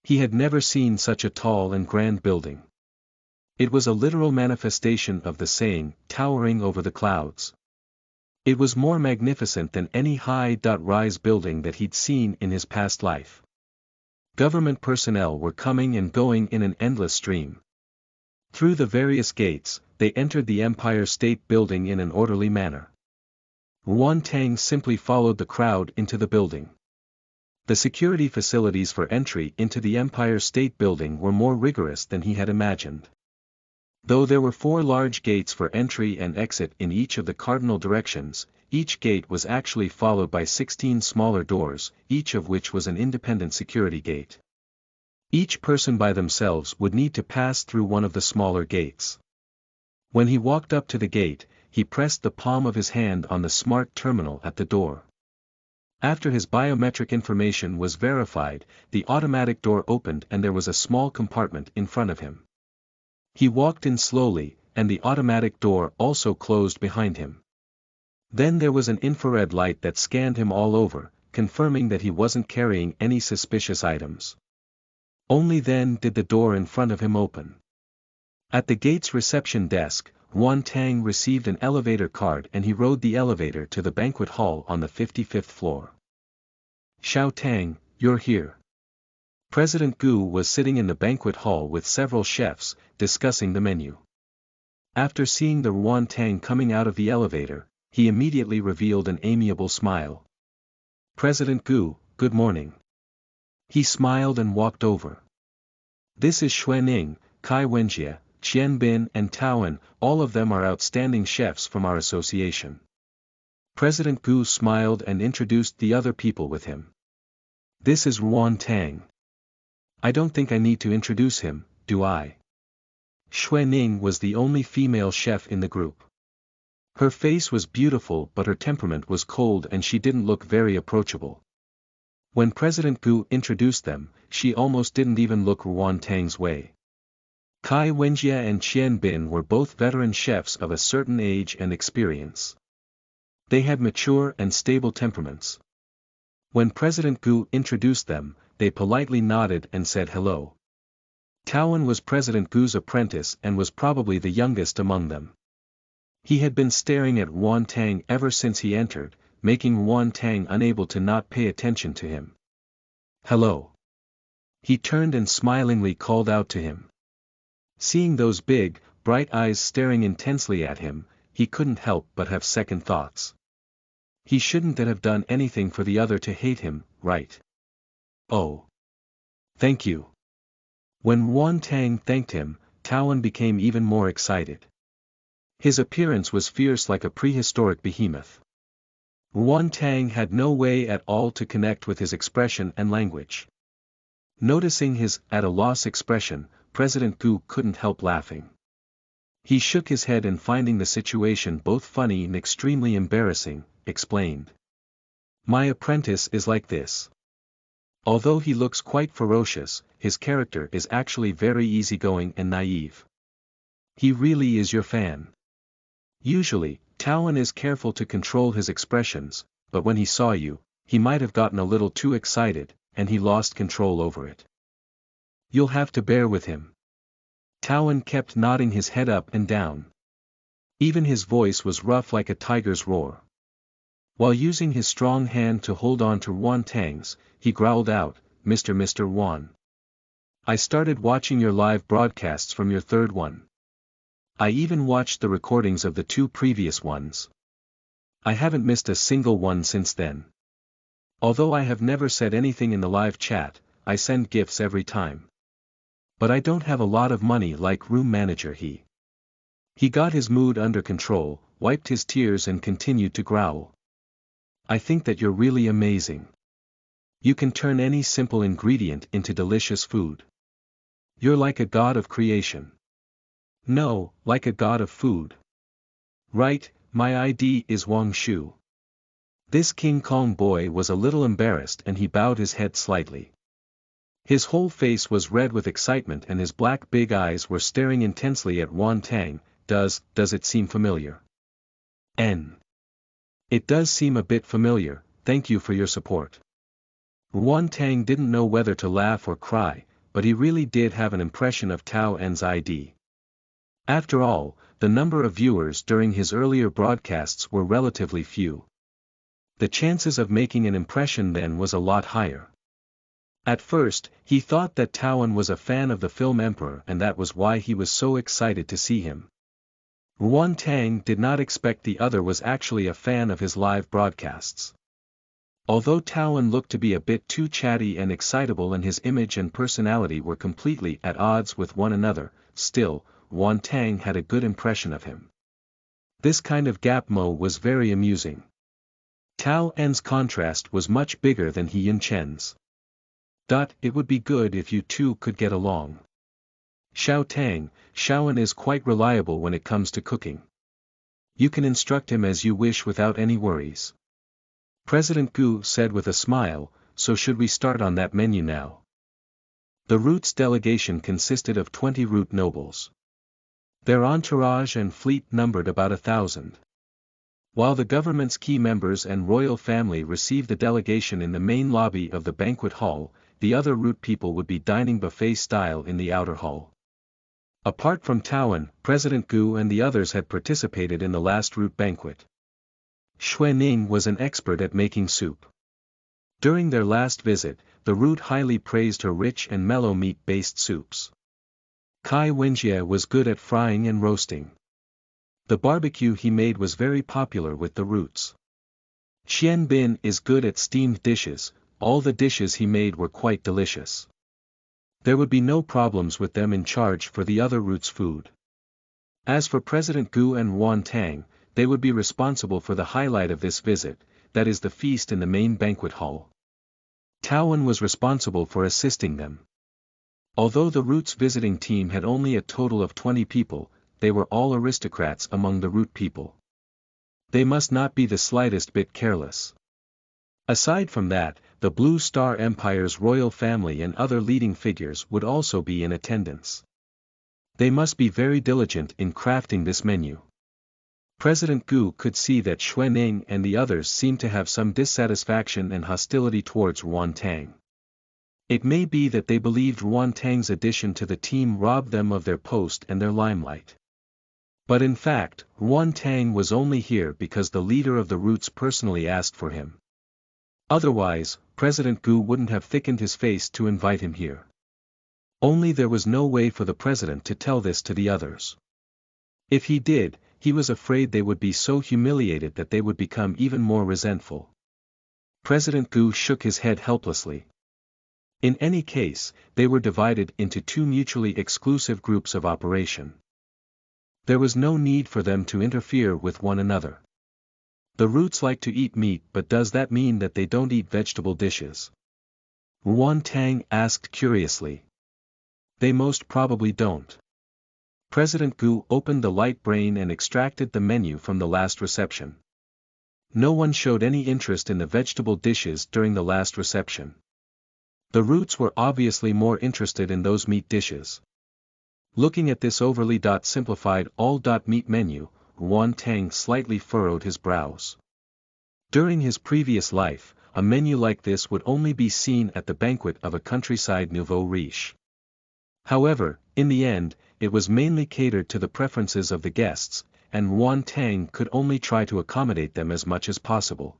He had never seen such a tall and grand building. It was a literal manifestation of the saying, towering over the clouds. It was more magnificent than any high-rise building that he'd seen in his past life. Government personnel were coming and going in an endless stream. Through the various gates, they entered the Empire State Building in an orderly manner. Yuan Tang simply followed the crowd into the building. The security facilities for entry into the Empire State Building were more rigorous than he had imagined. Though there were 4 large gates for entry and exit in each of the cardinal directions, each gate was actually followed by 16 smaller doors, each of which was an independent security gate. Each person by themselves would need to pass through one of the smaller gates. When he walked up to the gate, he pressed the palm of his hand on the smart terminal at the door. After his biometric information was verified, the automatic door opened and there was a small compartment in front of him. He walked in slowly, and the automatic door also closed behind him. Then there was an infrared light that scanned him all over, confirming that he wasn't carrying any suspicious items. Only then did the door in front of him open. At the gate's reception desk, Yuan Tang received an elevator card and he rode the elevator to the banquet hall on the 55th floor. Xiao Tang, you're here. President Gu was sitting in the banquet hall with several chefs, discussing the menu. After seeing the Yuan Tang coming out of the elevator, he immediately revealed an amiable smile. President Gu, good morning. He smiled and walked over. This is Shounen, Kai Wenjie, Qian Bin and Taoan, all of them are outstanding chefs from our association. President Gu smiled and introduced the other people with him. This is Yuan Tang. I don't think I need to introduce him, do I? Xuening was the only female chef in the group. Her face was beautiful but her temperament was cold and she didn't look very approachable. When President Gu introduced them, she almost didn't even look Yuan Tang's way. Kai Wenjie and Qian Bin were both veteran chefs of a certain age and experience. They had mature and stable temperaments. When President Gu introduced them, they politely nodded and said hello. Taoan was President Gu's apprentice and was probably the youngest among them. He had been staring at Yuan Tang ever since he entered, making Yuan Tang unable to not pay attention to him. Hello. He turned and smilingly called out to him. Seeing those big, bright eyes staring intensely at him, he couldn't help but have second thoughts. He shouldn't have done anything for the other to hate him, right? Oh. Thank you. When Yuan Tang thanked him, Taoan became even more excited. His appearance was fierce like a prehistoric behemoth. Yuan Tang had no way at all to connect with his expression and language. Noticing his at-a-loss expression, President Gu couldn't help laughing. He shook his head and finding the situation both funny and extremely embarrassing, explained. My apprentice is like this. Although he looks quite ferocious, his character is actually very easygoing and naive. He really is your fan. Usually, Talon is careful to control his expressions, but when he saw you, he might have gotten a little too excited, and he lost control over it. You'll have to bear with him. Talon kept nodding his head up and down. Even his voice was rough like a tiger's roar. While using his strong hand to hold on to Wan Tang's, he growled out, Mr. Wan. I started watching your live broadcasts from your third one. I even watched the recordings of the 2 previous ones. I haven't missed a single one since then. Although I have never said anything in the live chat, I send gifts every time. But I don't have a lot of money like room manager he. He got his mood under control, wiped his tears and continued to growl. I think that you're really amazing. You can turn any simple ingredient into delicious food. You're like a god of creation. No, like a god of food. Right, my ID is Wang Shu. This King Kong boy was a little embarrassed and he bowed his head slightly. His whole face was red with excitement and his black big eyes were staring intensely at Wan Tang. Does it seem familiar? It does seem a bit familiar, thank you for your support. Wan Tang didn't know whether to laugh or cry, but he really did have an impression of Tao N's ID. After all, the number of viewers during his earlier broadcasts were relatively few. The chances of making an impression then was a lot higher. At first, he thought that Taoan was a fan of the film Emperor and that was why he was so excited to see him. Wan Tang did not expect the other was actually a fan of his live broadcasts. Although Taoan looked to be a bit too chatty and excitable and his image and personality were completely at odds with one another, still, Wan Tang had a good impression of him. This kind of gap-mo was very amusing. Tao N's contrast was much bigger than He Yun Chen's. It would be good if you two could get along. Shounen is quite reliable when it comes to cooking. You can instruct him as you wish without any worries. President Gu said with a smile, so should we start on that menu now? The Roots delegation consisted of 20 Root nobles. Their entourage and fleet numbered about 1,000. While the government's key members and royal family received the delegation in the main lobby of the banquet hall, the other Root people would be dining buffet style in the outer hall. Apart from Taoan, President Gu and the others had participated in the last Root banquet. Shounen was an expert at making soup. During their last visit, the Root highly praised her rich and mellow meat-based soups. Kai Wenjie was good at frying and roasting. The barbecue he made was very popular with the Roots. Xian Bin is good at steamed dishes, all the dishes he made were quite delicious. There would be no problems with them in charge for the other Roots' food. As for President Gu and Wan Tang, they would be responsible for the highlight of this visit, that is the feast in the main banquet hall. Taoan was responsible for assisting them. Although the Roots visiting team had only a total of 20 people, they were all aristocrats among the Root people. They must not be the slightest bit careless. Aside from that, the Blue Star Empire's royal family and other leading figures would also be in attendance. They must be very diligent in crafting this menu. President Gu could see that Xuening and the others seemed to have some dissatisfaction and hostility towards Wan Tang. It may be that they believed Wan Tang's addition to the team robbed them of their post and their limelight. But in fact, Wan Tang was only here because the leader of the Roots personally asked for him. Otherwise, President Gu wouldn't have thickened his face to invite him here. Only there was no way for the president to tell this to the others. If he did, he was afraid they would be so humiliated that they would become even more resentful. President Gu shook his head helplessly. In any case, they were divided into 2 mutually exclusive groups of operation. There was no need for them to interfere with one another. The Roots like to eat meat, but does that mean that they don't eat vegetable dishes? Wan Tang asked curiously. They most probably don't. President Gu opened the light brain and extracted the menu from the last reception. No one showed any interest in the vegetable dishes during the last reception. The Roots were obviously more interested in those meat dishes. Looking at this overly simplified all-meat menu, Yuan Tang slightly furrowed his brows. During his previous life, a menu like this would only be seen at the banquet of a countryside nouveau riche. However, in the end, it was mainly catered to the preferences of the guests, and Yuan Tang could only try to accommodate them as much as possible.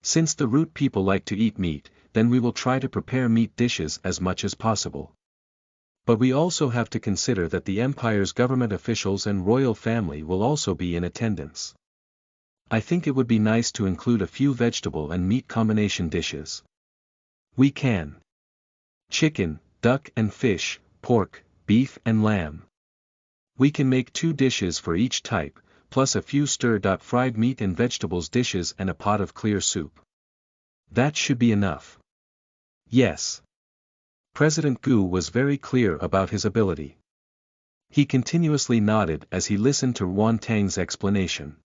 Since the root people like to eat meat, then we will try to prepare meat dishes as much as possible. But we also have to consider that the empire's government officials and royal family will also be in attendance. I think it would be nice to include a few vegetable and meat combination dishes. We can. Chicken, duck and fish, pork, beef and lamb. We can make 2 dishes for each type, plus a few stir-fried meat and vegetables dishes and a pot of clear soup. That should be enough. Yes. President Gu was very clear about his ability. He continuously nodded as he listened to Yuan Tang's explanation.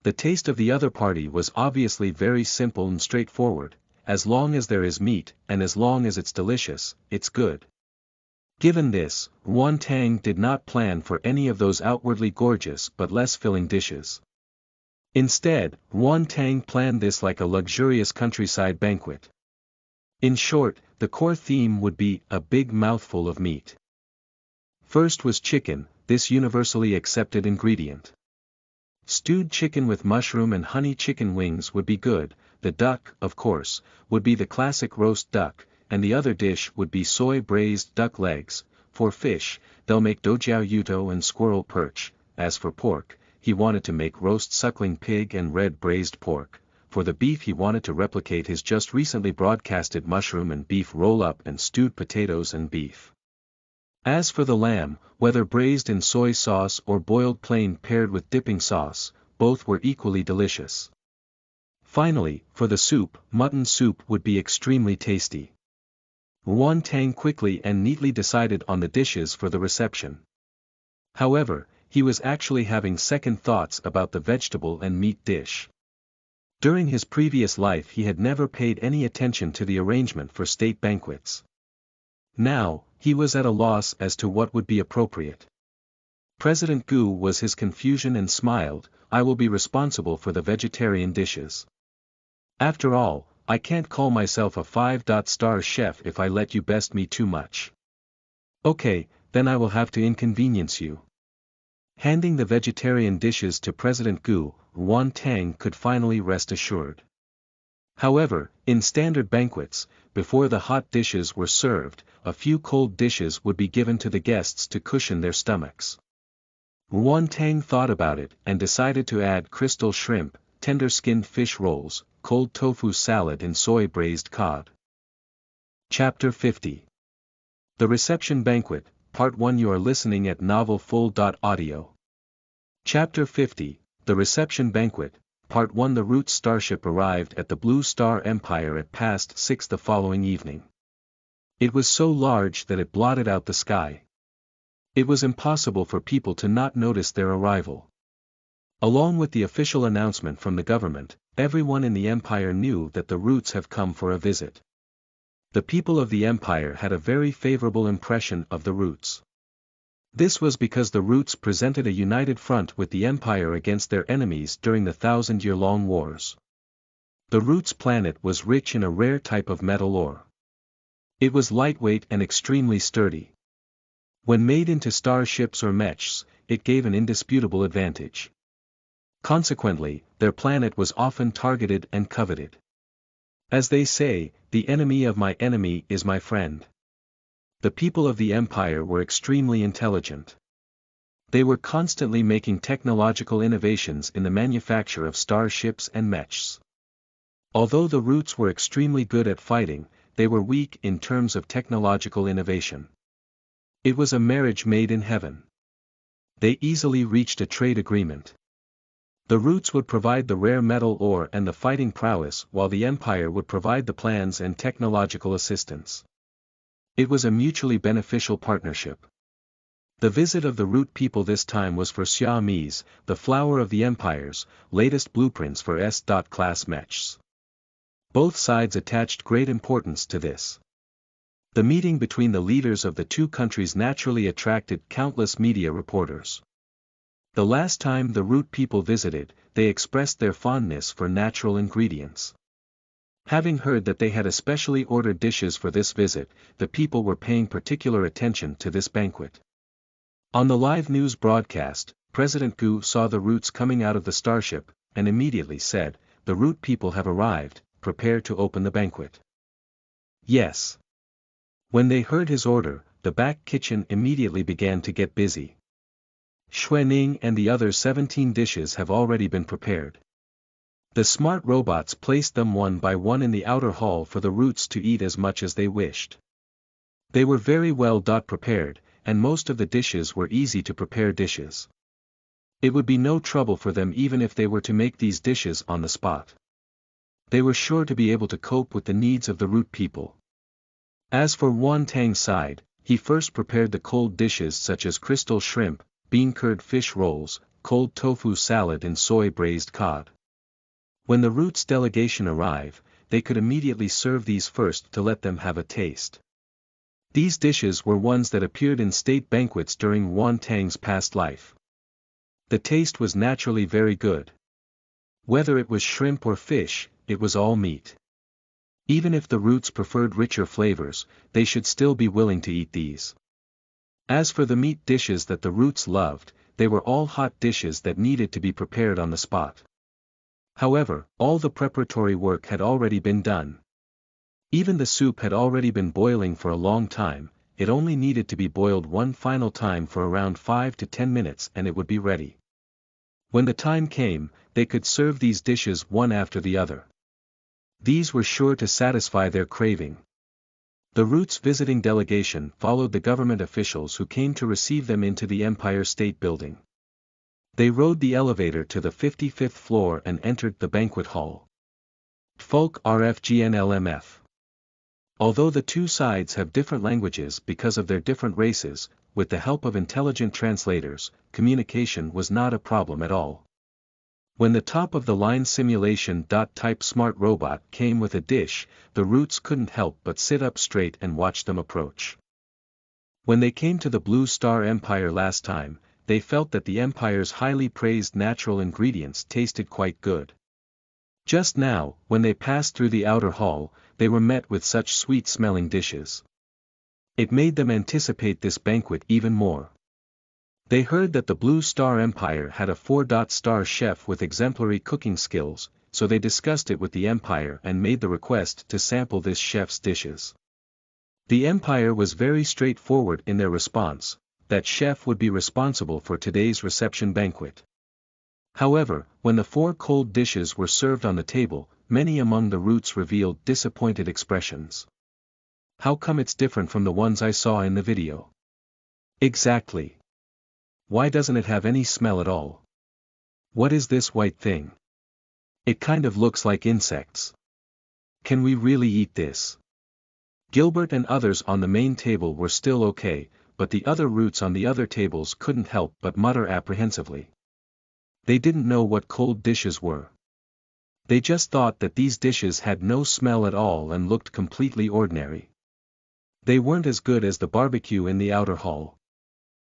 The taste of the other party was obviously very simple and straightforward: as long as there is meat, and as long as it's delicious, it's good. Given this, Yuan Tang did not plan for any of those outwardly gorgeous but less filling dishes. Instead, Yuan Tang planned this like a luxurious countryside banquet. In short, the core theme would be a big mouthful of meat. First was chicken, this universally accepted ingredient. Stewed chicken with mushroom and honey chicken wings would be good. The duck, of course, would be the classic roast duck, and the other dish would be soy braised duck legs. For fish, they'll make dojiao yuto and squirrel perch. As for pork, he wanted to make roast suckling pig and red braised pork. For the beef, he wanted to replicate his just recently broadcasted mushroom and beef roll-up and stewed potatoes and beef. As for the lamb, whether braised in soy sauce or boiled plain paired with dipping sauce, both were equally delicious. Finally, for the soup, mutton soup would be extremely tasty. Yuan Tang quickly and neatly decided on the dishes for the reception. However, he was actually having second thoughts about the vegetable and meat dish. During his previous life he had never paid any attention to the arrangement for state banquets. Now, he was at a loss as to what would be appropriate. President Gu was his confusion and smiled. I will be responsible for the vegetarian dishes. After all, I can't call myself a 5-star chef if I let you best me too much. Okay, then I will have to inconvenience you. Handing the vegetarian dishes to President Gu, Yuan Tang could finally rest assured. However, in standard banquets, before the hot dishes were served, a few cold dishes would be given to the guests to cushion their stomachs. Yuan Tang thought about it and decided to add crystal shrimp, tender-skinned fish rolls, cold tofu salad and soy braised cod. Chapter 50. The Reception Banquet, Part 1. You are listening at novelfull.audio. Chapter 50. The Reception Banquet, Part 1. The Root starship arrived at the Blue Star Empire at past 6 the following evening. It was so large that it blotted out the sky. It was impossible for people to not notice their arrival. Along with the official announcement from the government, everyone in the empire knew that the Roots have come for a visit. The people of the empire had a very favorable impression of the Roots. This was because the Roots presented a united front with the empire against their enemies during the 1,000-year-long wars. The Roots' planet was rich in a rare type of metal ore. It was lightweight and extremely sturdy. When made into starships or mechs, it gave an indisputable advantage. Consequently, their planet was often targeted and coveted. As they say, the enemy of my enemy is my friend. The people of the empire were extremely intelligent. They were constantly making technological innovations in the manufacture of starships and mechs. Although the Roots were extremely good at fighting, they were weak in terms of technological innovation. It was a marriage made in heaven. They easily reached a trade agreement. The Roots would provide the rare metal ore and the fighting prowess, while the Empire would provide the plans and technological assistance. It was a mutually beneficial partnership. The visit of the Root people this time was for Xiaomi's, the flower of the Empire's, latest blueprints for S.class mechs. Both sides attached great importance to this. The meeting between the leaders of the two countries naturally attracted countless media reporters. The last time the root people visited, they expressed their fondness for natural ingredients. Having heard that they had especially ordered dishes for this visit, the people were paying particular attention to this banquet. On the live news broadcast, President Gu saw the roots coming out of the starship, and immediately said, "The root people have arrived, prepare to open the banquet." Yes. When they heard his order, the back kitchen immediately began to get busy. Shounen and the other 17 dishes have already been prepared. The smart robots placed them one by one in the outer hall for the roots to eat as much as they wished. They were very well prepared, and most of the dishes were easy to prepare dishes. It would be no trouble for them even if they were to make these dishes on the spot. They were sure to be able to cope with the needs of the root people. As for Wan Tang's side, he first prepared the cold dishes such as crystal shrimp, bean curd fish rolls, cold tofu salad and soy braised cod. When the roots delegation arrive, they could immediately serve these first to let them have a taste. These dishes were ones that appeared in state banquets during Wan Tang's past life. The taste was naturally very good. Whether it was shrimp or fish, it was all meat. Even if the roots preferred richer flavors, they should still be willing to eat these. As for the meat dishes that the roots loved, they were all hot dishes that needed to be prepared on the spot. However, all the preparatory work had already been done. Even the soup had already been boiling for a long time, it only needed to be boiled one final time for around 5 to 10 minutes and it would be ready. When the time came, they could serve these dishes one after the other. These were sure to satisfy their craving. The Roots visiting delegation followed the government officials who came to receive them into the Empire State Building. They rode the elevator to the 55th floor and entered the banquet hall. Folk RFGNLMF. Although the two sides have different languages because of their different races, with the help of intelligent translators, communication was not a problem at all. When the top-of-the-line simulation-type smart robot came with a dish, the Roots couldn't help but sit up straight and watch them approach. When they came to the Blue Star Empire last time, they felt that the Empire's highly praised natural ingredients tasted quite good. Just now, when they passed through the outer hall, they were met with such sweet-smelling dishes. It made them anticipate this banquet even more. They heard that the Blue Star Empire had a 4-star chef with exemplary cooking skills, so they discussed it with the Empire and made the request to sample this chef's dishes. The Empire was very straightforward in their response, that chef would be responsible for today's reception banquet. However, when the 4 cold dishes were served on the table, many among the Roots revealed disappointed expressions. How come it's different from the ones I saw in the video? Exactly. Why doesn't it have any smell at all? What is this white thing? It kind of looks like insects. Can we really eat this? Gilbert and others on the main table were still okay, but the other Roots on the other tables couldn't help but mutter apprehensively. They didn't know what cold dishes were. They just thought that these dishes had no smell at all and looked completely ordinary. They weren't as good as the barbecue in the outer hall.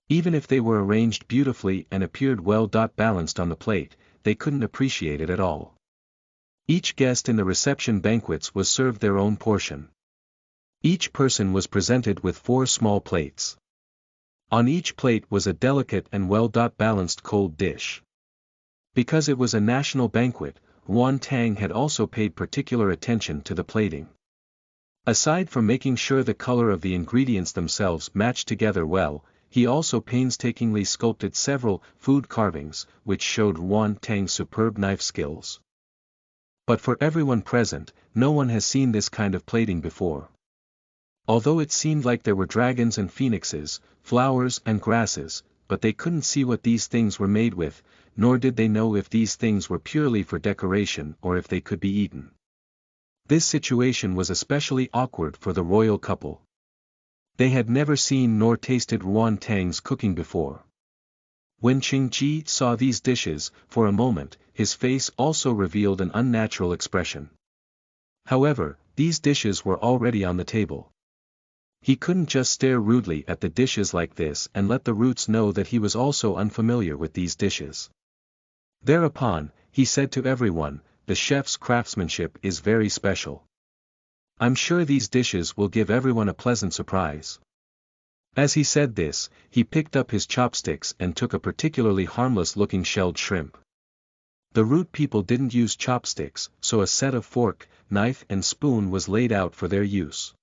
Even if they were arranged beautifully and appeared well balanced on the plate, they couldn't appreciate it at all. Each guest in the reception banquets was served their own portion. Each person was presented with 4 small plates. On each plate was a delicate and well balanced cold dish. Because it was a national banquet, Wan Tang had also paid particular attention to the plating. Aside from making sure the color of the ingredients themselves matched together well, he also painstakingly sculpted several food carvings, which showed Wan Tang's superb knife skills. But for everyone present, no one has seen this kind of plating before. Although it seemed like there were dragons and phoenixes, flowers and grasses, but they couldn't see what these things were made with, nor did they know if these things were purely for decoration or if they could be eaten. This situation was especially awkward for the royal couple. They had never seen nor tasted Wan Tang's cooking before. When Qingji saw these dishes, for a moment, his face also revealed an unnatural expression. However, these dishes were already on the table. He couldn't just stare rudely at the dishes like this and let the roots know that he was also unfamiliar with these dishes. Thereupon, he said to everyone, "The chef's craftsmanship is very special. I'm sure these dishes will give everyone a pleasant surprise." As he said this, he picked up his chopsticks and took a particularly harmless-looking shelled shrimp. The root people didn't use chopsticks, so a set of fork, knife and spoon was laid out for their use.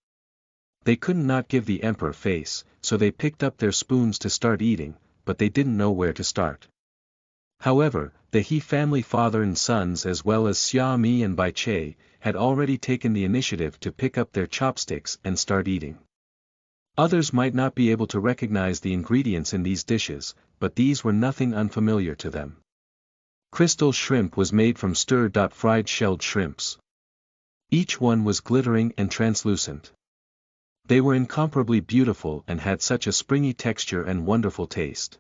They couldn't not give the emperor face, so they picked up their spoons to start eating, but they didn't know where to start. However, the He family father and sons as well as Xia Mi and Bai Che, had already taken the initiative to pick up their chopsticks and start eating. Others might not be able to recognize the ingredients in these dishes, but these were nothing unfamiliar to them. Crystal shrimp was made from stir-fried shelled shrimps. Each one was glittering and translucent. They were incomparably beautiful and had such a springy texture and wonderful taste.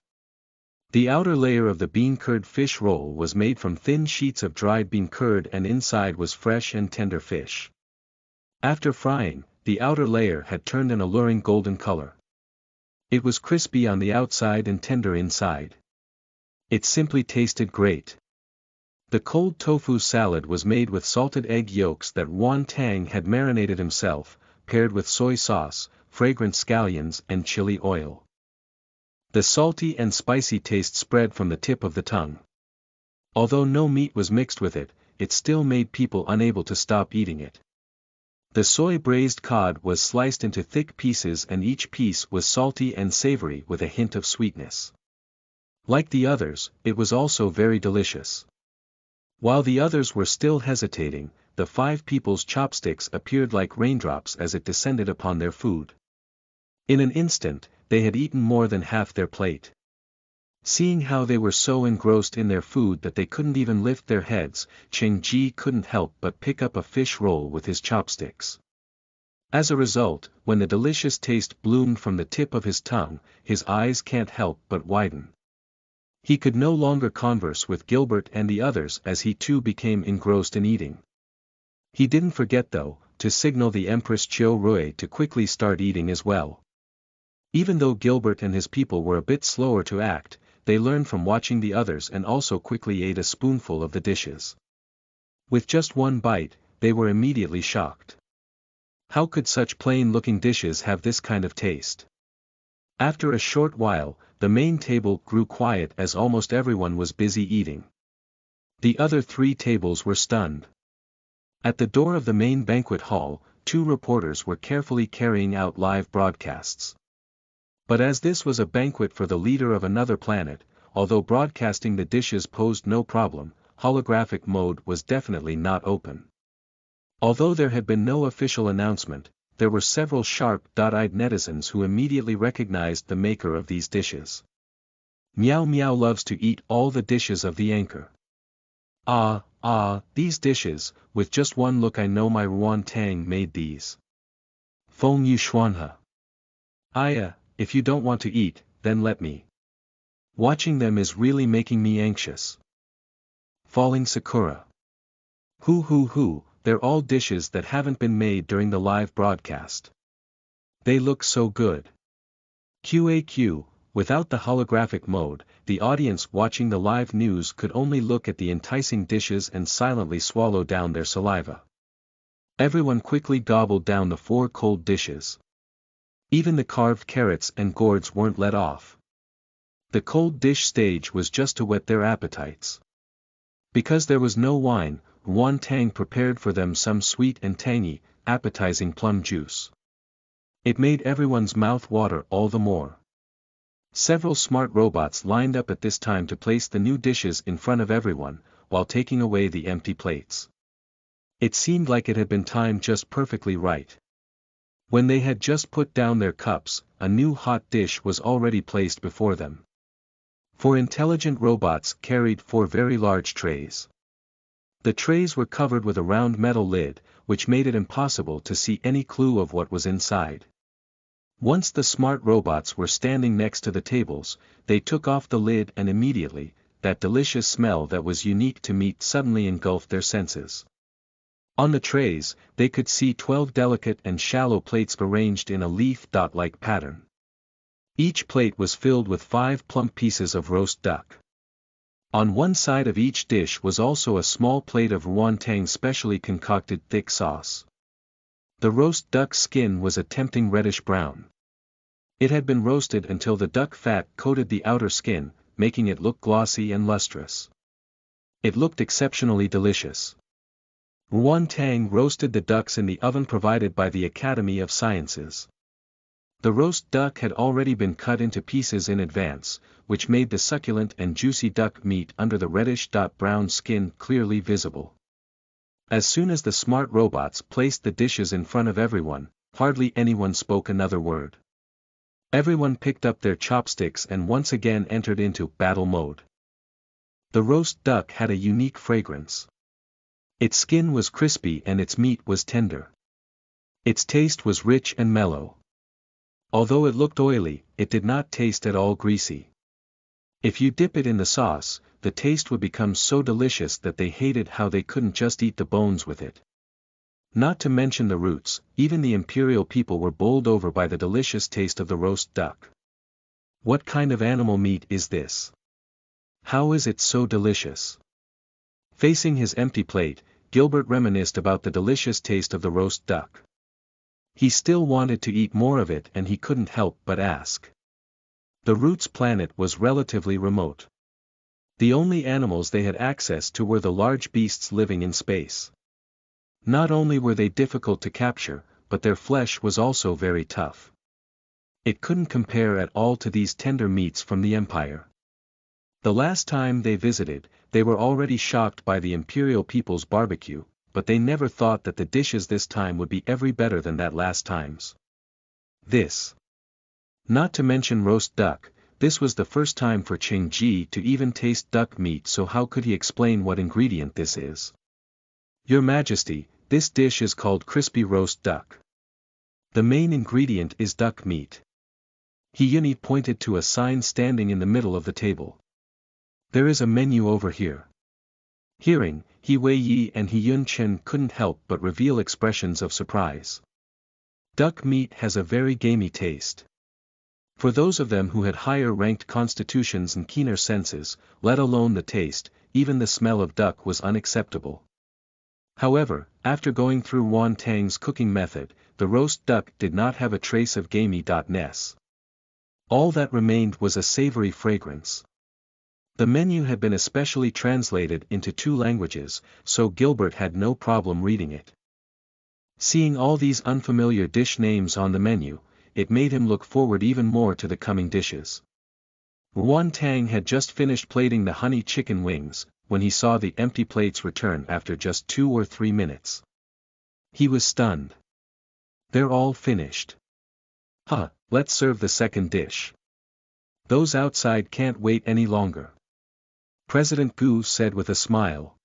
The outer layer of the bean curd fish roll was made from thin sheets of dried bean curd and inside was fresh and tender fish. After frying, the outer layer had turned an alluring golden color. It was crispy on the outside and tender inside. It simply tasted great. The cold tofu salad was made with salted egg yolks that Yuan Tang had marinated himself, paired with soy sauce, fragrant scallions and chili oil. The salty and spicy taste spread from the tip of the tongue. Although no meat was mixed with it, it still made people unable to stop eating it. The soy braised cod was sliced into thick pieces and each piece was salty and savory with a hint of sweetness. Like the others, it was also very delicious. While the others were still hesitating, the 5 people's chopsticks appeared like raindrops as it descended upon their food. In an instant, they had eaten more than half their plate. Seeing how they were so engrossed in their food that they couldn't even lift their heads, Cheng Ji couldn't help but pick up a fish roll with his chopsticks. As a result, when the delicious taste bloomed from the tip of his tongue, his eyes can't help but widen. He could no longer converse with Gilbert and the others as he too became engrossed in eating. He didn't forget though, to signal the Empress Chiu Rui to quickly start eating as well. Even though Gilbert and his people were a bit slower to act, they learned from watching the others and also quickly ate a spoonful of the dishes. With just one bite, they were immediately shocked. How could such plain-looking dishes have this kind of taste? After a short while, the main table grew quiet as almost everyone was busy eating. The other 3 tables were stunned. At the door of the main banquet hall, 2 reporters were carefully carrying out live broadcasts. But as this was a banquet for the leader of another planet, although broadcasting the dishes posed no problem, holographic mode was definitely not open. Although there had been no official announcement, there were several sharp-eyed netizens who immediately recognized the maker of these dishes. Meow Meow loves to eat all the dishes of the anchor. These dishes, with just one look I know my Yuan Tang made these. Feng Yu Xuanhe. If you don't want to eat, then let me. Watching them is really making me anxious. Falling Sakura. They're all dishes that haven't been made during the live broadcast. They look so good. QAQ, without the holographic mode, the audience watching the live news could only look at the enticing dishes and silently swallow down their saliva. Everyone quickly gobbled down the 4 cold dishes. Even the carved carrots and gourds weren't let off. The cold dish stage was just to whet their appetites. Because there was no wine, Yuan Tang prepared for them some sweet and tangy, appetizing plum juice. It made everyone's mouth water all the more. Several smart robots lined up at this time to place the new dishes in front of everyone, while taking away the empty plates. It seemed like it had been timed just perfectly right. When they had just put down their cups, a new hot dish was already placed before them. 4 intelligent robots carried 4 very large trays. The trays were covered with a round metal lid, which made it impossible to see any clue of what was inside. Once the smart robots were standing next to the tables, they took off the lid and immediately, that delicious smell that was unique to meat suddenly engulfed their senses. On the trays, they could see 12 delicate and shallow plates arranged in a leaf-dot-like pattern. Each plate was filled with 5 plump pieces of roast duck. On one side of each dish was also a small plate of wonton specially concocted thick sauce. The roast duck skin was a tempting reddish-brown. It had been roasted until the duck fat coated the outer skin, making it look glossy and lustrous. It looked exceptionally delicious. Wonton roasted the ducks in the oven provided by the Academy of Sciences. The roast duck had already been cut into pieces in advance, which made the succulent and juicy duck meat under the reddish-brown skin clearly visible. As soon as the smart robots placed the dishes in front of everyone, hardly anyone spoke another word. Everyone picked up their chopsticks and once again entered into battle mode. The roast duck had a unique fragrance. Its skin was crispy and its meat was tender. Its taste was rich and mellow. Although it looked oily, it did not taste at all greasy. If you dip it in the sauce, the taste would become so delicious that they hated how they couldn't just eat the bones with it. Not to mention the roots, even the imperial people were bowled over by the delicious taste of the roast duck. What kind of animal meat is this? How is it so delicious? Facing his empty plate, Gilbert reminisced about the delicious taste of the roast duck. He still wanted to eat more of it and he couldn't help but ask. The Roots planet was relatively remote. The only animals they had access to were the large beasts living in space. Not only were they difficult to capture, but their flesh was also very tough. It couldn't compare at all to these tender meats from the Empire. The last time they visited, they were already shocked by the imperial people's barbecue, but they never thought that the dishes this time would be every better than that last time's. Not to mention roast duck, this was the first time for Ching Ji to even taste duck meat, so how could he explain what ingredient this is? Your Majesty, this dish is called crispy roast duck. The main ingredient is duck meat. He pointed to a sign standing in the middle of the table. There is a menu over here. Hearing, He Wei Yi and He Yun Chen couldn't help but reveal expressions of surprise. Duck meat has a very gamey taste. For those of them who had higher-ranked constitutions and keener senses, let alone the taste, even the smell of duck was unacceptable. However, after going through Wonton's cooking method, the roast duck did not have a trace of gamey-ness. All that remained was a savory fragrance. The menu had been especially translated into 2 languages, so Gilbert had no problem reading it. Seeing all these unfamiliar dish names on the menu, it made him look forward even more to the coming dishes. Wonton had just finished plating the honey chicken wings, when he saw the empty plates return after just 2 or 3 minutes. He was stunned. They're all finished. Let's serve the second dish. Those outside can't wait any longer. President Gu said with a smile.